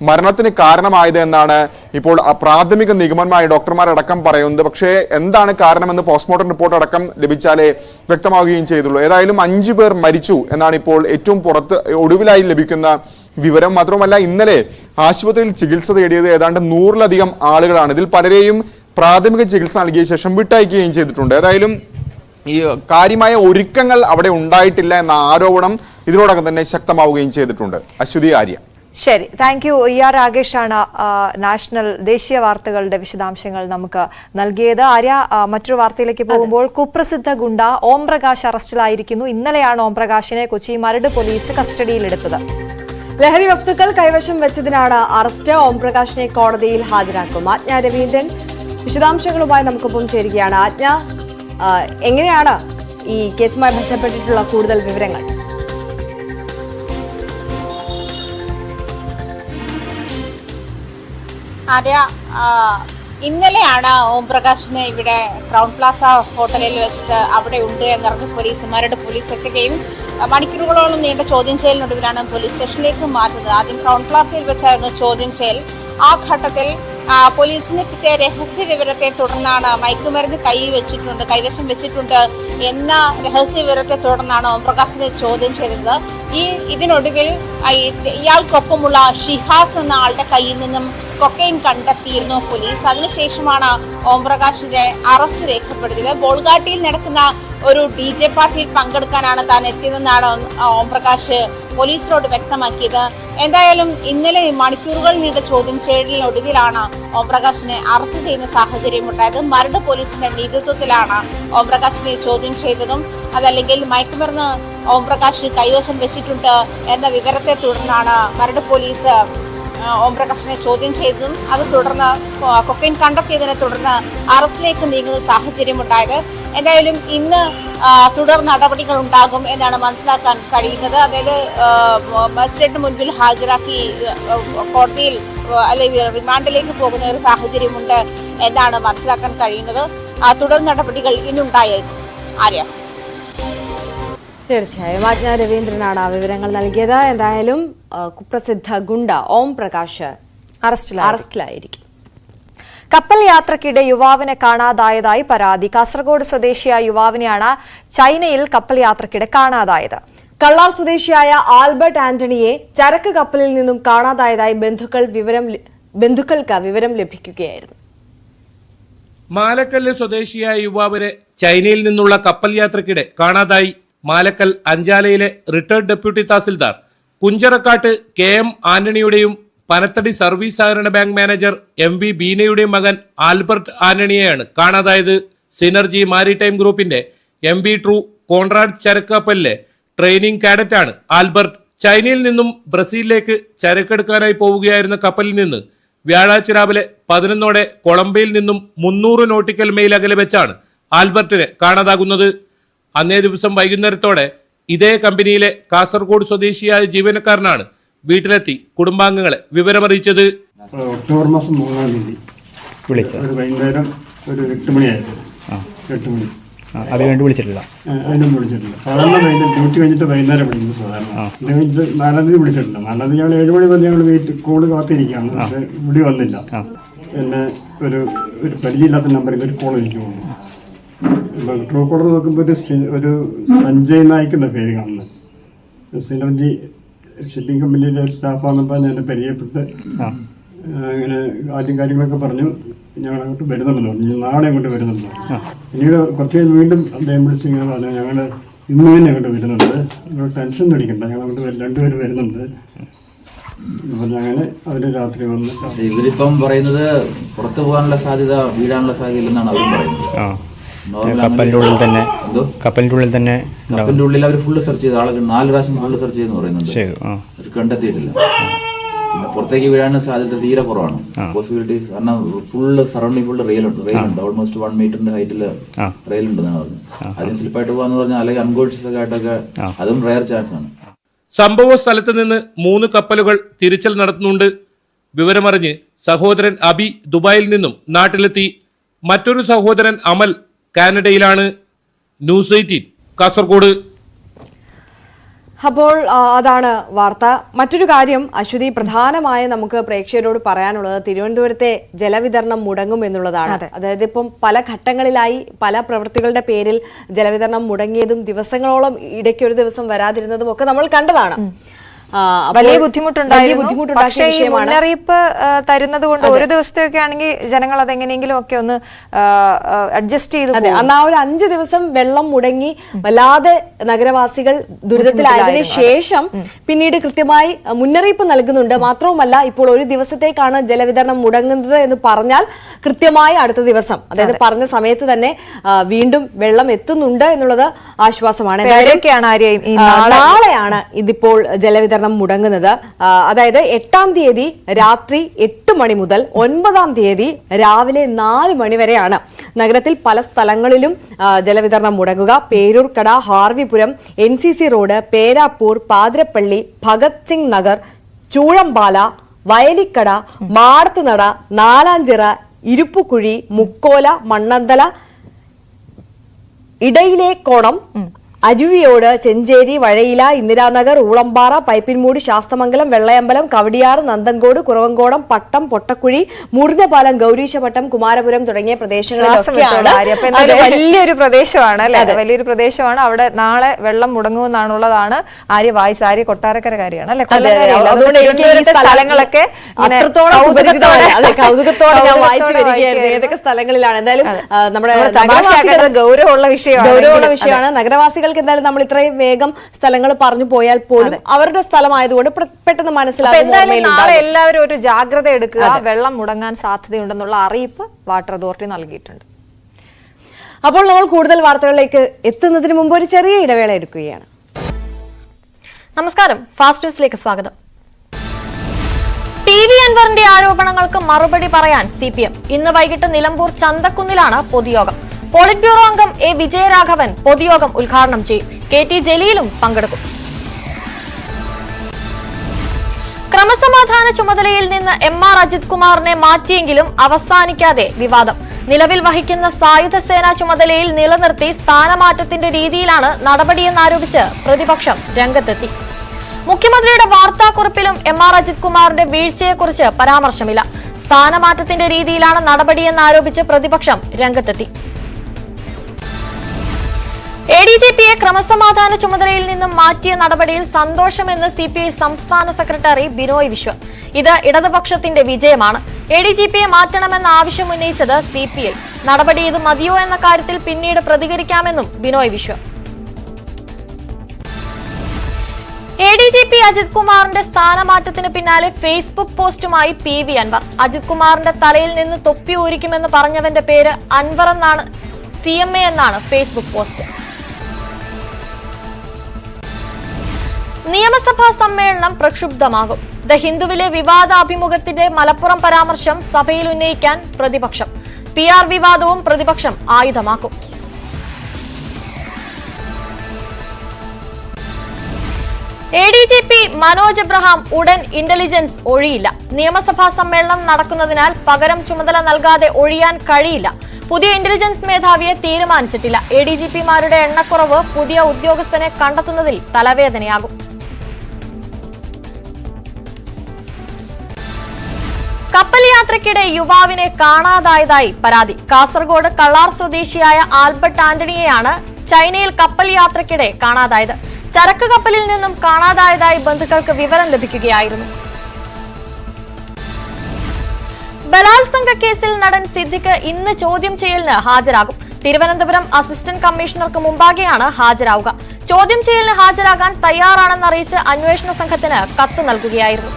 മരണത്തിന് കാരണമായത് എന്നാണ് ഇപ്പോൾ പ്രാഥമിക നിഗമനമായ ഡോക്ടർമാരടക്കം പറയുന്നത്. പക്ഷേ എന്താണ് കാരണമെന്ന് പോസ്റ്റ്മോർട്ടം റിപ്പോർട്ട് അടക്കം ലഭിച്ചാലേ വ്യക്തമാവുകയും ചെയ്തുള്ളൂ. ഏതായാലും 5 പേർ മരിച്ചു എന്നാണ് ഇപ്പോൾ ഏറ്റവും ഒടുവിലായി ലഭിക്കുന്ന വിവരം. മാത്രമല്ല ഇന്നലെ ആശുപത്രിയിൽ ചികിത്സ തേടിയത് ഏതാണ്ട് 100-ലധികം ആളുകളാണ്. ഇതിൽ പലരെയും പ്രാഥമിക ചികിത്സ നൽകിയ ശേഷം വിട്ടയക്കുകയും ചെയ്തിട്ടുണ്ട്. ഏതായാലും ഈ കാര്യമായ ഒരുക്കങ്ങൾ അവിടെ ഉണ്ടായിട്ടില്ല എന്ന ആരോപണം ഇതിനോടകം തന്നെ ശക്തമാവുകയും ചെയ്തിട്ടുണ്ട്. അശ്വതി, ആര്യ. ശരി, താങ്ക് യു. രാകേഷാണ് ദേശീയ വാർത്തകളുടെ വിശദാംശങ്ങൾ നമുക്ക് നൽകിയത്. ആര്യ, മറ്റൊരു വാർത്തയിലേക്ക് പോകുമ്പോൾ കുപ്രസിദ്ധ ഗുണ്ട ഓം പ്രകാശ് അറസ്റ്റിലായിരിക്കുന്നു. ഇന്നലെയാണ് ഓം പ്രകാശിനെ കൊച്ചി മരട് പോലീസ് കസ്റ്റഡിയിലെടുത്തത്. ലഹരി വസ്തുക്കൾ കൈവശം വെച്ചതിനാണ് അറസ്റ്റ്. ഓം പ്രകാശിനെ കോടതിയിൽ ഹാജരാക്കും. ആജ്ഞ രവീന്ദ്രൻ വിശദാംശങ്ങളുമായി നമുക്കൊപ്പം ചേരുകയാണ്. ആജ്ഞ, എങ്ങനെയാണ് ഈ കേസുമായി ബന്ധപ്പെട്ടിട്ടുള്ള കൂടുതൽ വിവരങ്ങൾ? ആര്യ, ഇന്നലെയാണ് ഓം പ്രകാശിനെ ഇവിടെ ക്രൗൺ പ്ലാസ ഹോട്ടലിൽ വെച്ചിട്ട് അവിടെ ഉണ്ട് എന്നറിഞ്ഞ് മരട് പോലീസ് എത്തുകയും മണിക്കൂറുകളോളം നീണ്ട ചോദ്യം ചെയ്യലിനൊടുവിലാണ് പോലീസ് സ്റ്റേഷനിലേക്ക് മാറ്റുന്നത്. ആദ്യം ക്രൗൺ പ്ലാസയിൽ വെച്ചായിരുന്നു ചോദ്യം ചെയ്യൽ. ആ ഘട്ടത്തിൽ പോലീസിന് കിട്ടിയ രഹസ്യ വിവരത്തെ തുടർന്നാണ് മയക്കുമരുന്ന് കൈവശം വെച്ചിട്ടുണ്ട് എന്ന രഹസ്യ വിവരത്തെ തുടർന്നാണ് ഓം പ്രകാശിനെ ചോദ്യം ചെയ്തത്. ഇതിനൊടുവിൽ ഇയാൾക്കൊപ്പമുള്ള ഷിഹാസ് എന്ന ആളുടെ കയ്യിൽ നിന്നും കൊക്കൈൻ കണ്ടെത്തിയിരുന്നു പോലീസ്. അതിനുശേഷമാണ് ഓം പ്രകാശിന്റെ അറസ്റ്റ് രേഖപ്പെടുത്തിയത്. ബോൾഗാട്ടിയിൽ നടക്കുന്ന ഒരു DJ പാർട്ടിയിൽ പങ്കെടുക്കാനാണ് താൻ എത്തിയതെന്നാണ് ഓം പ്രകാശ് പോലീസിനോട് വ്യക്തമാക്കിയത്. എന്തായാലും ഇന്നലെ മണിക്കൂറുകൾ നീണ്ട ചോദ്യം ചെയ്യലിനൊടുവിലാണ് ഓം പ്രകാശിനെ അറസ്റ്റ് ചെയ്യുന്ന സാഹചര്യമുണ്ടായത്. മരട് പോലീസിന്റെ നേതൃത്വത്തിലാണ് ഓം പ്രകാശിനെ ചോദ്യം ചെയ്തതും അതല്ലെങ്കിൽ മയക്കുമരുന്ന് ഓം പ്രകാശ് കൈവശം വെച്ചിട്ടുണ്ട് എന്ന വിവരത്തെ തുടർന്നാണ് മരട് പോലീസ് ഓം പ്രകാശിനെ ചോദ്യം ചെയ്തതും അത് തുടർന്ന് കൊക്കൈൻ കണ്ടെത്തിയതിനെ തുടർന്ന് അറസ്റ്റിലേക്ക് നീങ്ങുന്ന സാഹചര്യമുണ്ടായത്. എന്തായാലും ഇന്ന് തുടർ നടപടികൾ ഉണ്ടാകും എന്നാണ് മനസ്സിലാക്കാൻ കഴിയുന്നത്. അതായത് മജിസ്ട്രേറ്റിന് മുൻപിൽ ഹാജരാക്കി കോടതിയിൽ അല്ലെങ്കിൽ റിമാൻഡിലേക്ക് പോകുന്ന ഒരു സാഹചര്യമുണ്ട് എന്നാണ് മനസ്സിലാക്കാൻ കഴിയുന്നത്. തുടർ നടപടികൾ ഇന്നുണ്ടായേക്കും. ആര്യ, തീർച്ചയായും ആജ്ഞ രവീന്ദ്രനാണ് ആ വിവരങ്ങൾ നൽകിയത്. എന്തായാലും കുപ്രസിദ്ധ ഗുണ്ട ഓം പ്രകാശ് അറസ്റ്റിലായിരിക്കും. കപ്പൽ യാത്രക്കിടെ യുവാവിനെ കാണാതായതായി പരാതി. കാസർഗോഡ് സ്വദേശിയായ യുവാവിനെയാണ് ചൈനയിൽ കപ്പൽ യാത്രക്കിടെ കാണാതായത്. കള്ളാർ സ്വദേശിയായ ആൽബർട്ട് ആന്റണിയെ ചരക്ക് കപ്പലിൽ നിന്നും കാണാതായതായി ബന്ധുക്കൾക്ക് വിവരം ലഭിക്കുകയായിരുന്നു. മാലക്കല്ല് സ്വദേശിയായ യുവാവിനെ ചൈനയിൽ നിന്നുള്ള കപ്പൽ യാത്രക്കിടെ കാണാതായി. മാലക്കൽ അഞ്ചാലയിലെ retired deputy tahsildar Kuncharakkattu KM ആന്റണിയുടെയും പനത്തടി സർവീസ് സഹകരണ ബാങ്ക് മാനേജർ MV ബീനയുടെയും മകൻ ആൽബർട്ട് ആന്റണിയെയാണ് കാണാതായത്. സിനർജി മാരിടൈം ഗ്രൂപ്പിന്റെ MV ട്രൂ കോൺറാഡ് ചരക്ക് കപ്പലിലെ ട്രെയിനിങ് കാഡറ്റാണ് ആൽബർട്ട്. ചൈനയിൽ നിന്നും ബ്രസീലിലേക്ക് ചരക്കെടുക്കാനായി പോവുകയായിരുന്ന കപ്പലിൽ നിന്ന് വ്യാഴാഴ്ച രാവിലെ 11ഓടെ കൊളംബോയിൽ നിന്നും 300 നോട്ടിക്കൽ മൈൽ അകലെ വെച്ചാണ് ആൽബർട്ടിനെ കാണാതാകുന്നത്. അന്നേ ദിവസം വൈകുന്നേരത്തോടെ ഇതേ കമ്പനിയിലെ കാസർഗോഡ് സ്വദേശിയായ ജീവനക്കാരനാണ് വീട്ടിലെത്തി കുടുംബാംഗങ്ങളെ വിവരമറിയിച്ചത്. ഒക്ടോബർ മാസം 3-ാം തീയതി ഒരു വൈകുന്നേരം ഒരു 8 മണിയായിരുന്നു. 8 മണി അത് കഴിഞ്ഞ് വിളിച്ചിട്ടില്ല. അതിനൊന്നും വിളിച്ചിട്ടില്ല. സാധാരണ വൈകുന്നേരം ഡ്യൂട്ടി കഴിഞ്ഞിട്ട് വൈകുന്നേരം വിളിക്കുന്നത് സാധാരണ. 4-ാം തീയതി വിളിച്ചിട്ടില്ല. 4-ാം തീയതി ഞങ്ങൾ 7 മണി വരെ ഞങ്ങൾ കോള് കാത്തിരിക്കുകയാണ്. പക്ഷേ വിളി വന്നില്ല. എന്നെ ഒരു പരിചയമില്ലാത്ത നമ്പറിൽ ഒരു കോൾ എനിക്ക് വന്നു. ട്രൂ കോളർ നോക്കുമ്പോൾ ഒരു സഞ്ജയ് നായിക് എന്ന പേര് കാണുന്നത്. സിനർജി ഷിപ്പിംഗ് കമ്പനിയിലെ ഒരു സ്റ്റാഫാണെന്നപ്പോൾ എന്നെ പരിചയപ്പെട്ട് അങ്ങനെ ആദ്യം കാര്യങ്ങളൊക്കെ പറഞ്ഞു. ഞങ്ങൾ അങ്ങോട്ട് വരുന്നുണ്ടെന്ന് പറഞ്ഞു. നാളെ അങ്ങോട്ട് വരുന്നുണ്ട്. പിന്നീട് കുറച്ച് കഴിഞ്ഞ് വീണ്ടും അദ്ദേഹം വിളിച്ച് ഇങ്ങനെ പറഞ്ഞു ഞങ്ങൾ ഇന്ന് തന്നെ അങ്ങോട്ട് വരുന്നുണ്ട്, നിങ്ങൾ ടെൻഷൻ അടിക്കണ്ട, ഞങ്ങൾ അങ്ങോട്ട് 2 പേര് വരുന്നുണ്ട്. അപ്പം അങ്ങനെ അവർ രാത്രി വന്ന് ഇവരിപ്പം പറയുന്നത് പുറത്തു പോകാനുള്ള സാധ്യത വീഴാനുള്ള സാധ്യത ഇല്ലെന്നാണ് അവരും പറയുന്നത്. കപ്പലിന്റെ ഉള്ളിൽ അവർ ഫുള്ള് സെർച്ച് ചെയ്ത് ആളുകൾ 4 പ്രാവശ്യം ഫുള്ള് സെർച്ച് ചെയ്തെന്ന് പറയുന്നുണ്ട്. അവർ കണ്ടെത്തിയിട്ടില്ല. പിന്നെ പുറത്തേക്ക് വീഴാനുള്ള സാധ്യത തീരെ കുറവാണ്. പോസിബിലിറ്റി കാരണം ഫുള്ള് സറൗണ്ടിങ് ഫുള്ള് റെയിലുണ്ട്. ഓൾമോസ്റ്റ് 1 മീറ്ററിന്റെ ഹൈറ്റിൽ റെയിലുണ്ടെന്നാണ് പറഞ്ഞത്. അതിന് സ്ലിപ്പായിട്ട് പോകാന്ന് പറഞ്ഞാൽ അല്ലെങ്കിൽ അൺകോൺഷ്യസ് ഒക്കെ ആയിട്ടൊക്കെ അതും റയർ ചാൻസ് ആണ്. സംഭവ സ്ഥലത്ത് നിന്ന് 3 കപ്പലുകൾ തിരച്ചിൽ നടത്തുന്നുണ്ട്. വിവരമറിഞ്ഞ് സഹോദരൻ അബി ദുബായിൽ നിന്നും നാട്ടിലെത്തി. മറ്റൊരു സഹോദരൻ അമൽ കാനഡയിലാണ്. ന്യൂസ് 18 കാസർഗോഡ്. അപ്പോൾ അതാണ് വാർത്ത. മറ്റൊരു കാര്യം അശ്വതി, പ്രധാനമായി നമുക്ക് പ്രേക്ഷകരോട് പറയാനുള്ളത് തിരുവനന്തപുരത്തെ ജലവിതരണം മുടങ്ങും എന്നുള്ളതാണ്. അതായത് ഇപ്പം പല ഘട്ടങ്ങളിലായി പല പ്രവൃത്തികളുടെ പേരിൽ ജലവിതരണം മുടങ്ങിയതും ദിവസങ്ങളോളം ഇടയ്ക്കൊരു ദിവസം വരാതിരുന്നതും ഒക്കെ നമ്മൾ കണ്ടതാണ്. വലിയ ബുദ്ധിമുട്ടുണ്ടായിരുന്നു. പക്ഷേ ഈ മുന്നറിയിപ്പ് തരുന്നത് കൊണ്ട് ഒരു ദിവസത്തെയൊക്കെ ആണെങ്കിൽ ജനങ്ങൾ അതെങ്ങനെയെങ്കിലും ഒക്കെ ഒന്ന് അഡ്ജസ്റ്റ് ചെയ്ത്. അതെ, അന്ന് ആ ഒരു 5 ദിവസം വെള്ളം മുടങ്ങി വല്ലാതെ നഗരവാസികൾ ദുരിതത്തിലായതിനു ശേഷം പിന്നീട് കൃത്യമായി മുന്നറിയിപ്പ് നൽകുന്നുണ്ട്. മാത്രവുമല്ല, ഇപ്പോൾ ഒരു ദിവസത്തേക്കാണ് ജലവിതരണം മുടങ്ങുന്നത് എന്ന് പറഞ്ഞാൽ കൃത്യമായി അടുത്ത ദിവസം, അതായത് പറഞ്ഞ സമയത്ത് തന്നെ വീണ്ടും വെള്ളം എത്തുന്നുണ്ട് എന്നുള്ളത് ആശ്വാസമാണ്. നാളെയാണ് ഇതിപ്പോൾ ജലവിതരണം മുടങ്ങുന്നത്. അതായത് 8-ാം തീയതി രാത്രി 8 മണി മുതൽ 9-ാം തീയതി രാവിലെ 4 മണി വരെയാണ് നഗരത്തിൽ പല സ്ഥലങ്ങളിലും ജലവിതരണം മുടങ്ങുക. പേരൂർക്കട, ഹാർവിപുരം, NCC റോഡ്, പേരാപ്പൂർ, പാതിരപ്പള്ളി, ഭഗത് സിംഗ് നഗർ, ചൂഴമ്പാല, വയലിക്കട, മാടത്തുനട, നാലാഞ്ചിറ, ഇരുപ്പുകുഴി, മുക്കോല, മണ്ണന്തല, ഇടയിലെ കോണം, അരുവിയോട്, ചെഞ്ചേരി, വഴയില, ഇന്ദിരാനഗർ, ഊളമ്പാറ, പൈപ്പിൻമൂടി, ശാസ്തമംഗലം, വെള്ളയമ്പലം, കവടിയാർ, നന്തൻകോട്, കുറവങ്കോടം, പട്ടം, പൊട്ടക്കുഴി, മുറിഞ്ഞപാലം, ഗൗരീശപട്ടം, കുമാരപുരം തുടങ്ങിയ പ്രദേശങ്ങളിലൊക്കെയാണ്. വലിയൊരു പ്രദേശമാണ് അല്ലെ, വലിയൊരു പ്രദേശമാണ്. അവിടെ നാളെ വെള്ളം മുടങ്ങുമെന്നാണുള്ളതാണ് ആര്യ വായിസ്. ആര്യ കൊട്ടാരക്കരക്കാരിയാണ് അല്ലെ. സ്ഥലങ്ങളൊക്കെ കൗതുകത്തോടെ ഞാൻ വായിച്ചു വരികയായിരുന്നു ഏതൊക്കെ സ്ഥലങ്ങളിലാണ്. എന്തായാലും നമ്മുടെ ഗൗരവമുള്ള വിഷയമാണ്. നഗരവാസികൾ എന്തായാലും നമ്മൾ ഇത്രയും വേഗം സ്ഥലങ്ങൾ പറഞ്ഞു പോയാൽ പോലും അവരുടെ സ്ഥലമായതുകൊണ്ട് പെട്ടെന്ന് മനസ്സിലാക്കും. നാളെ എല്ലാവരും ഒരു ജാഗ്രത എടുക്കുക. വെള്ളം മുടങ്ങാൻ സാധ്യതയുണ്ടെന്നുള്ള അറിയിപ്പ് വാട്ടർ അതോറിറ്റി നൽകിയിട്ടുണ്ട്. അപ്പോൾ നമ്മൾ കൂടുതൽ വാർത്തകളിലേക്ക് എത്തുന്നതിന് മുമ്പ് ഒരു ചെറിയ ഇടവേള എടുക്കുകയാണ്. നമസ്കാരം, ഫാസ്റ്റ് ന്യൂസിലേക്ക് സ്വാഗതം. PV അൻവറിന്റെ ആരോപണങ്ങൾക്ക് മറുപടി പറയാൻ CPM ഇന്ന് വൈകിട്ട് നിലമ്പൂർ ചന്തക്കുന്നിലാണ് പൊതുയോഗം. പോളിറ്റ് ബ്യൂറോ അംഗം A. വിജയരാഘവൻ പൊതുയോഗം ഉദ്ഘാടനം ചെയ്യും. KT ജലീലും പങ്കെടുക്കും. ക്രമസമാധാന ചുമതലയിൽ നിന്ന് MR അജിത് കുമാറിനെ മാറ്റിയെങ്കിലും അവസാനിക്കാതെ വിവാദം. നിലവിൽ വഹിക്കുന്ന സായുധ സേനാ ചുമതലയിൽ നിലനിർത്തി സ്ഥാനമാറ്റത്തിന്റെ രീതിയിലാണ് നടപടിയെന്നാരോപിച്ച് പ്രതിപക്ഷം രംഗത്തെത്തി. മുഖ്യമന്ത്രിയുടെ വാർത്താക്കുറിപ്പിലും MR അജിത് കുമാറിന്റെ വീഴ്ചയെക്കുറിച്ച് പരാമർശമില്ല. സ്ഥാനമാറ്റത്തിന്റെ രീതിയിലാണ് നടപടിയെന്നാരോപിച്ച് പ്രതിപക്ഷം രംഗത്തെത്തി. ADGPയെ ക്രമസമാധാന ചുമതലയിൽ നിന്നും മാറ്റിയ നടപടിയിൽ സന്തോഷമെന്ന് CPI സംസ്ഥാന സെക്രട്ടറി ബിനോയ് വിശ്വം. ഇത് ഇടതുപക്ഷത്തിന്റെ വിജയമാണ്. ADGPയെ മാറ്റണമെന്ന ആവശ്യം ഉന്നയിച്ചത് CPI. നടപടി ഇത് മതിയോ എന്ന കാര്യത്തിൽ പിന്നീട് പ്രതികരിക്കാമെന്നും ബിനോയ് വിശ്വം. ADGP അജിത് കുമാറിന്റെ സ്ഥാനമാറ്റത്തിന് പിന്നാലെ ഫേസ്ബുക്ക് പോസ്റ്റുമായി PV അൻവർ. അജിത് കുമാറിന്റെ തലയിൽ നിന്ന് തൊപ്പി ഊരിക്കുമെന്ന് പറഞ്ഞവന്റെ പേര് അൻവർ എന്നാണ്, CMA എന്നാണ് ഫേസ്ബുക്ക് പോസ്റ്റ്. നിയമസഭാ സമ്മേളനം പ്രക്ഷുബ്ധമാകും. ദ ഹിന്ദുവിലെ വിവാദാഭിമുഖത്തിന്റെ മലപ്പുറം പരാമർശം സഭയിൽ ഉന്നയിക്കാൻ പ്രതിപക്ഷം. PR വിവാദവും പ്രതിപക്ഷം ആയുധമാക്കും. ADGP മനോജ് എബ്രഹാം ഉടൻ ഇന്റലിജൻസ് ഒഴിയില്ല. നിയമസഭാ സമ്മേളനം നടക്കുന്നതിനാൽ പകരം ചുമതല നൽകാതെ ഒഴിയാൻ കഴിയില്ല. പുതിയ ഇന്റലിജൻസ് മേധാവിയെ തീരുമാനിച്ചിട്ടില്ല. ADGPമാരുടെ എണ്ണക്കുറവ് പുതിയ ഉദ്യോഗസ്ഥനെ കണ്ടെത്തുന്നതിൽ തലവേദനയാകും. കപ്പൽ യാത്രയ്ക്കിടെ യുവാവിനെ കാണാതായതായി പരാതി. കാസർഗോഡ് കള്ളാർ സ്വദേശിയായ ആൽബർട്ട് ആന്റണിയെയാണ് ചൈനയിൽ കപ്പൽ യാത്രയ്ക്കിടെ കാണാതായത്. ചരക്ക് കപ്പലിൽ നിന്നും കാണാതായതായി ബന്ധുക്കൾക്ക് വിവരം ലഭിക്കുകയായിരുന്നു. ബലാത്സംഗ കേസിൽ നടൻ സിദ്ദിഖ് ഇന്ന് ചോദ്യം ചെയ്യലിന് ഹാജരാകും. തിരുവനന്തപുരം അസിസ്റ്റന്റ് കമ്മീഷണർക്ക് മുമ്പാകെയാണ് ഹാജരാവുക. ചോദ്യം ചെയ്യലിന് ഹാജരാകാൻ തയ്യാറാണെന്നറിയിച്ച് അന്വേഷണ സംഘത്തിന് കത്ത് നൽകുകയായിരുന്നു.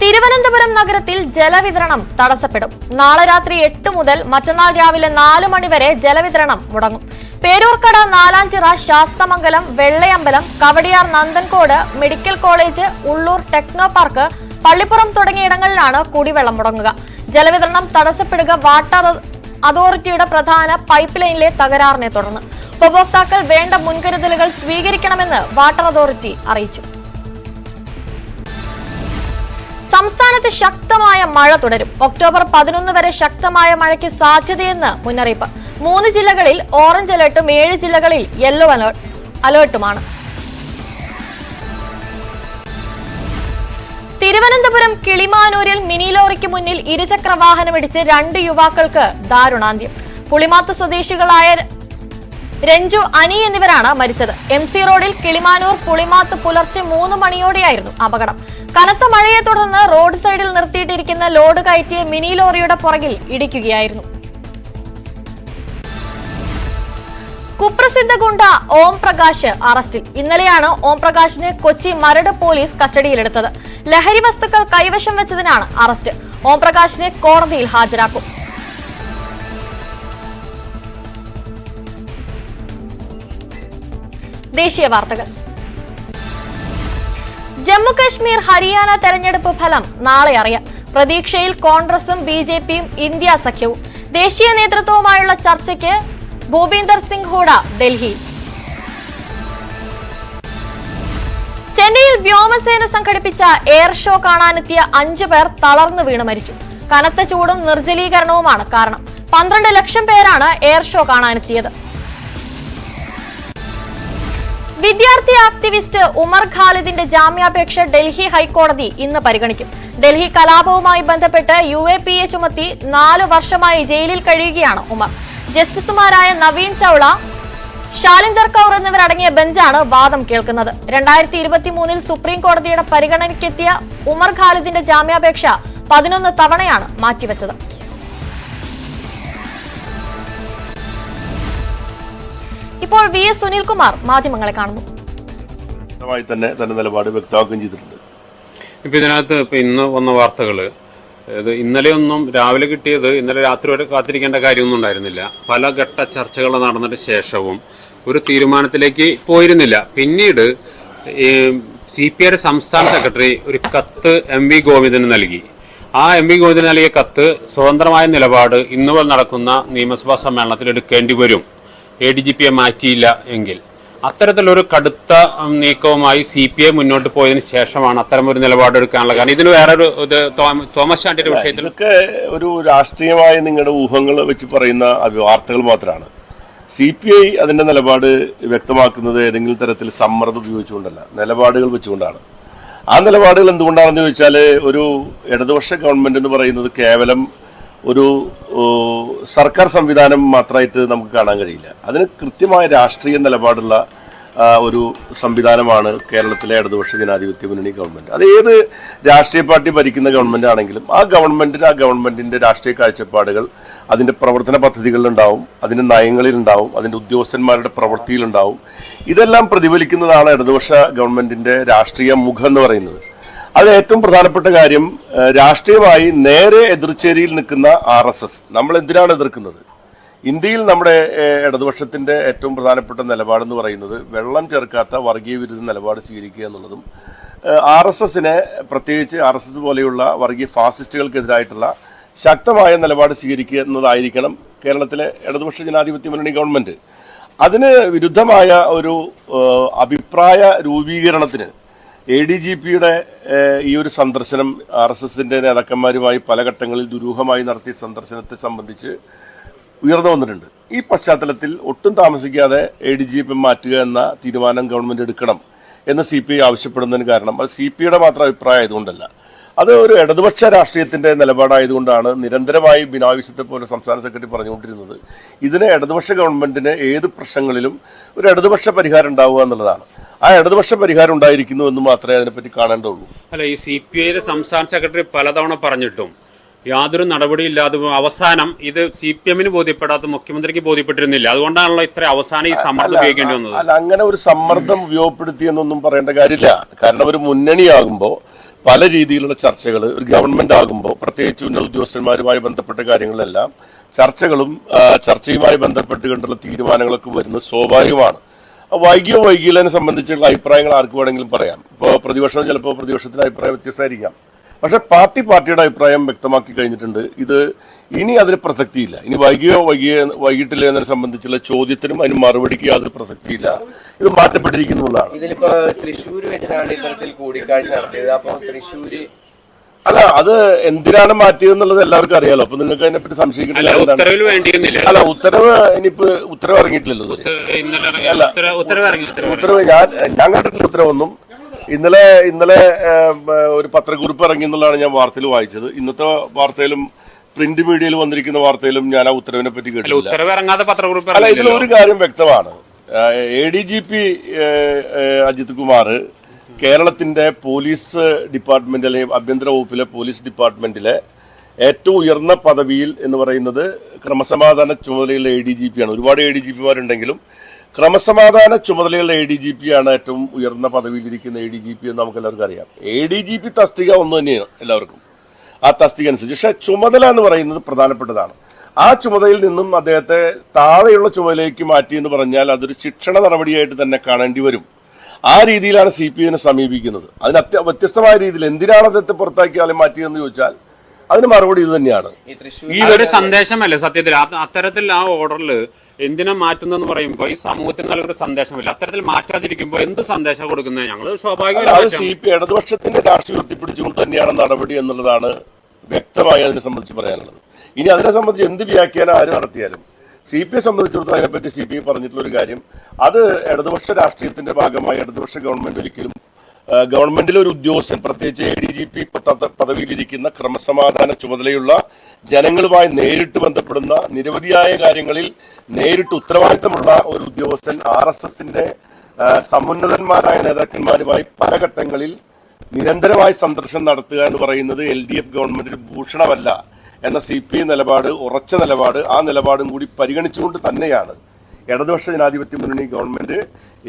തിരുവനന്തപുരം നഗരത്തിൽ ജലവിതരണം തടസ്സപ്പെടും. നാളെ രാത്രി 8 മുതൽ മറ്റന്നാൾ രാവിലെ 4 മണി വരെ ജലവിതരണം മുടങ്ങും. Peroorkada, Nalanchira, Sasthamangalam, Vellayambalam, Kowdiar, Nanthancode, medical college, Ulloor techno park, Pallippuram തുടങ്ങിയിടങ്ങളിലാണ് കുടിവെള്ളം മുടങ്ങുക. ജലവിതരണം തടസ്സപ്പെടുക വാട്ടർ അതോറിറ്റിയുടെ പ്രധാന പൈപ്പ് ലൈനിലെ തകരാറിനെ തുടർന്ന്. ഉപഭോക്താക്കൾ വേണ്ട മുൻകരുതലുകൾ സ്വീകരിക്കണമെന്ന് വാട്ടർ അതോറിറ്റി അറിയിച്ചു. സംസ്ഥാനത്ത് ശക്തമായ മഴ തുടരും. ഒക്ടോബർ 11 വരെ ശക്തമായ മഴയ്ക്ക് സാധ്യതയെന്ന് മുന്നറിയിപ്പ്. 3 ജില്ലകളിൽ ഓറഞ്ച് അലർട്ടും 7 ജില്ലകളിൽ യെല്ലോ അലേർട്ടുമാണ്. തിരുവനന്തപുരം കിളിമാനൂരിൽ മിനി ലോറിക്ക് മുന്നിൽ ഇരുചക്ര വാഹനമിടിച്ച് 2 യുവാക്കൾക്ക് ദാരുണാന്ത്യം. പുളിമാത്ത് സ്വദേശികളായ രഞ്ജു, അനി എന്നിവരാണ് മരിച്ചത്. MC റോഡിൽ കിളിമാനൂർ പുളിമാത്ത് പുലർച്ചെ 3 മണിയോടെയായിരുന്നു അപകടം. കനത്ത മഴയെ തുടർന്ന് റോഡ് സൈഡിൽ നിർത്തിയിട്ടിരിക്കുന്ന ലോഡ് കയറ്റിയ മിനി ലോറിയുടെ പുറകിൽ ഇടിക്കുകയായിരുന്നു. കുപ്രസിദ്ധ ഗുണ്ട ഓം പ്രകാശ് അറസ്റ്റിൽ. ഇന്നലെയാണ് ഓം പ്രകാശിനെ കൊച്ചി മരട് പോലീസ് കസ്റ്റഡിയിലെടുത്തത്. ലഹരി വസ്തുക്കൾ കൈവശം വെച്ചതിനാണ് അറസ്റ്റ്. ഓം പ്രകാശിനെ കോടതിയിൽ ഹാജരാക്കും. ദേശീയ വാർത്തകൾ. ജമ്മുകശ്മീർ ഹരിയാന തെരഞ്ഞെടുപ്പ് ഫലം നാളെ അറിയാം. പ്രതീക്ഷയിൽ കോൺഗ്രസും BJPയും ഇന്ത്യ സഖ്യവും. ദേശീയ നേതൃത്വവുമായുള്ള ചർച്ചയ്ക്ക് ഭൂപീന്ദർ സിംഗ് ഹൂഡ ഡൽഹിയിൽ. ചെന്നൈയിൽ വ്യോമസേന സംഘടിപ്പിച്ച എയർ ഷോ കാണാനെത്തിയ 5 പേർ തളർന്നു വീണ് മരിച്ചു. കനത്ത ചൂടും നിർജ്ജലീകരണവുമാണ് കാരണം. 12 ലക്ഷം പേരാണ് എയർ ഷോ കാണാനെത്തിയത്. വിദ്യാർത്ഥി ആക്ടിവിസ്റ്റ് ഉമർ ഖാലിദിന്റെ ജാമ്യാപേക്ഷ ഡൽഹി ഹൈക്കോടതി ഇന്ന് പരിഗണിക്കും. ഡൽഹി കലാപവുമായി ബന്ധപ്പെട്ട് UAPA ചുമത്തി 4 വർഷമായി ജയിലിൽ കഴിയുകയാണ് ഉമർ. ജസ്റ്റിസുമാരായ നവീൻ ചൌള, ഷാലിന്ദർ കൌർ എന്നിവരടങ്ങിയ ബെഞ്ചാണ് വാദം കേൾക്കുന്നത്. 2023 സുപ്രീം കോടതിയുടെ പരിഗണനയ്ക്കെത്തിയ ഉമർ ഖാലിദിന്റെ ജാമ്യാപേക്ഷ 11 തവണയാണ് മാറ്റിവെച്ചത്. ഇപ്പോൾ VS സുനിൽകുമാർ മാധ്യമങ്ങളെ കാണുന്നു. തന്നെ നിലപാട് വ്യക്തമാക്കുകയും ചെയ്തിട്ടുണ്ട്. ഇപ്പൊ ഇതിനകത്ത് ഇന്ന് വന്ന വാർത്തകള് ഇന്നലെയൊന്നും രാവിലെ കിട്ടിയത് ഇന്നലെ രാത്രി വരെ കാത്തിരിക്കേണ്ട കാര്യമൊന്നും ഉണ്ടായിരുന്നില്ല. പല ഘട്ട ചർച്ചകൾ നടന്നതിന് ശേഷവും ഒരു തീരുമാനത്തിലേക്ക് പോയിരുന്നില്ല. പിന്നീട് CPI സംസ്ഥാന സെക്രട്ടറി ഒരു കത്ത് MV ഗോവിന്ദന് നൽകി. ആ MV ഗോവിന്ദന് നൽകിയ കത്ത് സ്വതന്ത്രമായ നിലപാട് ഇന്നുവരെ നടക്കുന്ന നിയമസഭാ സമ്മേളനത്തിൽ എടുക്കേണ്ടി വരും, ADGPയെ മാറ്റിയില്ല എങ്കിൽ. അത്തരത്തിലൊരു കടുത്ത നീക്കവുമായി CPI മുന്നോട്ട് പോയതിനു ശേഷമാണ് അത്തരമൊരു നിലപാടെടുക്കാനുള്ള കാരണം. ഇതിന് വേറൊരു തോമസ് ചാണ്ടിയുടെ വിഷയത്തിൽ ഇതൊക്കെ ഒരു രാഷ്ട്രീയമായ നിങ്ങളുടെ ഊഹങ്ങൾ വെച്ച് പറയുന്ന വാർത്തകൾ മാത്രമാണ്. CPI അതിന്റെ നിലപാട് വ്യക്തമാക്കുന്നത് ഏതെങ്കിലും തരത്തിൽ സമ്മർദ്ദം ഉപയോഗിച്ചുകൊണ്ടല്ല, നിലപാടുകൾ വെച്ചുകൊണ്ടാണ്. ആ നിലപാടുകൾ എന്തുകൊണ്ടാണെന്ന് ചോദിച്ചാൽ ഒരു ഇടതുപക്ഷ ഗവൺമെന്റ് എന്ന് പറയുന്നത് കേവലം ഒരു സർക്കാർ സംവിധാനം മാത്രമായിട്ട് നമുക്ക് കാണാൻ കഴിയില്ല. അതിന് കൃത്യമായ രാഷ്ട്രീയ നിലപാടുള്ള ഒരു സംവിധാനമാണ് കേരളത്തിലെ ഇടതുപക്ഷ ജനാധിപത്യ മുന്നണി ഗവൺമെന്റ്. അത് ഏത് രാഷ്ട്രീയ പാർട്ടി ഭരിക്കുന്ന ഗവൺമെന്റ് ആണെങ്കിലും ആ ഗവൺമെന്റിന്റെ രാഷ്ട്രീയ കാഴ്ചപ്പാടുകൾ അതിന്റെ പ്രവർത്തന പദ്ധതികളിലുണ്ടാവും, അതിന്റെ നയങ്ങളിലുണ്ടാവും, അതിന്റെ ഉദ്യോഗസ്ഥന്മാരുടെ പ്രവൃത്തിയിലുണ്ടാവും. ഇതെല്ലാം പ്രതിഫലിക്കുന്നതാണ് ഇടതുപക്ഷ ഗവൺമെന്റിന്റെ രാഷ്ട്രീയ മുഖം എന്ന് പറയുന്നത്. അത് ഏറ്റവും പ്രധാനപ്പെട്ട കാര്യം, രാഷ്ട്രീയമായി നേരെ എതിർചേരിയിൽ നിൽക്കുന്ന RSS നമ്മൾ എന്തിനാണ് എതിർക്കുന്നത്? ഇന്ത്യയിൽ നമ്മുടെ ഇടതുപക്ഷത്തിന്റെ ഏറ്റവും പ്രധാനപ്പെട്ട നിലപാടെന്ന് പറയുന്നത് വെള്ളം ചേർക്കാത്ത വർഗീയ വിരുദ്ധ നിലപാട് സ്വീകരിക്കുക എന്നുള്ളതും RSSനെ പ്രത്യേകിച്ച് RSS പോലെയുള്ള വർഗീയ ഫാസിസ്റ്റുകൾക്കെതിരായിട്ടുള്ള ശക്തമായ നിലപാട് സ്വീകരിക്കുക എന്നതായിരിക്കണം കേരളത്തിലെ ഇടതുപക്ഷ ജനാധിപത്യ മുന്നണി ഗവൺമെന്റ്. അതിന് വിരുദ്ധമായ ഒരു അഭിപ്രായ രൂപീകരണത്തിന് ADGPയുടെ ഈ ഒരു സന്ദർശനം RSSന്റെ നേതാക്കന്മാരുമായി പല ഘട്ടങ്ങളിൽ ദുരൂഹമായി നടത്തിയ സന്ദർശനത്തെ സംബന്ധിച്ച് ഉയർന്നു വന്നിട്ടുണ്ട്. ഈ പശ്ചാത്തലത്തിൽ ഒട്ടും താമസിക്കാതെ ADGP മാറ്റുക എന്ന തീരുമാനം ഗവൺമെന്റ് എടുക്കണം എന്ന് CPI ആവശ്യപ്പെടുന്നതിന് കാരണം അത് CPIയുടെ മാത്രം അഭിപ്രായം ആയതുകൊണ്ടല്ല, അത് ഒരു ഇടതുപക്ഷ രാഷ്ട്രീയത്തിന്റെ നിലപാടായതുകൊണ്ടാണ് നിരന്തരമായി ബിനോയ് വിശ്വത്തെ പോലെ സംസ്ഥാന സെക്രട്ടറി പറഞ്ഞുകൊണ്ടിരുന്നത് ഇതിന് ഇടതുപക്ഷ ഗവൺമെന്റിന് ഏത് പ്രശ്നങ്ങളിലും ഒരു ഇടതുപക്ഷ പരിഹാരം ഉണ്ടാവുക എന്നുള്ളതാണ്. ആ ഇടതുപക്ഷ പരിഹാരം ഉണ്ടായിരിക്കുന്നു എന്ന് മാത്രമേ അതിനെപ്പറ്റി കാണേണ്ടുള്ളൂ. അല്ല, ഈ CPIയുടെ സംസ്ഥാന സെക്രട്ടറി പലതവണ പറഞ്ഞിട്ടും യാതൊരു നടപടിയില്ലാതെ അവസാനം ഇത് CPMന് ബോധ്യപ്പെടാത്ത മുഖ്യമന്ത്രിക്ക് ബോധ്യപ്പെട്ടിരുന്നില്ല. അതുകൊണ്ടാണല്ലോ ഇത്ര അവസാനം ഈ സമ്മർദ്ദം ഉപയോഗിക്കേണ്ടി വന്നത്. അല്ല, അങ്ങനെ ഒരു സമ്മർദ്ദം ഉപയോഗപ്പെടുത്തിയെന്നൊന്നും പറയേണ്ട കാര്യമില്ല. കാരണം ഒരു മുന്നണിയാകുമ്പോൾ പല രീതിയിലുള്ള ചർച്ചകൾ, ഒരു ഗവൺമെന്റ് ആകുമ്പോൾ പ്രത്യേകിച്ച് ഉന്നത ഉദ്യോഗസ്ഥന്മാരുമായി ബന്ധപ്പെട്ട കാര്യങ്ങളിലെല്ലാം ചർച്ചയുമായി ബന്ധപ്പെട്ടുകൊണ്ടുള്ള തീരുമാനങ്ങളൊക്കെ വരുന്നത് സ്വാഭാവികമാണ്. വൈകിയോ വൈകിയില്ലതിനെ സംബന്ധിച്ചുള്ള അഭിപ്രായങ്ങൾ ആർക്ക് വേണമെങ്കിലും പറയാം. ഇപ്പോൾ പ്രതിപക്ഷം ചിലപ്പോൾ പ്രതിപക്ഷത്തിന്റെ അഭിപ്രായം വ്യത്യസ്തമായിരിക്കാം. പക്ഷെ പാർട്ടിയുടെ അഭിപ്രായം വ്യക്തമാക്കി കഴിഞ്ഞിട്ടുണ്ട്. ഇത് ഇനി അതിന് പ്രസക്തിയില്ല. ഇനി വൈകിട്ടില്ല എന്നതിനെ സംബന്ധിച്ചുള്ള ചോദ്യത്തിനും അതിന് മറുപടിക്ക് യാതൊരു പ്രസക്തിയില്ല. ഇത് മാറ്റപ്പെട്ടിരിക്കുന്നതാണ്. ഇതിലിപ്പോ തൃശ്ശൂര് വെച്ചാണ് ഇത്തരത്തിൽ കൂടിക്കാഴ്ച നടത്തിയത്. അപ്പോൾ തൃശ്ശൂര് അല്ല, അത് എന്തിനാണ് മാറ്റിയതെന്നുള്ളത് എല്ലാവർക്കും അറിയാലോ. അപ്പൊ നിങ്ങൾക്ക് അതിനെപ്പറ്റി സംശയിക്കുന്നില്ല. അല്ല, ഉത്തരവ് ഇനിയിപ്പോ ഉത്തരവ് ഇറങ്ങിയിട്ടില്ലല്ലോ. ഉത്തരവ് ഞാൻ കണ്ടിട്ടില്ല ഉത്തരവൊന്നും. ഇന്നലെ ഒരു പത്രക്കുറിപ്പ് ഇറങ്ങി എന്നുള്ളതാണ് ഞാൻ വാർത്തയിൽ വായിച്ചത്. ഇന്നത്തെ വാർത്തയിലും പ്രിന്റ് മീഡിയയിൽ വന്നിരിക്കുന്ന വാർത്തയിലും ഞാൻ ആ ഉത്തരവിനെ പറ്റി കേട്ടില്ല. അല്ല, ഇതിലൊരു കാര്യം വ്യക്തമാണ്. ADGP അജിത് കുമാർ കേരളത്തിന്റെ പോലീസ് ഡിപ്പാർട്ട്മെന്റ് അല്ലെങ്കിൽ ആഭ്യന്തര വകുപ്പിലെ പോലീസ് ഡിപ്പാർട്ട്മെന്റിലെ ഏറ്റവും ഉയർന്ന പദവിയിൽ എന്ന് പറയുന്നത് ക്രമസമാധാന ചുമതലയുള്ള ADGP ആണ്. ഒരുപാട് ADGPമാരുണ്ടെങ്കിലും ക്രമസമാധാന ചുമതലയുള്ള ADGP ആണ് ഏറ്റവും ഉയർന്ന പദവിയിലിരിക്കുന്ന ADGP എന്ന് നമുക്ക് എല്ലാവർക്കും അറിയാം. ADGP തസ്തിക ഒന്ന് തന്നെയാണ് എല്ലാവർക്കും, ആ തസ്തിക അനുസരിച്ച്. പക്ഷെ ചുമതല എന്ന് പറയുന്നത് പ്രധാനപ്പെട്ടതാണ്. ആ ചുമതലയിൽ നിന്നും അദ്ദേഹത്തെ താഴെയുള്ള ചുമതലയിലേക്ക് മാറ്റി എന്ന് പറഞ്ഞാൽ അതൊരു ശിക്ഷണ നടപടിയായിട്ട് തന്നെ കാണേണ്ടി വരും. ആ രീതിയിലാണ് CPIനെ സമീപിക്കുന്നത്. അതിന് വ്യത്യസ്തമായ രീതിയിൽ എന്തിനാണ് അദ്ദേഹത്തെ പുറത്താക്കിയാലും മാറ്റിയെന്ന് ചോദിച്ചാൽ അതിന് മറുപടി ഇത് തന്നെയാണ്. ഈ ഒരു സന്ദേശമല്ലേ സത്യത്തിൽ അത്തരത്തിൽ ആ ഓർഡറിൽ എന്തിനാ മാറ്റുന്നെന്ന് പറയുമ്പോൾ ഈ സമൂഹത്തിന് നല്ലൊരു സന്ദേശമല്ല. അത്തരത്തിൽ മാറ്റാതിരിക്കുമ്പോൾ എന്ത് സന്ദേശം കൊടുക്കുന്നത്? ഞങ്ങൾ സ്വാഭാവികമായും CPI ഇടതുപക്ഷത്തിന്റെ രാഷ്ട്രീയം ഉയർത്തിപ്പിടിച്ചുകൊണ്ട് തന്നെയാണ് നടപടി എന്നുള്ളതാണ് വ്യക്തമായി അതിനെ സംബന്ധിച്ച് പറയാനുള്ളത്. ഇനി അതിനെ സംബന്ധിച്ച് എന്ത് വ്യാഖ്യാനം ആര് നടത്തിയാലും CPI സംബന്ധിച്ചിടത്തോളം അതിനെപ്പറ്റി CPI പറഞ്ഞിട്ടുള്ള ഒരു കാര്യം, അത് ഇടതുപക്ഷ രാഷ്ട്രീയത്തിന്റെ ഭാഗമായി ഇടതുപക്ഷ ഗവൺമെന്റ് ഒരിക്കലും ഗവൺമെന്റിലെ ഒരു ഉദ്യോഗസ്ഥൻ, പ്രത്യേകിച്ച് ADGP പദവിയിലിരിക്കുന്ന ക്രമസമാധാന ചുമതലയുള്ള ജനങ്ങളുമായി നേരിട്ട് ബന്ധപ്പെടുന്ന നിരവധിയായ കാര്യങ്ങളിൽ നേരിട്ട് ഉത്തരവാദിത്തമുള്ള ഒരു ഉദ്യോഗസ്ഥൻ RSSന്റെ സമുന്നതന്മാരായ നേതാക്കന്മാരുമായി പല ഘട്ടങ്ങളിൽ നിരന്തരമായി സന്ദർശനം നടത്തുക എന്ന് പറയുന്നത് LDF ഗവൺമെന്റിന് ഭൂഷണമല്ല എന്ന CPI നിലപാട്, ഉറച്ച നിലപാട്, ആ നിലപാടും കൂടി പരിഗണിച്ചുകൊണ്ട് തന്നെയാണ് ഇടതുപക്ഷ ജനാധിപത്യ മുന്നണി ഗവൺമെന്റ്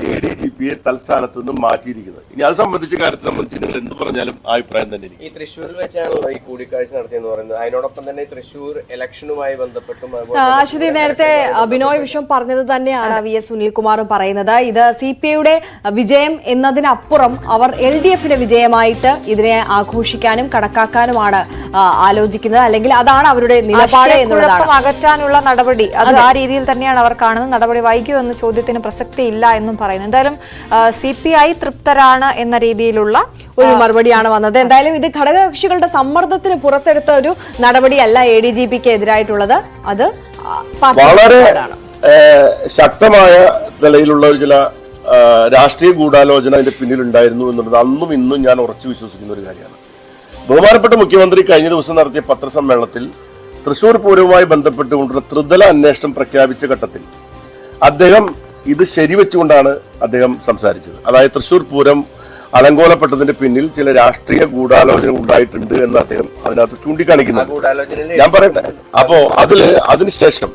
ADGPയെ തൽസ്ഥാനത്ത് നിന്നും മാറ്റിയിരിക്കുന്നത്. ഇനി അത് സംബന്ധിച്ച കാര്യത്തെ സംബന്ധിച്ച് നിങ്ങൾ എന്ത് പറഞ്ഞാലും ആ അഭിപ്രായം തന്നെ. ഈ തൃശ്ശൂരിൽ വെച്ചാണല്ലോ ഈ കൂടിക്കാഴ്ച നടത്തിയെന്ന് പറയുന്നത്. അതിനോടൊപ്പം തന്നെ തൃശ്ശൂർ ഇലക്ഷനുമായി ബന്ധപ്പെട്ടും അശ്വതി നേരത്തെ ബിനോയ് വിശ്വം പറഞ്ഞത് തന്നെയാണ് VS സുനിൽകുമാറും പറയുന്നത്. ഇത് CPIയുടെ വിജയം എന്നതിനപ്പുറം അവർ LDFന്റെ വിജയമായിട്ട് ഇതിനെ ആഘോഷിക്കാനും കണക്കാക്കാനുമാണ് ആലോചിക്കുന്നത്. അല്ലെങ്കിൽ അതാണ് അവരുടെ നിലപാട് എന്നുള്ളതാണ്. അകറ്റാനുള്ള നടപടി അത് ആ രീതിയിൽ തന്നെയാണ് അവർ കാണുന്നത്. നടപടി വൈകിയോ എന്ന ചോദ്യത്തിന് പ്രസക്തി ഇല്ല എന്നും പറയുന്നു. എന്തായാലും CPI തൃപ്തരാണ് എന്ന രീതിയിലുള്ള ഒരു മറുപടിയാണ് വന്നത്. എന്തായാലും ഇത് ഘടകകക്ഷികളുടെ സമ്മർദ്ദത്തിന് പുറത്തെടുത്ത ഒരു നടപടിയല്ല ADGPക്ക് എതിരായിട്ടുള്ളത്. അത് വളരെ ശക്തമായ നിലയിലുള്ള ഒരു ചില രാഷ്ട്രീയ ഗൂഢാലോചന അതിന്റെ പിന്നിലുണ്ടായിരുന്നു എന്നുള്ളത് അന്നും ഇന്നും ഞാൻ ഉറച്ചു വിശ്വസിക്കുന്ന ഒരു കാര്യമാണ്. ബഹുമാനപ്പെട്ട മുഖ്യമന്ത്രി കഴിഞ്ഞ ദിവസം നടത്തിയ പത്രസമ്മേളനത്തിൽ തൃശൂർ പൂരവുമായി ബന്ധപ്പെട്ടുകൊണ്ടുള്ള ത്രിതല അന്വേഷണം പ്രഖ്യാപിച്ച ഘട്ടത്തിൽ അദ്ദേഹം ഇത് ശരിവെച്ചുകൊണ്ടാണ് അദ്ദേഹം സംസാരിച്ചത്. അതായത് തൃശൂർ പൂരം അലങ്കോലപ്പെട്ടതിന്റെ പിന്നിൽ ചില രാഷ്ട്രീയ ഗൂഢാലോചന ഉണ്ടായിട്ടുണ്ട് എന്ന് അദ്ദേഹം അതിനകത്ത് ചൂണ്ടിക്കാണിക്കുന്നത് ഞാൻ പറയട്ടെ. അപ്പോ അതിനുശേഷം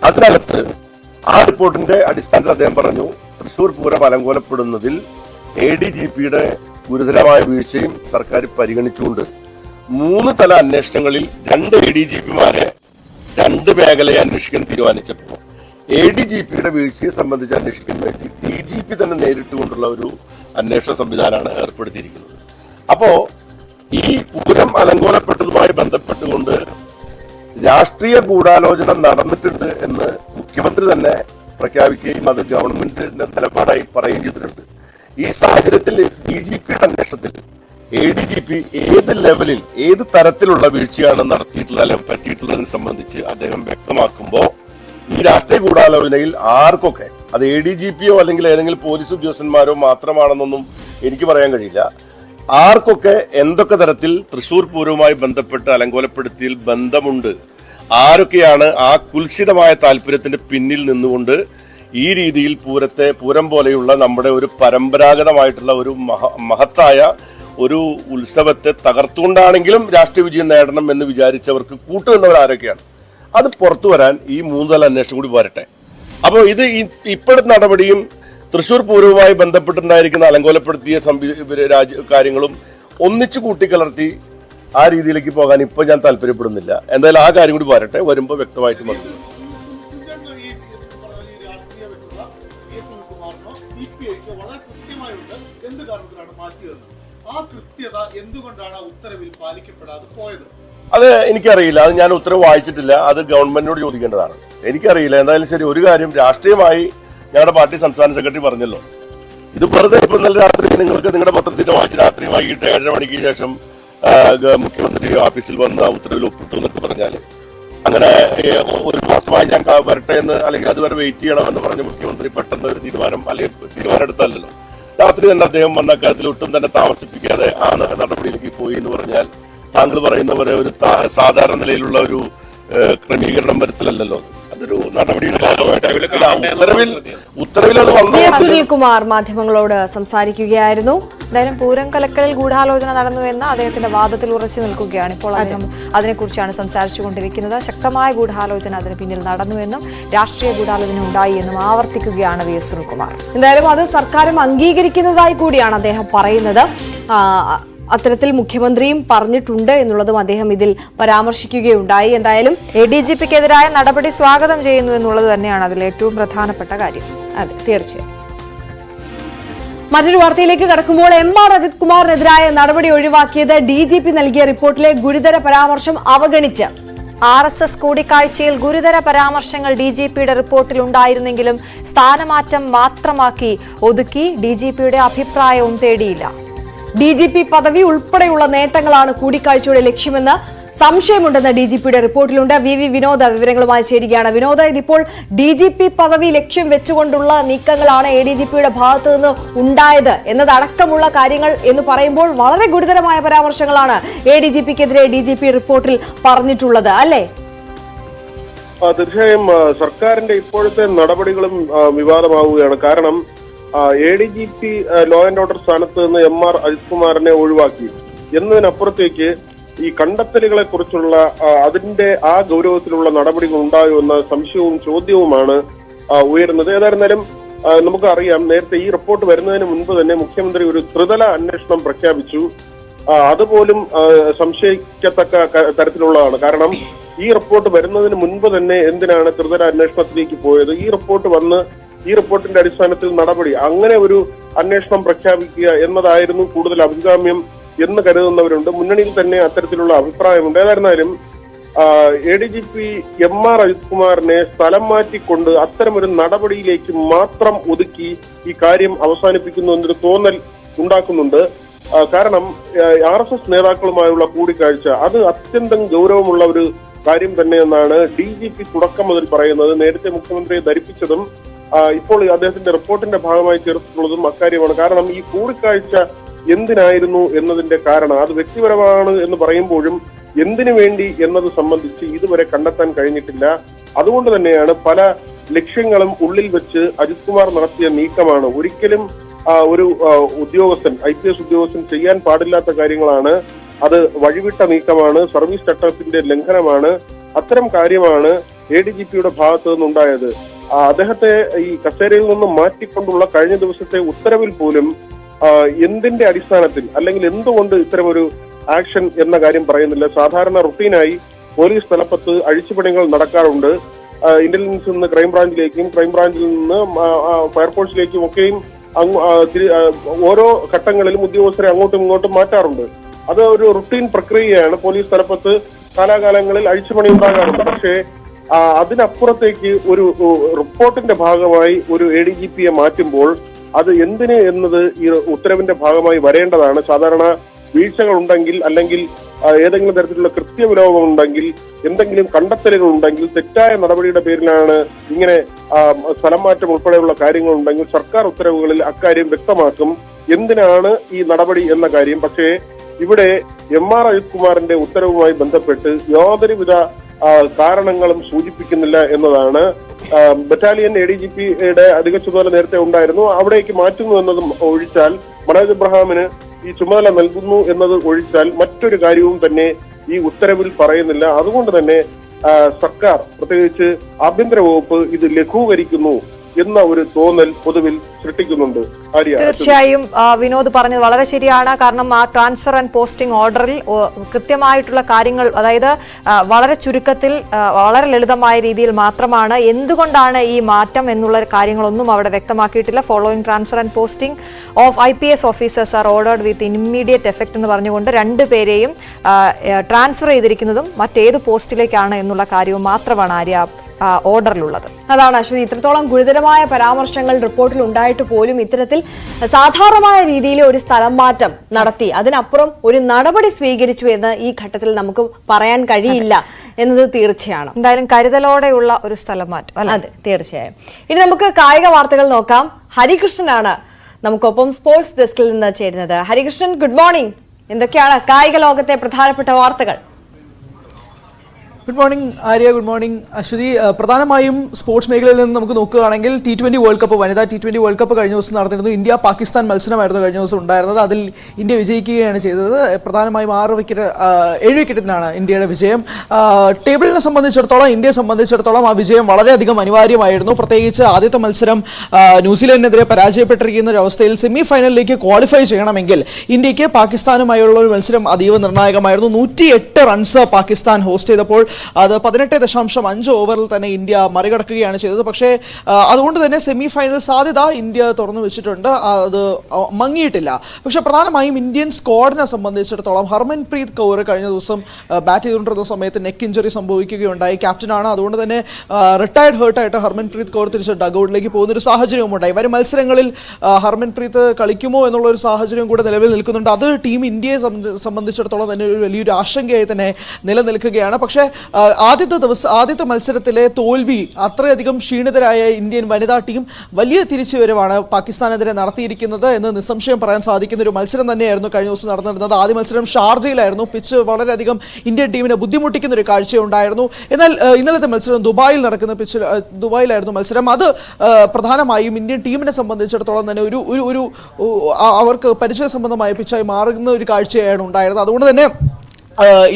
അതിനകത്ത് ആ റിപ്പോർട്ടിന്റെ അടിസ്ഥാനത്തിൽ അദ്ദേഹം പറഞ്ഞു, തൃശൂർ പൂരം അലങ്കോലപ്പെടുന്നതിൽ ADGPയുടെ ഗുരുതരമായ വീഴ്ചയും സർക്കാർ പരിഗണിച്ചുകൊണ്ട് 3 തല അന്വേഷണങ്ങളിൽ 2 ADGPമാരെ 2 മേഖലയെ അന്വേഷിക്കാൻ തീരുമാനിച്ചപ്പോൾ ADGPയുടെ വീഴ്ചയെ സംബന്ധിച്ച് അന്വേഷിക്കാൻ വേണ്ടി DGP തന്നെ നേരിട്ടുകൊണ്ടുള്ള ഒരു അന്വേഷണ സംവിധാനമാണ് ഏർപ്പെടുത്തിയിരിക്കുന്നത്. അപ്പോ ഈ പൂരം അലങ്കോലപ്പെട്ടതുമായി ബന്ധപ്പെട്ടുകൊണ്ട് രാഷ്ട്രീയ ഗൂഢാലോചന നടന്നിട്ടുണ്ട് എന്ന് മുഖ്യമന്ത്രി തന്നെ പ്രഖ്യാപിക്കുകയും അത് ഗവൺമെന്റിന്റെ നിലപാടായി പറയുകയും ചെയ്തിട്ടുണ്ട്. ഈ സാഹചര്യത്തിൽ DGPയുടെ അന്വേഷണത്തിൽ ADGP ഏത് ലെവലിൽ ഏത് തരത്തിലുള്ള വീഴ്ചയാണ് നടത്തിയിട്ടുള്ളത് അല്ലെങ്കിൽ പറ്റിയിട്ടുള്ളതിനെ സംബന്ധിച്ച് അദ്ദേഹം വ്യക്തമാക്കുമ്പോൾ ഈ രാഷ്ട്രീയ ഗൂഢാലോചനയിൽ ആർക്കൊക്കെ, അത് ADGPയോ അല്ലെങ്കിൽ ഏതെങ്കിലും പോലീസ് ഉദ്യോഗസ്ഥന്മാരോ മാത്രമാണെന്നൊന്നും എനിക്ക് പറയാൻ കഴിയില്ല, ആർക്കൊക്കെ എന്തൊക്കെ തരത്തിൽ തൃശൂർ പൂരവുമായി ബന്ധപ്പെട്ട് അലങ്കോലപ്പെടുത്തിയിൽ ബന്ധമുണ്ട്, ആരൊക്കെയാണ് ആ കുൽസിതമായ താല്പര്യത്തിന്റെ പിന്നിൽ നിന്നുകൊണ്ട് ഈ രീതിയിൽ പൂരം പോലെയുള്ള നമ്മുടെ ഒരു പരമ്പരാഗതമായിട്ടുള്ള ഒരു മഹത്തായ ഒരു ഉത്സവത്തെ തകർത്തുകൊണ്ടാണെങ്കിലും രാഷ്ട്രീയ വിജയം നേടണം എന്ന് വിചാരിച്ചവർക്ക് കൂട്ടുനിന്നവർ ആരൊക്കെയാണ്, അത് പുറത്തു വരാൻ ഈ 3 തല അന്വേഷണം കൂടി വരട്ടെ. അപ്പോൾ ഇത് ഇപ്പോഴത്തെ നടപടിയും തൃശൂർ പൂരവുമായി ബന്ധപ്പെട്ടുണ്ടായിരിക്കുന്ന അലങ്കോലപ്പെടുത്തിയ കാര്യങ്ങളും ഒന്നിച്ചു കൂട്ടിക്കലർത്തി ആ രീതിയിലേക്ക് പോകാൻ ഇപ്പൊ ഞാൻ താല്പര്യപ്പെടുന്നില്ല. എന്തായാലും ആ കാര്യം കൂടി വരട്ടെ, വരുമ്പോൾ വ്യക്തമായിട്ട് മനസ്സിലാവും. അത് എനിക്കറിയില്ല, അത് ഞാൻ ഉത്തരവ് വായിച്ചിട്ടില്ല, അത് ഗവൺമെന്റിനോട് ചോദിക്കേണ്ടതാണ്. എനിക്കറിയില്ല. എന്തായാലും ശരി, ഒരു കാര്യം രാഷ്ട്രീയമായി ഞങ്ങളുടെ പാർട്ടി സംസ്ഥാന സെക്രട്ടറി പറഞ്ഞല്ലോ, ഇത് വെറുതെ ഇപ്പൊ ഇന്നലെ രാത്രി നിങ്ങൾക്ക് നിങ്ങളുടെ പത്രത്തിന്റെ വായിച്ച് രാത്രി വൈകിട്ട് 7:30 മണിക്ക് ശേഷം മുഖ്യമന്ത്രി ഓഫീസിൽ വന്ന ഉത്തരവിൽ ഒപ്പിട്ടു എന്നൊക്കെ പറഞ്ഞാല് അങ്ങനെ ഒരു മാസമായി ഞാൻ വരട്ടെ എന്ന് അല്ലെങ്കിൽ അതുവരെ വെയിറ്റ് ചെയ്യണമെന്ന് പറഞ്ഞ് മുഖ്യമന്ത്രി പെട്ടെന്ന് ഒരു തീരുമാനം എടുത്തല്ലോ. രാത്രി തന്നെ അദ്ദേഹം വന്ന കാര്യത്തിൽ ഒട്ടും തന്നെ താമസിപ്പിക്കാതെ ആ നടപടിയിലേക്ക് പോയി എന്ന് പറഞ്ഞാൽ താങ്കൾ പറയുന്ന പോലെ ഒരു സാധാരണ നിലയിലുള്ള ഒരു ക്രമീകരണം വരുത്തലല്ലോ. അതൊരു നടപടിയുടെ ഭാഗമായിട്ട് ഉത്തരവിൽ അത് വന്നു. സുനിൽകുമാർ മാധ്യമങ്ങളോട് സംസാരിക്കുകയായിരുന്നു. എന്തായാലും പൂരം കലക്കലിൽ ഗൂഢാലോചന നടന്നു എന്ന അദ്ദേഹത്തിന്റെ വാദത്തിൽ ഉറച്ചു നിൽക്കുകയാണ്. ഇപ്പോൾ അദ്ദേഹം അതിനെക്കുറിച്ചാണ് സംസാരിച്ചുകൊണ്ടിരിക്കുന്നത്. ശക്തമായ ഗൂഢാലോചന അതിന് പിന്നിൽ നടന്നുവെന്നും രാഷ്ട്രീയ ഗൂഢാലോചന ഉണ്ടായി എന്നും ആവർത്തിക്കുകയാണ് വി എസ് സുനിൽകുമാർ. എന്തായാലും അത് സർക്കാരും അംഗീകരിക്കുന്നതായി കൂടിയാണ് അദ്ദേഹം പറയുന്നത്. അത്തരത്തിൽ മുഖ്യമന്ത്രിയും പറഞ്ഞിട്ടുണ്ട് എന്നുള്ളതും അദ്ദേഹം ഇതിൽ പരാമർശിക്കുകയുണ്ടായി. എന്തായാലും ADGPക്കെതിരായ നടപടി സ്വാഗതം ചെയ്യുന്നു എന്നുള്ളത് തന്നെയാണ് അതിൽ ഏറ്റവും പ്രധാനപ്പെട്ട കാര്യം. അതെ, തീർച്ചയായും. മറ്റൊരു വാർത്തയിലേക്ക് കടക്കുമ്പോൾ MR അജിത് കുമാറിനെതിരായ നടപടി ഒഴിവാക്കിയത് DGP നൽകിയ റിപ്പോർട്ടിലെ ഗുരുതര പരാമർശം അവഗണിച്ച്. RSS കൂടിക്കാഴ്ചയിൽ ഗുരുതര പരാമർശങ്ങൾ DGPയുടെ റിപ്പോർട്ടിൽ ഉണ്ടായിരുന്നെങ്കിലും സ്ഥാനമാറ്റം മാത്രമാക്കി ഒതുക്കി. DGPയുടെ അഭിപ്രായവും തേടിയില്ല. DGP പദവി ഉൾപ്പെടെയുള്ള നേട്ടങ്ങളാണ് കൂടിക്കാഴ്ചയുടെ ലക്ഷ്യമെന്ന് സംശയമുണ്ടെന്ന് DGPയുടെ റിപ്പോർട്ടിലുണ്ട്. VV വിനോദ് വിവരങ്ങളുമായി ചേരുകയാണ്. വിനോദ്, ഇതിപ്പോൾ DGP പദവി ലക്ഷ്യം വെച്ചുകൊണ്ടുള്ള നീക്കങ്ങളാണ് ADGPയുടെ ഭാഗത്തു നിന്ന് ഉണ്ടായത് എന്നതടക്കമുള്ള കാര്യങ്ങൾ എന്ന് പറയുമ്പോൾ വളരെ ഗുരുതരമായ പരാമർശങ്ങളാണ് ADGPക്കെതിരെ DGP റിപ്പോർട്ടിൽ പറഞ്ഞിട്ടുള്ളത്, അല്ലേ? തീർച്ചയായും സർക്കാരിന്റെ ഇപ്പോഴത്തെ നടപടികളും വിവാദമാവുകയാണ്. കാരണം ADGP ലോ ആൻഡ് ഓർഡർ സ്ഥാനത്ത് നിന്ന് MR അജിത് കുമാറിനെ ഒഴിവാക്കി എന്നതിനപ്പുറത്തേക്ക് ഈ കണ്ടെത്തലുകളെ കുറിച്ചുള്ള അതിന്റെ ആ ഗൗരവത്തിലുള്ള നടപടികൾ ഉണ്ടായോ എന്ന സംശയവും ചോദ്യവുമാണ് ഉയരുന്നത്. ഏതായിരുന്നാലും നമുക്കറിയാം, നേരത്തെ ഈ റിപ്പോർട്ട് വരുന്നതിന് മുൻപ് തന്നെ മുഖ്യമന്ത്രി ഒരു ത്രിതല അന്വേഷണം പ്രഖ്യാപിച്ചു. അതുപോലും സംശയിക്കത്തക്ക തരത്തിലുള്ളതാണ്. കാരണം ഈ റിപ്പോർട്ട് വരുന്നതിന് മുൻപ് തന്നെ എന്തിനാണ് ത്രിതല അന്വേഷണത്തിലേക്ക് പോയത്? ഈ റിപ്പോർട്ടിന്റെ അടിസ്ഥാനത്തിൽ നടപടി, അങ്ങനെ ഒരു അന്വേഷണം പ്രഖ്യാപിക്കുക എന്നതായിരുന്നു കൂടുതൽ അഭികാമ്യം എന്ന് കരുതുന്നവരുണ്ട്. മുന്നണിയിൽ തന്നെ അത്തരത്തിലുള്ള അഭിപ്രായമുണ്ട്. ഏതായിരുന്നാലും ADGP MR അജിത് കുമാറിനെ സ്ഥലം മാറ്റിക്കൊണ്ട് അത്തരമൊരു നടപടിയിലേക്ക് മാത്രം ഒതുക്കി ഈ കാര്യം അവസാനിപ്പിക്കുന്നു എന്നൊരു തോന്നൽ ഉണ്ടാക്കുന്നുണ്ട്. കാരണം RSS നേതാക്കളുമായുള്ള കൂടിക്കാഴ്ച അത് അത്യന്തം ഗൗരവമുള്ള ഒരു കാര്യം തന്നെയെന്നാണ് DGP തുടക്കം മുതൽ പറയുന്നത്. നേരത്തെ മുഖ്യമന്ത്രിയെ ധരിപ്പിച്ചതും ഇപ്പോൾ അദ്ദേഹത്തിന്റെ റിപ്പോർട്ടിന്റെ ഭാഗമായി ചേർത്തിട്ടുള്ളതും അക്കാര്യമാണ്. കാരണം ഈ കൂടിക്കാഴ്ച എന്തിനായിരുന്നു എന്നതിന്റെ കാരണം അത് വ്യക്തിപരമാണ് എന്ന് പറയുമ്പോഴും എന്തിനു വേണ്ടി എന്നത് സംബന്ധിച്ച് ഇതുവരെ കണ്ടെത്താൻ കഴിഞ്ഞിട്ടില്ല. അതുകൊണ്ട് തന്നെയാണ് പല ലക്ഷ്യങ്ങളും ഉള്ളിൽ വെച്ച് അജിത് കുമാർ നടത്തിയ നീക്കമാണ്. ഒരിക്കലും ഒരു ഉദ്യോഗസ്ഥൻ, IPS ഉദ്യോഗസ്ഥൻ ചെയ്യാൻ പാടില്ലാത്ത കാര്യങ്ങളാണ്. അത് വഴിവിട്ട നീക്കമാണ്, സർവീസ് ചട്ടത്തിന്റെ ലംഘനമാണ്. അത്തരം കാര്യമാണ് ADGPയുടെ ഭാഗത്തു നിന്നുണ്ടായത്. അദ്ദേഹത്തെ ഈ കസേരയിൽ നിന്ന് മാറ്റിക്കൊണ്ടുള്ള കഴിഞ്ഞ ദിവസത്തെ ഉത്തരവിൽ പോലും എന്തിന്റെ അടിസ്ഥാനത്തിൽ അല്ലെങ്കിൽ എന്തുകൊണ്ട് ഇത്തരമൊരു ആക്ഷൻ എന്ന കാര്യം പറയുന്നില്ല. സാധാരണ റുട്ടീനായി പോലീസ് തലപ്പത്ത് അഴിച്ചുപണികൾ നടക്കാറുണ്ട്. ഇന്റലിജൻസിൽ നിന്ന് ക്രൈംബ്രാഞ്ചിലേക്കും, ക്രൈംബ്രാഞ്ചിൽ നിന്ന് ഫയർഫോഴ്സിലേക്കും ഒക്കെയും ഓരോ ഘട്ടങ്ങളിലും ഉദ്യോഗസ്ഥരെ അങ്ങോട്ടും ഇങ്ങോട്ടും മാറ്റാറുണ്ട്. അത് ഒരു റുട്ടീൻ പ്രക്രിയയാണ്. പോലീസ് തലപ്പത്ത് കാലാകാലങ്ങളിൽ അഴിച്ചുപണി ഉണ്ടാകാറുണ്ട്. പക്ഷേ അതിനപ്പുറത്തേക്ക് ഒരു റിപ്പോർട്ടിന്റെ ഭാഗമായി ഒരു ADGPയെ മാറ്റുമ്പോൾ അത് എന്തിന് എന്നത് ഈ ഉത്തരവിന്റെ ഭാഗമായി വരേണ്ടതാണ്. സാധാരണ വീഴ്ചകൾ ഉണ്ടെങ്കിൽ അല്ലെങ്കിൽ ഏതെങ്കിലും തരത്തിലുള്ള കൃത്യവിലോപം ഉണ്ടെങ്കിൽ, എന്തെങ്കിലും കണ്ടെത്തലുകൾ ഉണ്ടെങ്കിൽ, തെറ്റായ നടപടിയുടെ പേരിലാണ് ഇങ്ങനെ സ്ഥലം മാറ്റം ഉൾപ്പെടെയുള്ള കാര്യങ്ങൾ ഉണ്ടെങ്കിൽ സർക്കാർ ഉത്തരവുകളിൽ അക്കാര്യം വ്യക്തമാക്കും എന്തിനാണ് ഈ നടപടി എന്ന കാര്യം. പക്ഷേ ഇവിടെ MR അജിത് കുമാറിന്റെ ഉത്തരവുമായി ബന്ധപ്പെട്ട് യാതൊരുവിധ കാരണങ്ങളും സൂചിപ്പിക്കുന്നില്ല എന്നതാണ്. ബറ്റാലിയൻ ADGPയുടെ അധിക ചുമതല നേരത്തെ ഉണ്ടായിരുന്നു, അവിടേക്ക് മാറ്റുന്നു എന്നതും ഒഴിച്ചാൽ, മനോജ് എബ്രഹാമിന് ഈ ചുമതല നൽകുന്നു എന്നത് ഒഴിച്ചാൽ മറ്റൊരു കാര്യവും തന്നെ ഈ ഉത്തരവിൽ പറയുന്നില്ല. അതുകൊണ്ട് തന്നെ സർക്കാർ, പ്രത്യേകിച്ച് ആഭ്യന്തര വകുപ്പ് ഇത് ലഘൂകരിക്കുന്നു എന്ന ഒരു തോന്നൽ പൊതുവിൽ സൃഷ്ടിക്കുന്നുണ്ട്. തീർച്ചയായും വിനോദ് പറഞ്ഞത് വളരെ ശരിയാണ്. കാരണം ആ ട്രാൻസ്ഫർ ആൻഡ് പോസ്റ്റിംഗ് ഓർഡറിൽ കൃത്യമായിട്ടുള്ള കാര്യങ്ങൾ, അതായത് വളരെ ചുരുക്കത്തിൽ വളരെ ലളിതമായ രീതിയിൽ മാത്രമാണ് എന്തുകൊണ്ടാണ് ഈ മാറ്റം എന്നുള്ള കാര്യങ്ങളൊന്നും അവിടെ വ്യക്തമാക്കിയിട്ടില്ല. Following transfer and posting of IPS officers are ordered with immediate effect എന്ന് പറഞ്ഞുകൊണ്ട് രണ്ടുപേരെയും ട്രാൻസ്ഫർ ചെയ്തിരിക്കുന്നതും മറ്റേത് പോസ്റ്റിലേക്കാണ് എന്നുള്ള കാര്യവും മാത്രമാണ് ആര്യ ഓർഡറിലുള്ളത്. അതാണ് അശ്വതി, ഇത്രത്തോളം ഗുരുതരമായ പരാമർശങ്ങൾ റിപ്പോർട്ടിൽ ഉണ്ടായിട്ട് പോലും ഇത്തരത്തിൽ സാധാരണമായ രീതിയിൽ ഒരു സ്ഥലം മാറ്റം നടത്തി അതിനപ്പുറം ഒരു നടപടി സ്വീകരിച്ചു എന്ന് ഈ ഘട്ടത്തിൽ നമുക്ക് പറയാൻ കഴിയില്ല എന്നത് തീർച്ചയാണ്. എന്തായാലും കരുതലോടെയുള്ള ഒരു സ്ഥലം മാറ്റം. അതെ, തീർച്ചയായും. ഇനി നമുക്ക് കായിക വാർത്തകൾ നോക്കാം. ഹരികൃഷ്ണനാണ് നമുക്കൊപ്പം സ്പോർട്സ് ഡെസ്കിൽ നിന്ന് ചേരുന്നത്. Harikrishnan, good morning. എന്തൊക്കെയാണ് കായിക ലോകത്തെ പ്രധാനപ്പെട്ട വാർത്തകൾ? Good morning Arya, good morning Aswathi. പ്രധാനമായും സ്പോർട്സ് മേഖലയിൽ നിന്ന് നമുക്ക് നോക്കുകയാണെങ്കിൽ T20 വേൾഡ് കപ്പ്, വനിതാ T20 വേൾഡ് കപ്പ് കഴിഞ്ഞ ദിവസം നടന്നിരുന്നു. ഇന്ത്യ പാകിസ്ഥാൻ മത്സരമായിരുന്നു കഴിഞ്ഞ ദിവസം ഉണ്ടായിരുന്നത്. അതിൽ ഇന്ത്യ വിജയിക്കുകയാണ് ചെയ്തത്. പ്രധാനമായും 7 വിക്കറ്റിനാണ് ഇന്ത്യയുടെ വിജയം. ടേബിളിനെ സംബന്ധിച്ചിടത്തോളം, ഇന്ത്യയെ സംബന്ധിച്ചിടത്തോളം ആ വിജയം വളരെയധികം അനിവാര്യമായിരുന്നു. പ്രത്യേകിച്ച് ആദ്യത്തെ മത്സരം ന്യൂസിലൻഡിനെതിരെ പരാജയപ്പെട്ടിരിക്കുന്ന ഒരു അവസ്ഥയിൽ സെമി ഫൈനലിലേക്ക് ക്വാളിഫൈ ചെയ്യണമെങ്കിൽ ഇന്ത്യക്ക് പാകിസ്ഥാനുമായുള്ള ഒരു മത്സരം അതീവ നിർണായകമായിരുന്നു. 108 റൺസ് പാകിസ്ഥാൻ ഹോസ്റ്റ് ചെയ്തപ്പോൾ അത് 18.5 ഓവറിൽ തന്നെ ഇന്ത്യ മറികടക്കുകയാണ് ചെയ്തത്. പക്ഷേ അതുകൊണ്ട് തന്നെ സെമി ഫൈനൽ സാധ്യത ഇന്ത്യ തുറന്നു വെച്ചിട്ടുണ്ട്, അത് മങ്ങിയിട്ടില്ല. പക്ഷേ പ്രധാനമായും ഇന്ത്യൻ സ്ക്വാഡിനെ സംബന്ധിച്ചിടത്തോളം ഹർമൻപ്രീത് കൗർ കഴിഞ്ഞ ദിവസം ബാറ്റ് ചെയ്തുകൊണ്ടിരുന്ന സമയത്ത് നെക്ക് ഇഞ്ചുറി സംഭവിക്കുകയുണ്ടായി. ക്യാപ്റ്റനാണ്, അതുകൊണ്ട് തന്നെ റിട്ടയർഡ് ഹേർട്ടായിട്ട് ഹർമൻപ്രീത് കൗർ തിരിച്ച് ഡഗൌട്ടിലേക്ക് പോകുന്നൊരു സാഹചര്യവും ഉണ്ടായി. വരും മത്സരങ്ങളിൽ ഹർമൻപ്രീത് കളിക്കുമോ എന്നുള്ള ഒരു സാഹചര്യം കൂടെ നിലവിൽ നിൽക്കുന്നുണ്ട്. അത് ടീം ഇന്ത്യയെ സംബന്ധിച്ചിടത്തോളം തന്നെ ഒരു വലിയൊരു ആശങ്കയായി തന്നെ നിലനിൽക്കുകയാണ്. പക്ഷേ ആദ്യത്തെ മത്സരത്തിലെ തോൽവി അത്രയധികം ക്ഷീണിതരായ ഇന്ത്യൻ വനിതാ ടീം വലിയ തിരിച്ചുവരവാണ് പാകിസ്ഥാനെതിരെ നടത്തിയിരിക്കുന്നത് എന്ന് നിസ്സംശയം പറയാൻ സാധിക്കുന്ന ഒരു മത്സരം തന്നെയായിരുന്നു കഴിഞ്ഞ ദിവസം നടന്നിരുന്നത്. ആദ്യ മത്സരം ഷാർജയിലായിരുന്നു. പിച്ച് വളരെയധികം ഇന്ത്യൻ ടീമിനെ ബുദ്ധിമുട്ടിക്കുന്ന ഒരു കാഴ്ചയുണ്ടായിരുന്നു. എന്നാൽ ഇന്നലത്തെ മത്സരം ദുബായിലായിരുന്നു മത്സരം. അത് പ്രധാനമായും ഇന്ത്യൻ ടീമിനെ സംബന്ധിച്ചിടത്തോളം തന്നെ ഒരു അവർക്ക് പരിചയ സംബന്ധമായ പിച്ചായി മാറുന്ന ഒരു കാഴ്ചയാണ് ഉണ്ടായിരുന്നത്. അതുകൊണ്ട് തന്നെ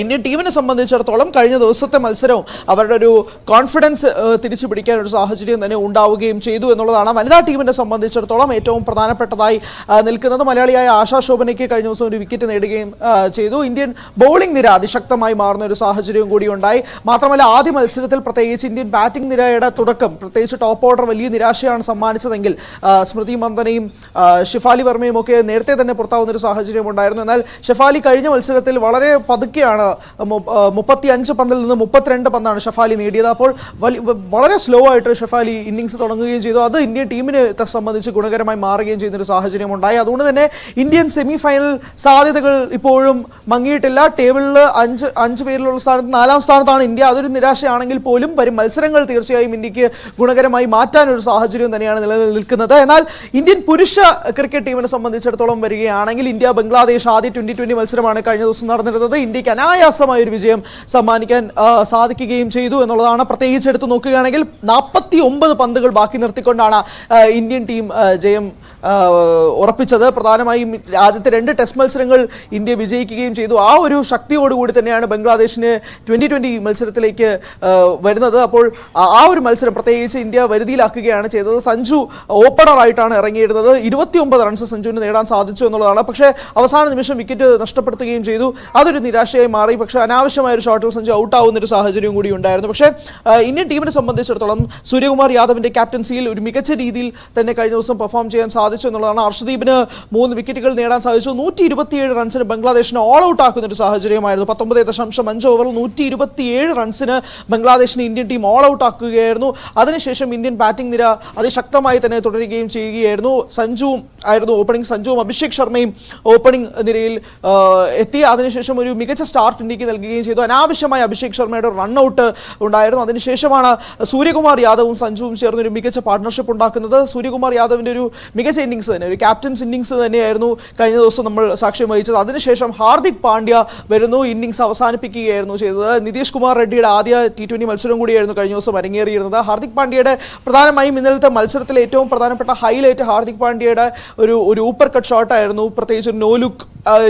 ഇന്ത്യൻ ടീമിനെ സംബന്ധിച്ചിടത്തോളം കഴിഞ്ഞ ദിവസത്തെ മത്സരവും അവരുടെ ഒരു കോൺഫിഡൻസ് തിരിച്ചു പിടിക്കാൻ ഒരു സാഹചര്യം തന്നെ ഉണ്ടാവുകയും ചെയ്തു എന്നുള്ളതാണ് വനിതാ ടീമിനെ സംബന്ധിച്ചിടത്തോളം ഏറ്റവും പ്രധാനപ്പെട്ടതായി നിൽക്കുന്നത്. മലയാളിയായ ആശാ ശോഭനയ്ക്ക് കഴിഞ്ഞ ദിവസം ഒരു വിക്കറ്റ് നേടുകയും ചെയ്തു. ഇന്ത്യൻ ബൗളിംഗ് നിര അതിശക്തമായി മാറുന്ന ഒരു സാഹചര്യവും കൂടി ഉണ്ടായി. മാത്രമല്ല ആദ്യ മത്സരത്തിൽ പ്രത്യേകിച്ച് ഇന്ത്യൻ ബാറ്റിംഗ് നിരയുടെ തുടക്കം, പ്രത്യേകിച്ച് ടോപ്പ് ഓർഡർ വലിയ നിരാശയാണ് സമ്മാനിച്ചതെങ്കിൽ സ്മൃതി മന്ദനയും ഷിഫാലി വർമ്മയും ഒക്കെ നേരത്തെ തന്നെ പുറത്താവുന്ന ഒരു സാഹചര്യം ഉണ്ടായിരുന്നു. എന്നാൽ ഷെഫാലി കഴിഞ്ഞ മത്സരത്തിൽ വളരെ പതുക്കെയാണ് 35 പന്തിൽ നിന്ന് 32 പന്താണ് ഷെഫാലി നേടിയത്. അപ്പോൾ വളരെ സ്ലോ ആയിട്ട് ഷെഫാലി ഇന്നിംഗ്സ് തുടങ്ങുകയും ചെയ്തു. അത് ഇന്ത്യൻ ടീമിനെ സംബന്ധിച്ച് ഗുണകരമായി മാറുകയും ചെയ്യുന്നൊരു സാഹചര്യം ഉണ്ടായി. അതുകൊണ്ട് തന്നെ ഇന്ത്യൻ സെമി ഫൈനൽ സാധ്യതകൾ ഇപ്പോഴും മങ്ങിയിട്ടില്ല. ടേബിളിൽ 5 പേരിലുള്ള സ്ഥാനത്ത് 4ാം സ്ഥാനത്താണ് ഇന്ത്യ. അതൊരു നിരാശയാണെങ്കിൽ പോലും വരും മത്സരങ്ങൾ തീർച്ചയായും ഇന്ത്യക്ക് ഗുണകരമായി മാറ്റാനൊരു സാഹചര്യം തന്നെയാണ് നിലനിൽക്കുന്നത്. എന്നാൽ ഇന്ത്യൻ പുരുഷ ക്രിക്കറ്റ് ടീമിനെ സംബന്ധിച്ചിടത്തോളം വരികയാണെങ്കിൽ ഇന്ത്യ ബംഗ്ലാദേശ് ആദ്യ T20 മത്സരമാണ് കഴിഞ്ഞ ദിവസം നടന്നിരുന്നത്. ഇന്ത്യക്ക് അനായാസമായ ഒരു വിജയം സമ്മാനിക്കാൻ സാധിക്കുകയും ചെയ്തു എന്നുള്ളതാണ്. പ്രത്യേകിച്ച് എടുത്തു നോക്കുകയാണെങ്കിൽ 49 പന്തുകൾ ബാക്കി നിർത്തിക്കൊണ്ടാണ് ഇന്ത്യൻ ടീം ജയം ഉറപ്പിച്ചത്. പ്രധാനമായും ആദ്യത്തെ 2 ടെസ്റ്റ് മത്സരങ്ങൾ ഇന്ത്യ വിജയിക്കുകയും ചെയ്തു. ആ ഒരു ശക്തിയോടുകൂടി തന്നെയാണ് ബംഗ്ലാദേശിന് 2020 മത്സരത്തിലേക്ക് വരുന്നത്. അപ്പോൾ ആ ഒരു മത്സരം പ്രത്യേകിച്ച് ഇന്ത്യ വരുതിയിലാക്കുകയാണ് ചെയ്തത്. സഞ്ജു ഓപ്പണറായിട്ടാണ് ഇറങ്ങിയിരുന്നത്. 29 റൺസ് സഞ്ജുവിന് നേടാൻ സാധിച്ചു എന്നുള്ളതാണ്. പക്ഷേ അവസാന നിമിഷം വിക്കറ്റ് നഷ്ടപ്പെടുത്തുകയും ചെയ്തു. അതൊരു നിരാശയായി മാറി. പക്ഷേ അനാവശ്യമായ ഒരു ഷോട്ടിൽ സഞ്ജു ഔട്ടാവുന്ന ഒരു സാഹചര്യം കൂടി ഉണ്ടായിരുന്നു. പക്ഷേ ഇന്ത്യൻ ടീമിനെ സംബന്ധിച്ചിടത്തോളം സൂര്യകുമാർ യാദവിന്റെ ക്യാപ്റ്റൻസിയിൽ ഒരു മികച്ച രീതിയിൽ തന്നെ കഴിഞ്ഞ ദിവസം പെർഫോം ചെയ്യാൻ സാധിച്ചു എന്നുള്ളതാണ്. അർഷദീപിന് 3 വിക്കറ്റുകൾ നേടാൻ സാധിച്ചു. 127 റൺസിന് ബംഗ്ലാദേശിനെ ഓൾ ഔട്ട് ആക്കുന്ന ഒരു സാഹചര്യമായിരുന്നു. 19.5 ഓവറിൽ 127 റൺസിന് ബംഗ്ലാദേശിനെ ഇന്ത്യൻ ടീം ഓൾ ഔട്ട് ആക്കുകയായിരുന്നു. അതിനുശേഷം ഇന്ത്യൻ ബാറ്റിംഗ് നിര അതിശക്തമായി തന്നെ തുടരുകയും ചെയ്യുകയായിരുന്നു. സഞ്ജുവും ആയിരുന്നു ഓപ്പണിംഗ്. സഞ്ജുവും അഭിഷേക് ശർമ്മയും ഓപ്പണിംഗ് നിരയിൽ എത്തി. അതിനുശേഷം ഒരു മികച്ച സ്റ്റാർട്ട് ഇന്ത്യക്ക് നൽകുകയും ചെയ്തു. അനാവശ്യമായ അഭിഷേക് ശർമ്മയുടെ റൺ ഔട്ട് ഉണ്ടായിരുന്നു. അതിനുശേഷമാണ് സൂര്യകുമാർ യാദവും സഞ്ജുവും ചേർന്ന് ഒരു മികച്ച പാർട്ട്ണർഷിപ്പ് ഉണ്ടാക്കുന്നത്. സൂര്യകുമാർ യാദവിന്റെ ഒരു മികച്ച ഇന്നിംഗ്സ് തന്നെ, ഒരു ക്യാപ്റ്റൻസ് ഇന്നിംഗ്സ് തന്നെയായിരുന്നു കഴിഞ്ഞ ദിവസം നമ്മൾ സാക്ഷ്യം വഹിച്ചത്. അതിനുശേഷം ഹാർദിക് പാണ്ഡ്യ വരുന്നു, ഇന്നിംഗ്സ് അവസാനിപ്പിക്കുകയായിരുന്നു ചെയ്തത്. നിതീഷ് കുമാർ റെഡ്ഡിയുടെ ആദ്യ T20 മത്സരം കൂടിയായിരുന്നു കഴിഞ്ഞ ദിവസം അരങ്ങേറിയിരുന്നത്. ഹാർദിക് പാണ്ഡ്യയുടെ പ്രധാനമായും ഇന്നലത്തെ മത്സരത്തിലെ ഏറ്റവും പ്രധാനപ്പെട്ട ഹൈലൈറ്റ് ഹാർദിക് പാണ്ഡ്യയുടെ ഒരു ഊപ്പർ കട്ട് ഷോട്ടായിരുന്നു. പ്രത്യേകിച്ച് നോ ലുക്ക്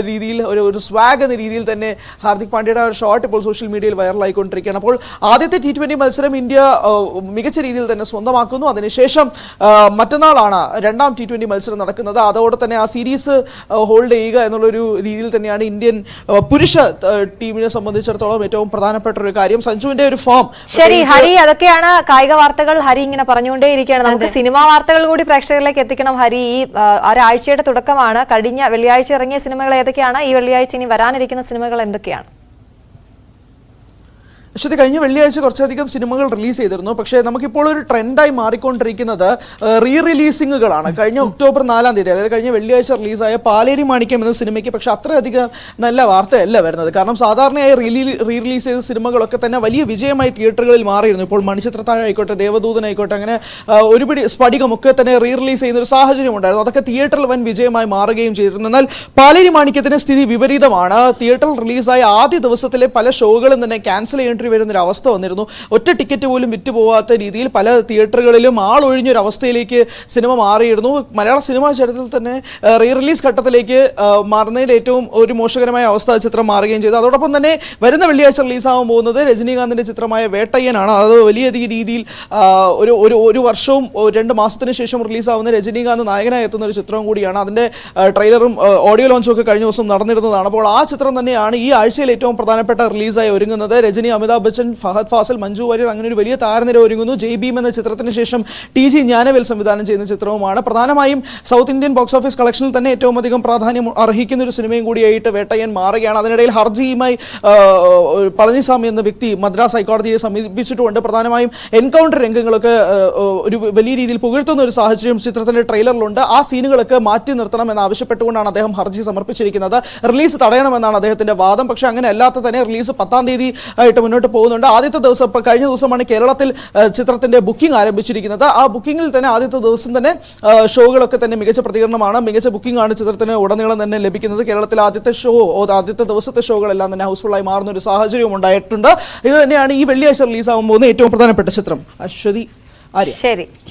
രീതിയിൽ ഒരു സ്വാഗ് എന്ന രീതിയിൽ തന്നെ ഹാർദിക് പാണ്ഡ്യയുടെ ഷോട്ട് ഇപ്പോൾ സോഷ്യൽ മീഡിയയിൽ വൈറലായിക്കൊണ്ടിരിക്കുകയാണ്. അപ്പോൾ ആദ്യത്തെ T20 മത്സരം ഇന്ത്യ മികച്ച രീതിയിൽ തന്നെ സ്വന്തമാക്കുന്നു. അതിനുശേഷം മറ്റന്നാളാണ് 2ാം T20 മത്സരം നടക്കുന്നത്. അതോടെ തന്നെ ആ സീരീസ് ഹോൾഡ് ചെയ്യുക എന്നുള്ളൊരു രീതിയിൽ തന്നെയാണ് ഇന്ത്യൻ പുരുഷ ടീമിനെ സംബന്ധിച്ചിടത്തോളം ഏറ്റവും പ്രധാനപ്പെട്ട ഒരു കാര്യം. സഞ്ജുവിന്റെ ഒരു ഫോം. ശരി ഹരി, അതൊക്കെയാണ് കായിക വാർത്തകൾ. ഹരി ഇങ്ങനെ പറഞ്ഞുകൊണ്ടേയിരിക്കുകയാണ്. നമുക്ക് സിനിമാ വാർത്തകൾ കൂടി പ്രേക്ഷകരിലേക്ക് എത്തിക്കണം. ഹരി, ഈ ഒരാഴ്ചയുടെ തുടക്കമാണ്. കഴിഞ്ഞ വെള്ളിയാഴ്ച ഇറങ്ങിയ സിനിമകൾ ഏതൊക്കെയാണ്? ഈ വെള്ളിയാഴ്ച ഇനി വരാനിരിക്കുന്ന സിനിമകൾ എന്തൊക്കെയാണ്? അശ്വതി, കഴിഞ്ഞ വെള്ളിയാഴ്ച കുറച്ചധികം സിനിമകൾ റിലീസ് ചെയ്തിരുന്നു. പക്ഷേ നമുക്കിപ്പോൾ ഒരു ട്രെൻഡായി മാറിക്കൊണ്ടിരിക്കുന്നത് റീ റിലീസിങ്ങുകളാണ്. കഴിഞ്ഞ ഒക്ടോബർ 4-ാം തീയതി, അതായത് കഴിഞ്ഞ വെള്ളിയാഴ്ച റിലീസായ പാലേരി മാണിക്യം എന്ന സിനിമയ്ക്ക് പക്ഷേ അത്രയധികം നല്ല വാർത്തയല്ല വരുന്നത്. കാരണം സാധാരണയായി റീ റിലീസ് ചെയ്ത സിനിമകളൊക്കെ തന്നെ വലിയ വിജയമായി തിയേറ്ററുകളിൽ മാറിയിരുന്നു. ഇപ്പോൾ മണിച്ചിത്രത്താഴ് ആയിക്കോട്ടെ, ദേവദൂതനായിക്കോട്ടെ, അങ്ങനെ ഒരുപിടി സ്ഫടികമൊക്കെ തന്നെ റീ റിലീസ് ചെയ്യുന്ന ഒരു സാഹചര്യം ഉണ്ടായിരുന്നു. അതൊക്കെ തിയേറ്ററിൽ വൻ വിജയമായി മാറുകയും ചെയ്തിരുന്നു. എന്നാൽ പാലേരി മാണിക്യത്തിന് സ്ഥിതി വിപരീതമാണ്. തിയേറ്ററിൽ റിലീസായ ആദ്യ ദിവസത്തിലെ പല ഷോകളും തന്നെ ക്യാൻസൽ ചെയ്യേണ്ടി വരുന്നൊരു അവസ്ഥ വന്നിരുന്നു. ഒറ്റ ടിക്കറ്റ് പോലും വിറ്റുപോകാത്ത രീതിയിൽ പല തിയേറ്ററുകളിലും ആളൊഴിഞ്ഞൊരു അവസ്ഥയിലേക്ക് സിനിമ മാറിയിരുന്നു. മലയാള സിനിമാ ചരിത്രത്തിൽ തന്നെ റീ റിലീസ് ഘട്ടത്തിലേക്ക് മാറുന്നതിൽ ഏറ്റവും ഒരു മോശകരമായ അവസ്ഥ ചിത്രം മാറുകയും ചെയ്തു. അതോടൊപ്പം തന്നെ വരുന്ന വെള്ളിയാഴ്ച റിലീസാകാൻ പോകുന്നത് രജനീകാന്തിന്റെ ചിത്രമായ വേട്ടയ്യനാണ്. അത് വലിയ രീതിയിൽ ഒരു വർഷവും 2 മാസത്തിന് ശേഷം റിലീസാവുന്ന രജനീകാന്ത് നായകനായി എത്തുന്ന ഒരു ചിത്രവും കൂടിയാണ്. അതിന്റെ ട്രെയിലറും ഓഡിയോ ലോഞ്ചും ഒക്കെ കഴിഞ്ഞ ദിവസം നടന്നിരുന്നതാണ്. അപ്പോൾ ആ ചിത്രം തന്നെയാണ് ഈ ആഴ്ചയിൽ ഏറ്റവും പ്രധാനപ്പെട്ട റിലീസായി ഒരുങ്ങുന്നത്. രജനി, അമിതാഭ് ബച്ചൻ, ഫഹദ് ഫാസിൽ, മഞ്ജു വാര്യർ, അങ്ങനെ ഒരു വലിയ താരനിര ഒരുങ്ങുന്നു. ജയ് ഭീം എന്ന ചിത്രത്തിന് ശേഷം TG ജ്ഞാനവേൽ സംവിധാനം ചെയ്യുന്ന ചിത്രവുമാണ്. പ്രധാനമായും സൗത്ത് ഇന്ത്യൻ ബോക്സ് ഓഫീസ് കളക്ഷനിൽ തന്നെ ഏറ്റവും അധികം പ്രാധാന്യം അർഹിക്കുന്ന ഒരു സിനിമയും കൂടിയായിട്ട് വേട്ടയ്യൻ മാറുകയാണ്. അതിനിടയിൽ ഹർജിയുമായി പളനിസ്വാമി എന്ന വ്യക്തി മദ്രാസ് ഹൈക്കോടതിയെ സമീപിച്ചിട്ടുമുണ്ട്. പ്രധാനമായും എൻകൗണ്ടർ രംഗങ്ങളൊക്കെ ഒരു വലിയ രീതിയിൽ പുകഴ്ത്തുന്ന ഒരു സാഹചര്യം ചിത്രത്തിന്റെ ട്രെയിലറിലുണ്ട്. ആ സീനുകളൊക്കെ മാറ്റി നിർത്തണം എന്നാവശ്യപ്പെട്ടുകൊണ്ടാണ് അദ്ദേഹം ഹർജി സമർപ്പിച്ചിരിക്കുന്നത്. റിലീസ് തടയണമെന്നാണ് അദ്ദേഹത്തിന്റെ വാദം. പക്ഷേ അങ്ങനെ അല്ലാത്ത തന്നെ റിലീസ് 10-ാം തീയതി ആയിട്ട് മുന്നോട്ട് പോകുന്നുണ്ട്. ആദ്യത്തെ ദിവസം, കഴിഞ്ഞ ദിവസമാണ് കേരളത്തിൽ ചിത്രത്തിന്റെ ബുക്കിംഗ് ആരംഭിച്ചിരിക്കുന്നത്. ആ ബുക്കിംഗിൽ തന്നെ ആദ്യത്തെ ദിവസം തന്നെ ഷോകളൊക്കെ തന്നെ മികച്ച പ്രതികരണമാണ്, മികച്ച ബുക്കിംഗ് ആണ് ചിത്രത്തിന് ഉടനീളം തന്നെ ലഭിക്കുന്നത്. കേരളത്തിൽ ആദ്യത്തെ ദിവസത്തെ ഷോകളെല്ലാം തന്നെ ഹൗസ്ഫുള്ളായി മാറുന്ന ഒരു സാഹചര്യവും ഉണ്ടായിട്ടുണ്ട്. ഇത് തന്നെയാണ് ഈ വെള്ളിയാഴ്ച റിലീസാകാൻ പോകുന്ന ഏറ്റവും പ്രധാനപ്പെട്ട ചിത്രം. അശ്വതി,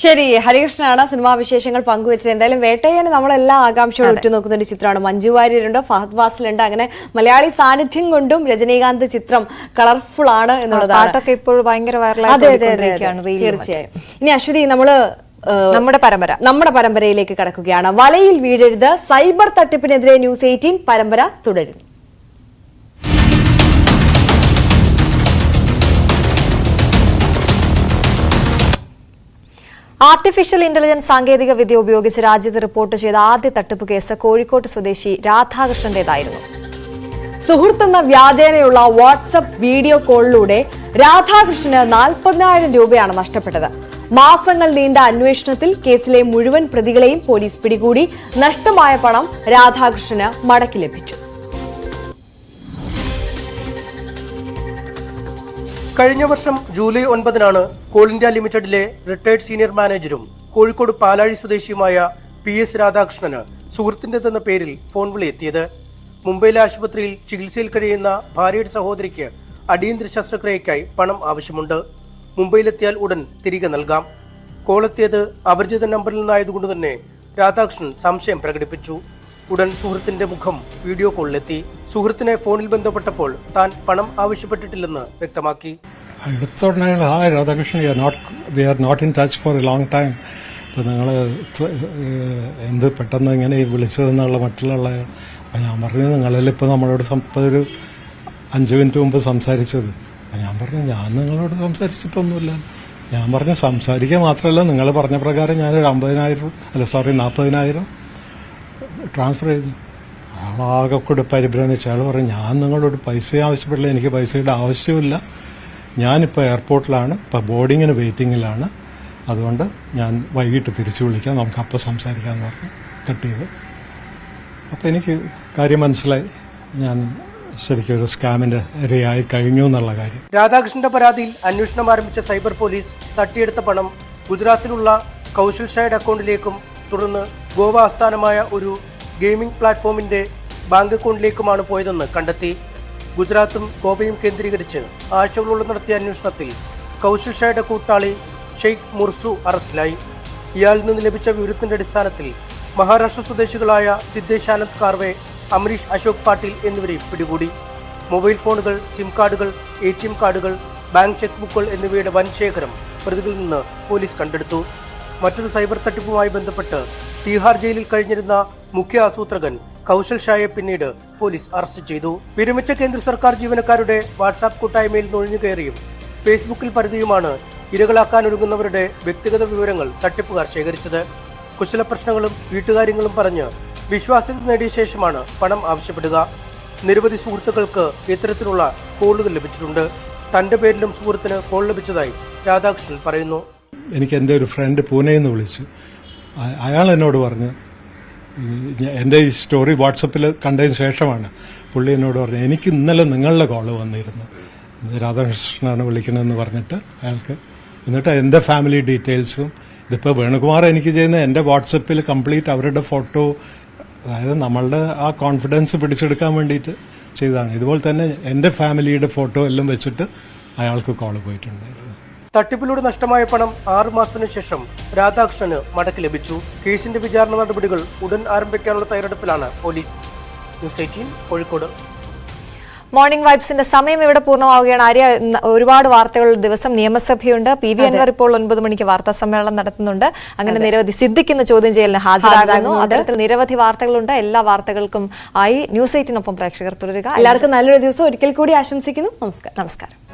ശരി, ഹരികൃഷ്ണനാണ് സിനിമാ വിശേഷങ്ങൾ പങ്കുവെച്ചത്. എന്തായാലും വേട്ടയ്യന് നമ്മളെല്ലാം ആകാംക്ഷയോടെ ഉറ്റുനോക്കുന്ന ഒരു ചിത്രമാണ്. മഞ്ജു വാര്യരുണ്ട്, ഫഹദ് ഫാസിലുണ്ട്, അങ്ങനെ മലയാളി സാന്നിധ്യം കൊണ്ടും രജനീകാന്ത് ചിത്രം കളർഫുൾ ആണ് എന്നുള്ളതാണ്. തീർച്ചയായും. ഇനി അശ്വതി, നമ്മുടെ പരമ്പരയിലേക്ക് കടക്കുകയാണ്. വലയിൽ വീഴരുത്, സൈബർ തട്ടിപ്പിനെതിരെ ന്യൂസ് 18 പരമ്പര തുടരുന്നു. ആർട്ടിഫിഷ്യൽ ഇന്റലിജൻസ് സാങ്കേതിക വിദ്യ ഉപയോഗിച്ച് രാജ്യത്ത് റിപ്പോർട്ട് ചെയ്ത ആദ്യ തട്ടിപ്പ് കേസ് കോഴിക്കോട് സ്വദേശി രാധാകൃഷ്ണന്റേതായിരുന്നു. സുഹൃത്തെന്ന വ്യാജേനയുള്ള വാട്സ്ആപ്പ് വീഡിയോ കോളിലൂടെ രാധാകൃഷ്ണന് 40,000 രൂപയാണ് നഷ്ടപ്പെട്ടത്. മാസങ്ങൾ നീണ്ട അന്വേഷണത്തിൽ കേസിലെ മുഴുവൻ പ്രതികളെയും പോലീസ് പിടികൂടി. നഷ്ടമായ പണം രാധാകൃഷ്ണന് മടക്കി ലഭിച്ചു. കഴിഞ്ഞ വർഷം ജൂലൈ 9-നാണ് കോൾ ഇന്ത്യ ലിമിറ്റഡിലെ റിട്ടയർഡ് സീനിയർ മാനേജരും കോഴിക്കോട് പാലാഴി സ്വദേശിയുമായ PS രാധാകൃഷ്ണന് സുഹൃത്തിൻ്റെതെന്ന പേരിൽ ഫോൺ വിളി എത്തിയത്. മുംബൈയിലെ ആശുപത്രിയിൽ ചികിത്സയിൽ കഴിയുന്ന ഭാര്യയുടെ സഹോദരിക്ക് അടിയന്തര ശസ്ത്രക്രിയയ്ക്കായി പണം ആവശ്യമുണ്ട്. മുംബൈയിലെത്തിയാൽ ഉടൻ തിരികെ നൽകാം. കോളെത്തിയത് അപരിചിത നമ്പറിൽ നിന്നായതുകൊണ്ട് തന്നെ രാധാകൃഷ്ണൻ സംശയം പ്രകടിപ്പിച്ചു. ഉടൻ സുഹൃത്തിന്റെ മുഖം വീഡിയോ കോളിലെത്തി. സുഹൃത്തിനെ ഫോണിൽ ബന്ധപ്പെട്ടപ്പോൾ താൻ പണം ആവശ്യപ്പെട്ടിട്ടില്ലെന്ന് വ്യക്തമാക്കി. Radhakrishnan, we are not in touch for a long time. ഇപ്പം നിങ്ങൾ എന്ത് പെട്ടെന്ന് ഇങ്ങനെ വിളിച്ചതെന്നുള്ള മറ്റുള്ള ഞാൻ പറഞ്ഞത് നിങ്ങളിലിപ്പോൾ നമ്മളോട് ഒരു 5 മിനിറ്റ് മുമ്പ് സംസാരിച്ചത്. ഞാൻ പറഞ്ഞു ഞാൻ നിങ്ങളോട് സംസാരിച്ചിട്ടൊന്നുമില്ല. ഞാൻ പറഞ്ഞു സംസാരിക്കുക മാത്രമല്ല, നിങ്ങൾ പറഞ്ഞ പ്രകാരം ഞാനൊരു 40,000 ട്രാൻസ്ഫർ ചെയ്തു. ആളാകെ കൂടെ പരിഭ്രമിച്ച ആൾ പറഞ്ഞു ഞാൻ നിങ്ങളോട് പൈസ ആവശ്യപ്പെടില്ല, എനിക്ക് പൈസയുടെ ആവശ്യമില്ല, ഞാനിപ്പോൾ എയർപോർട്ടിലാണ്, ഇപ്പോൾ ബോർഡിങ്ങിന് വെയിറ്റിങ്ങിലാണ്, അതുകൊണ്ട് ഞാൻ വൈകിട്ട് തിരിച്ചു വിളിക്കാം, നമുക്ക് അപ്പോൾ സംസാരിക്കാമെന്ന് പറഞ്ഞ് കട്ട് ചെയ്തു. അപ്പോൾ എനിക്ക് കാര്യം മനസ്സിലായി, ഞാൻ ശരിക്കും ഒരു സ്കാമിന്റെ ഇരയായി കഴിഞ്ഞു എന്നുള്ള കാര്യം. രാധാകൃഷ്ണന്റെ പരാതിയിൽ അന്വേഷണം ആരംഭിച്ച സൈബർ പോലീസ് തട്ടിയെടുത്ത പണം ഗുജറാത്തിലുള്ള കൗശൽ ഷായുടെ അക്കൗണ്ടിലേക്കും തുടർന്ന് ഗോവ ആസ്ഥാനമായ ഒരു ഗെയിമിംഗ് പ്ലാറ്റ്ഫോമിന്റെ ബാങ്ക് അക്കൗണ്ടിലേക്കുമാണ് പോയതെന്ന് കണ്ടെത്തി. ഗുജറാത്തും ഗോവയും കേന്ദ്രീകരിച്ച് ആഴ്ചകളോളം നടത്തിയ അന്വേഷണത്തിൽ കൗശൽ ഷായുടെ കൂട്ടാളി ഷെയ്ഖ് മുർസു അറസ്റ്റിലായി. ഇയാളിൽ നിന്ന് ലഭിച്ച വിവരത്തിന്റെ അടിസ്ഥാനത്തിൽ മഹാരാഷ്ട്ര സ്വദേശികളായ സിദ്ധേഷ് ആനന്ദ് കാർവെ, അമരീഷ് അശോക് പാട്ടീൽ എന്നിവരെ പിടികൂടി. മൊബൈൽ ഫോണുകൾ, സിം കാർഡുകൾ, ATM കാർഡുകൾ, ബാങ്ക് ചെക്ക് ബുക്കുകൾ എന്നിവയുടെ വൻ ശേഖരം പ്രതികളിൽ നിന്ന് പോലീസ് കണ്ടെടുത്തു. മറ്റൊരു സൈബർ തട്ടിപ്പുമായി ബന്ധപ്പെട്ട് തീഹാർ ജയിലിൽ കഴിഞ്ഞിരുന്ന മുഖ്യ ആസൂത്രകൻ കൗശൽ ഷായെ പിന്നീട് പോലീസ് അറസ്റ്റ് ചെയ്തു. വിരമിച്ച കേന്ദ്ര സർക്കാർ ജീവനക്കാരുടെ വാട്സാപ്പ് കൂട്ടായ്മയിൽ നുഴഞ്ഞുകയറിയും ഫേസ്ബുക്കിൽ പരതിയുമാണ് ഇരകളാക്കാനൊരുങ്ങുന്നവരുടെ വ്യക്തിഗത വിവരങ്ങൾ തട്ടിപ്പുകാർ ശേഖരിച്ചത്. കുശല പ്രശ്നങ്ങളും വീട്ടുകാര്യങ്ങളും പറഞ്ഞ് വിശ്വാസ്യത നേടിയ ശേഷമാണ് പണം ആവശ്യപ്പെടുക. നിരവധി സുഹൃത്തുക്കൾക്ക് ഇത്തരത്തിലുള്ള കോളുകൾ ലഭിച്ചിട്ടുണ്ട്. തന്റെ പേരിലും സുഹൃത്തിന് കോൾ ലഭിച്ചതായി രാധാകൃഷ്ണൻ പറയുന്നു. എനിക്ക് എൻ്റെ ഒരു ഫ്രണ്ട് പൂനെയിൽ നിന്ന് വിളിച്ചു. അയാൾ എന്നോട് പറഞ്ഞു, എൻ്റെ ഈ സ്റ്റോറി വാട്സപ്പിൽ കണ്ടതിന് ശേഷമാണ് പുള്ളി എന്നോട് പറഞ്ഞു, എനിക്ക് ഇന്നലെ നിങ്ങളുടെ കോള് വന്നിരുന്നു, രാധാകൃഷ്ണനാണ് വിളിക്കണമെന്ന് പറഞ്ഞിട്ട് അയാൾക്ക്. എന്നിട്ട് എൻ്റെ ഫാമിലി ഡീറ്റെയിൽസും ഇതിപ്പോൾ വേണുകുമാർ എനിക്ക് ചെയ്യുന്ന എൻ്റെ വാട്സപ്പിൽ കംപ്ലീറ്റ് അവരുടെ ഫോട്ടോ, അതായത് നമ്മളുടെ ആ കോൺഫിഡൻസ് പിടിച്ചെടുക്കാൻ വേണ്ടിയിട്ട് ചെയ്തതാണ്. ഇതുപോലെ തന്നെ എൻ്റെ ഫാമിലിയുടെ ഫോട്ടോ എല്ലാം വെച്ചിട്ട് അയാൾക്ക് കോള് പോയിട്ടുണ്ടായിരുന്നു. തട്ടിപ്പിലൂടെ നഷ്ടമായ പണം 6 മാസത്തിനു ശേഷം രാധാകൃഷ്ണന് മടക്കി ലഭിച്ചു. കേസിന്റെ വിചാരണ നടപടികൾ ഉടൻ ആരംഭിക്കാനുള്ള തയ്യാറെടുപ്പിലാണ് പോലീസ്. ന്യൂസ് 18 കോഴിക്കോട്. മോർണിംഗ് വൈബ്സിന്റെ സമയം ഇവിടെ പൂർണ്ണമാവുകയാണ്. ആര്യ, ഒരുപാട് വാർത്തകൾ ദിവസം നിയമസഭയുണ്ട്. പി വി അൻവർ ഇപ്പോൾ 9 മണിക്ക് വാർത്താ സമ്മേളനം നടത്തുന്നുണ്ട്. അങ്ങനെ നിരവധി സിദ്ദിഖിന് ചോദ്യം ചെയ്യലിന് ഹാജരാകുന്നു. അത്തരത്തിൽ നിരവധി വാർത്തകളുണ്ട്. എല്ലാ വാർത്തകൾക്കും ആയി ന്യൂസ് 18 പ്രേക്ഷകർ തുടരുക. എല്ലാവർക്കും നല്ലൊരു ദിവസം ഒരിക്കൽ കൂടി ആശംസിക്കുന്നു. നമസ്കാരം.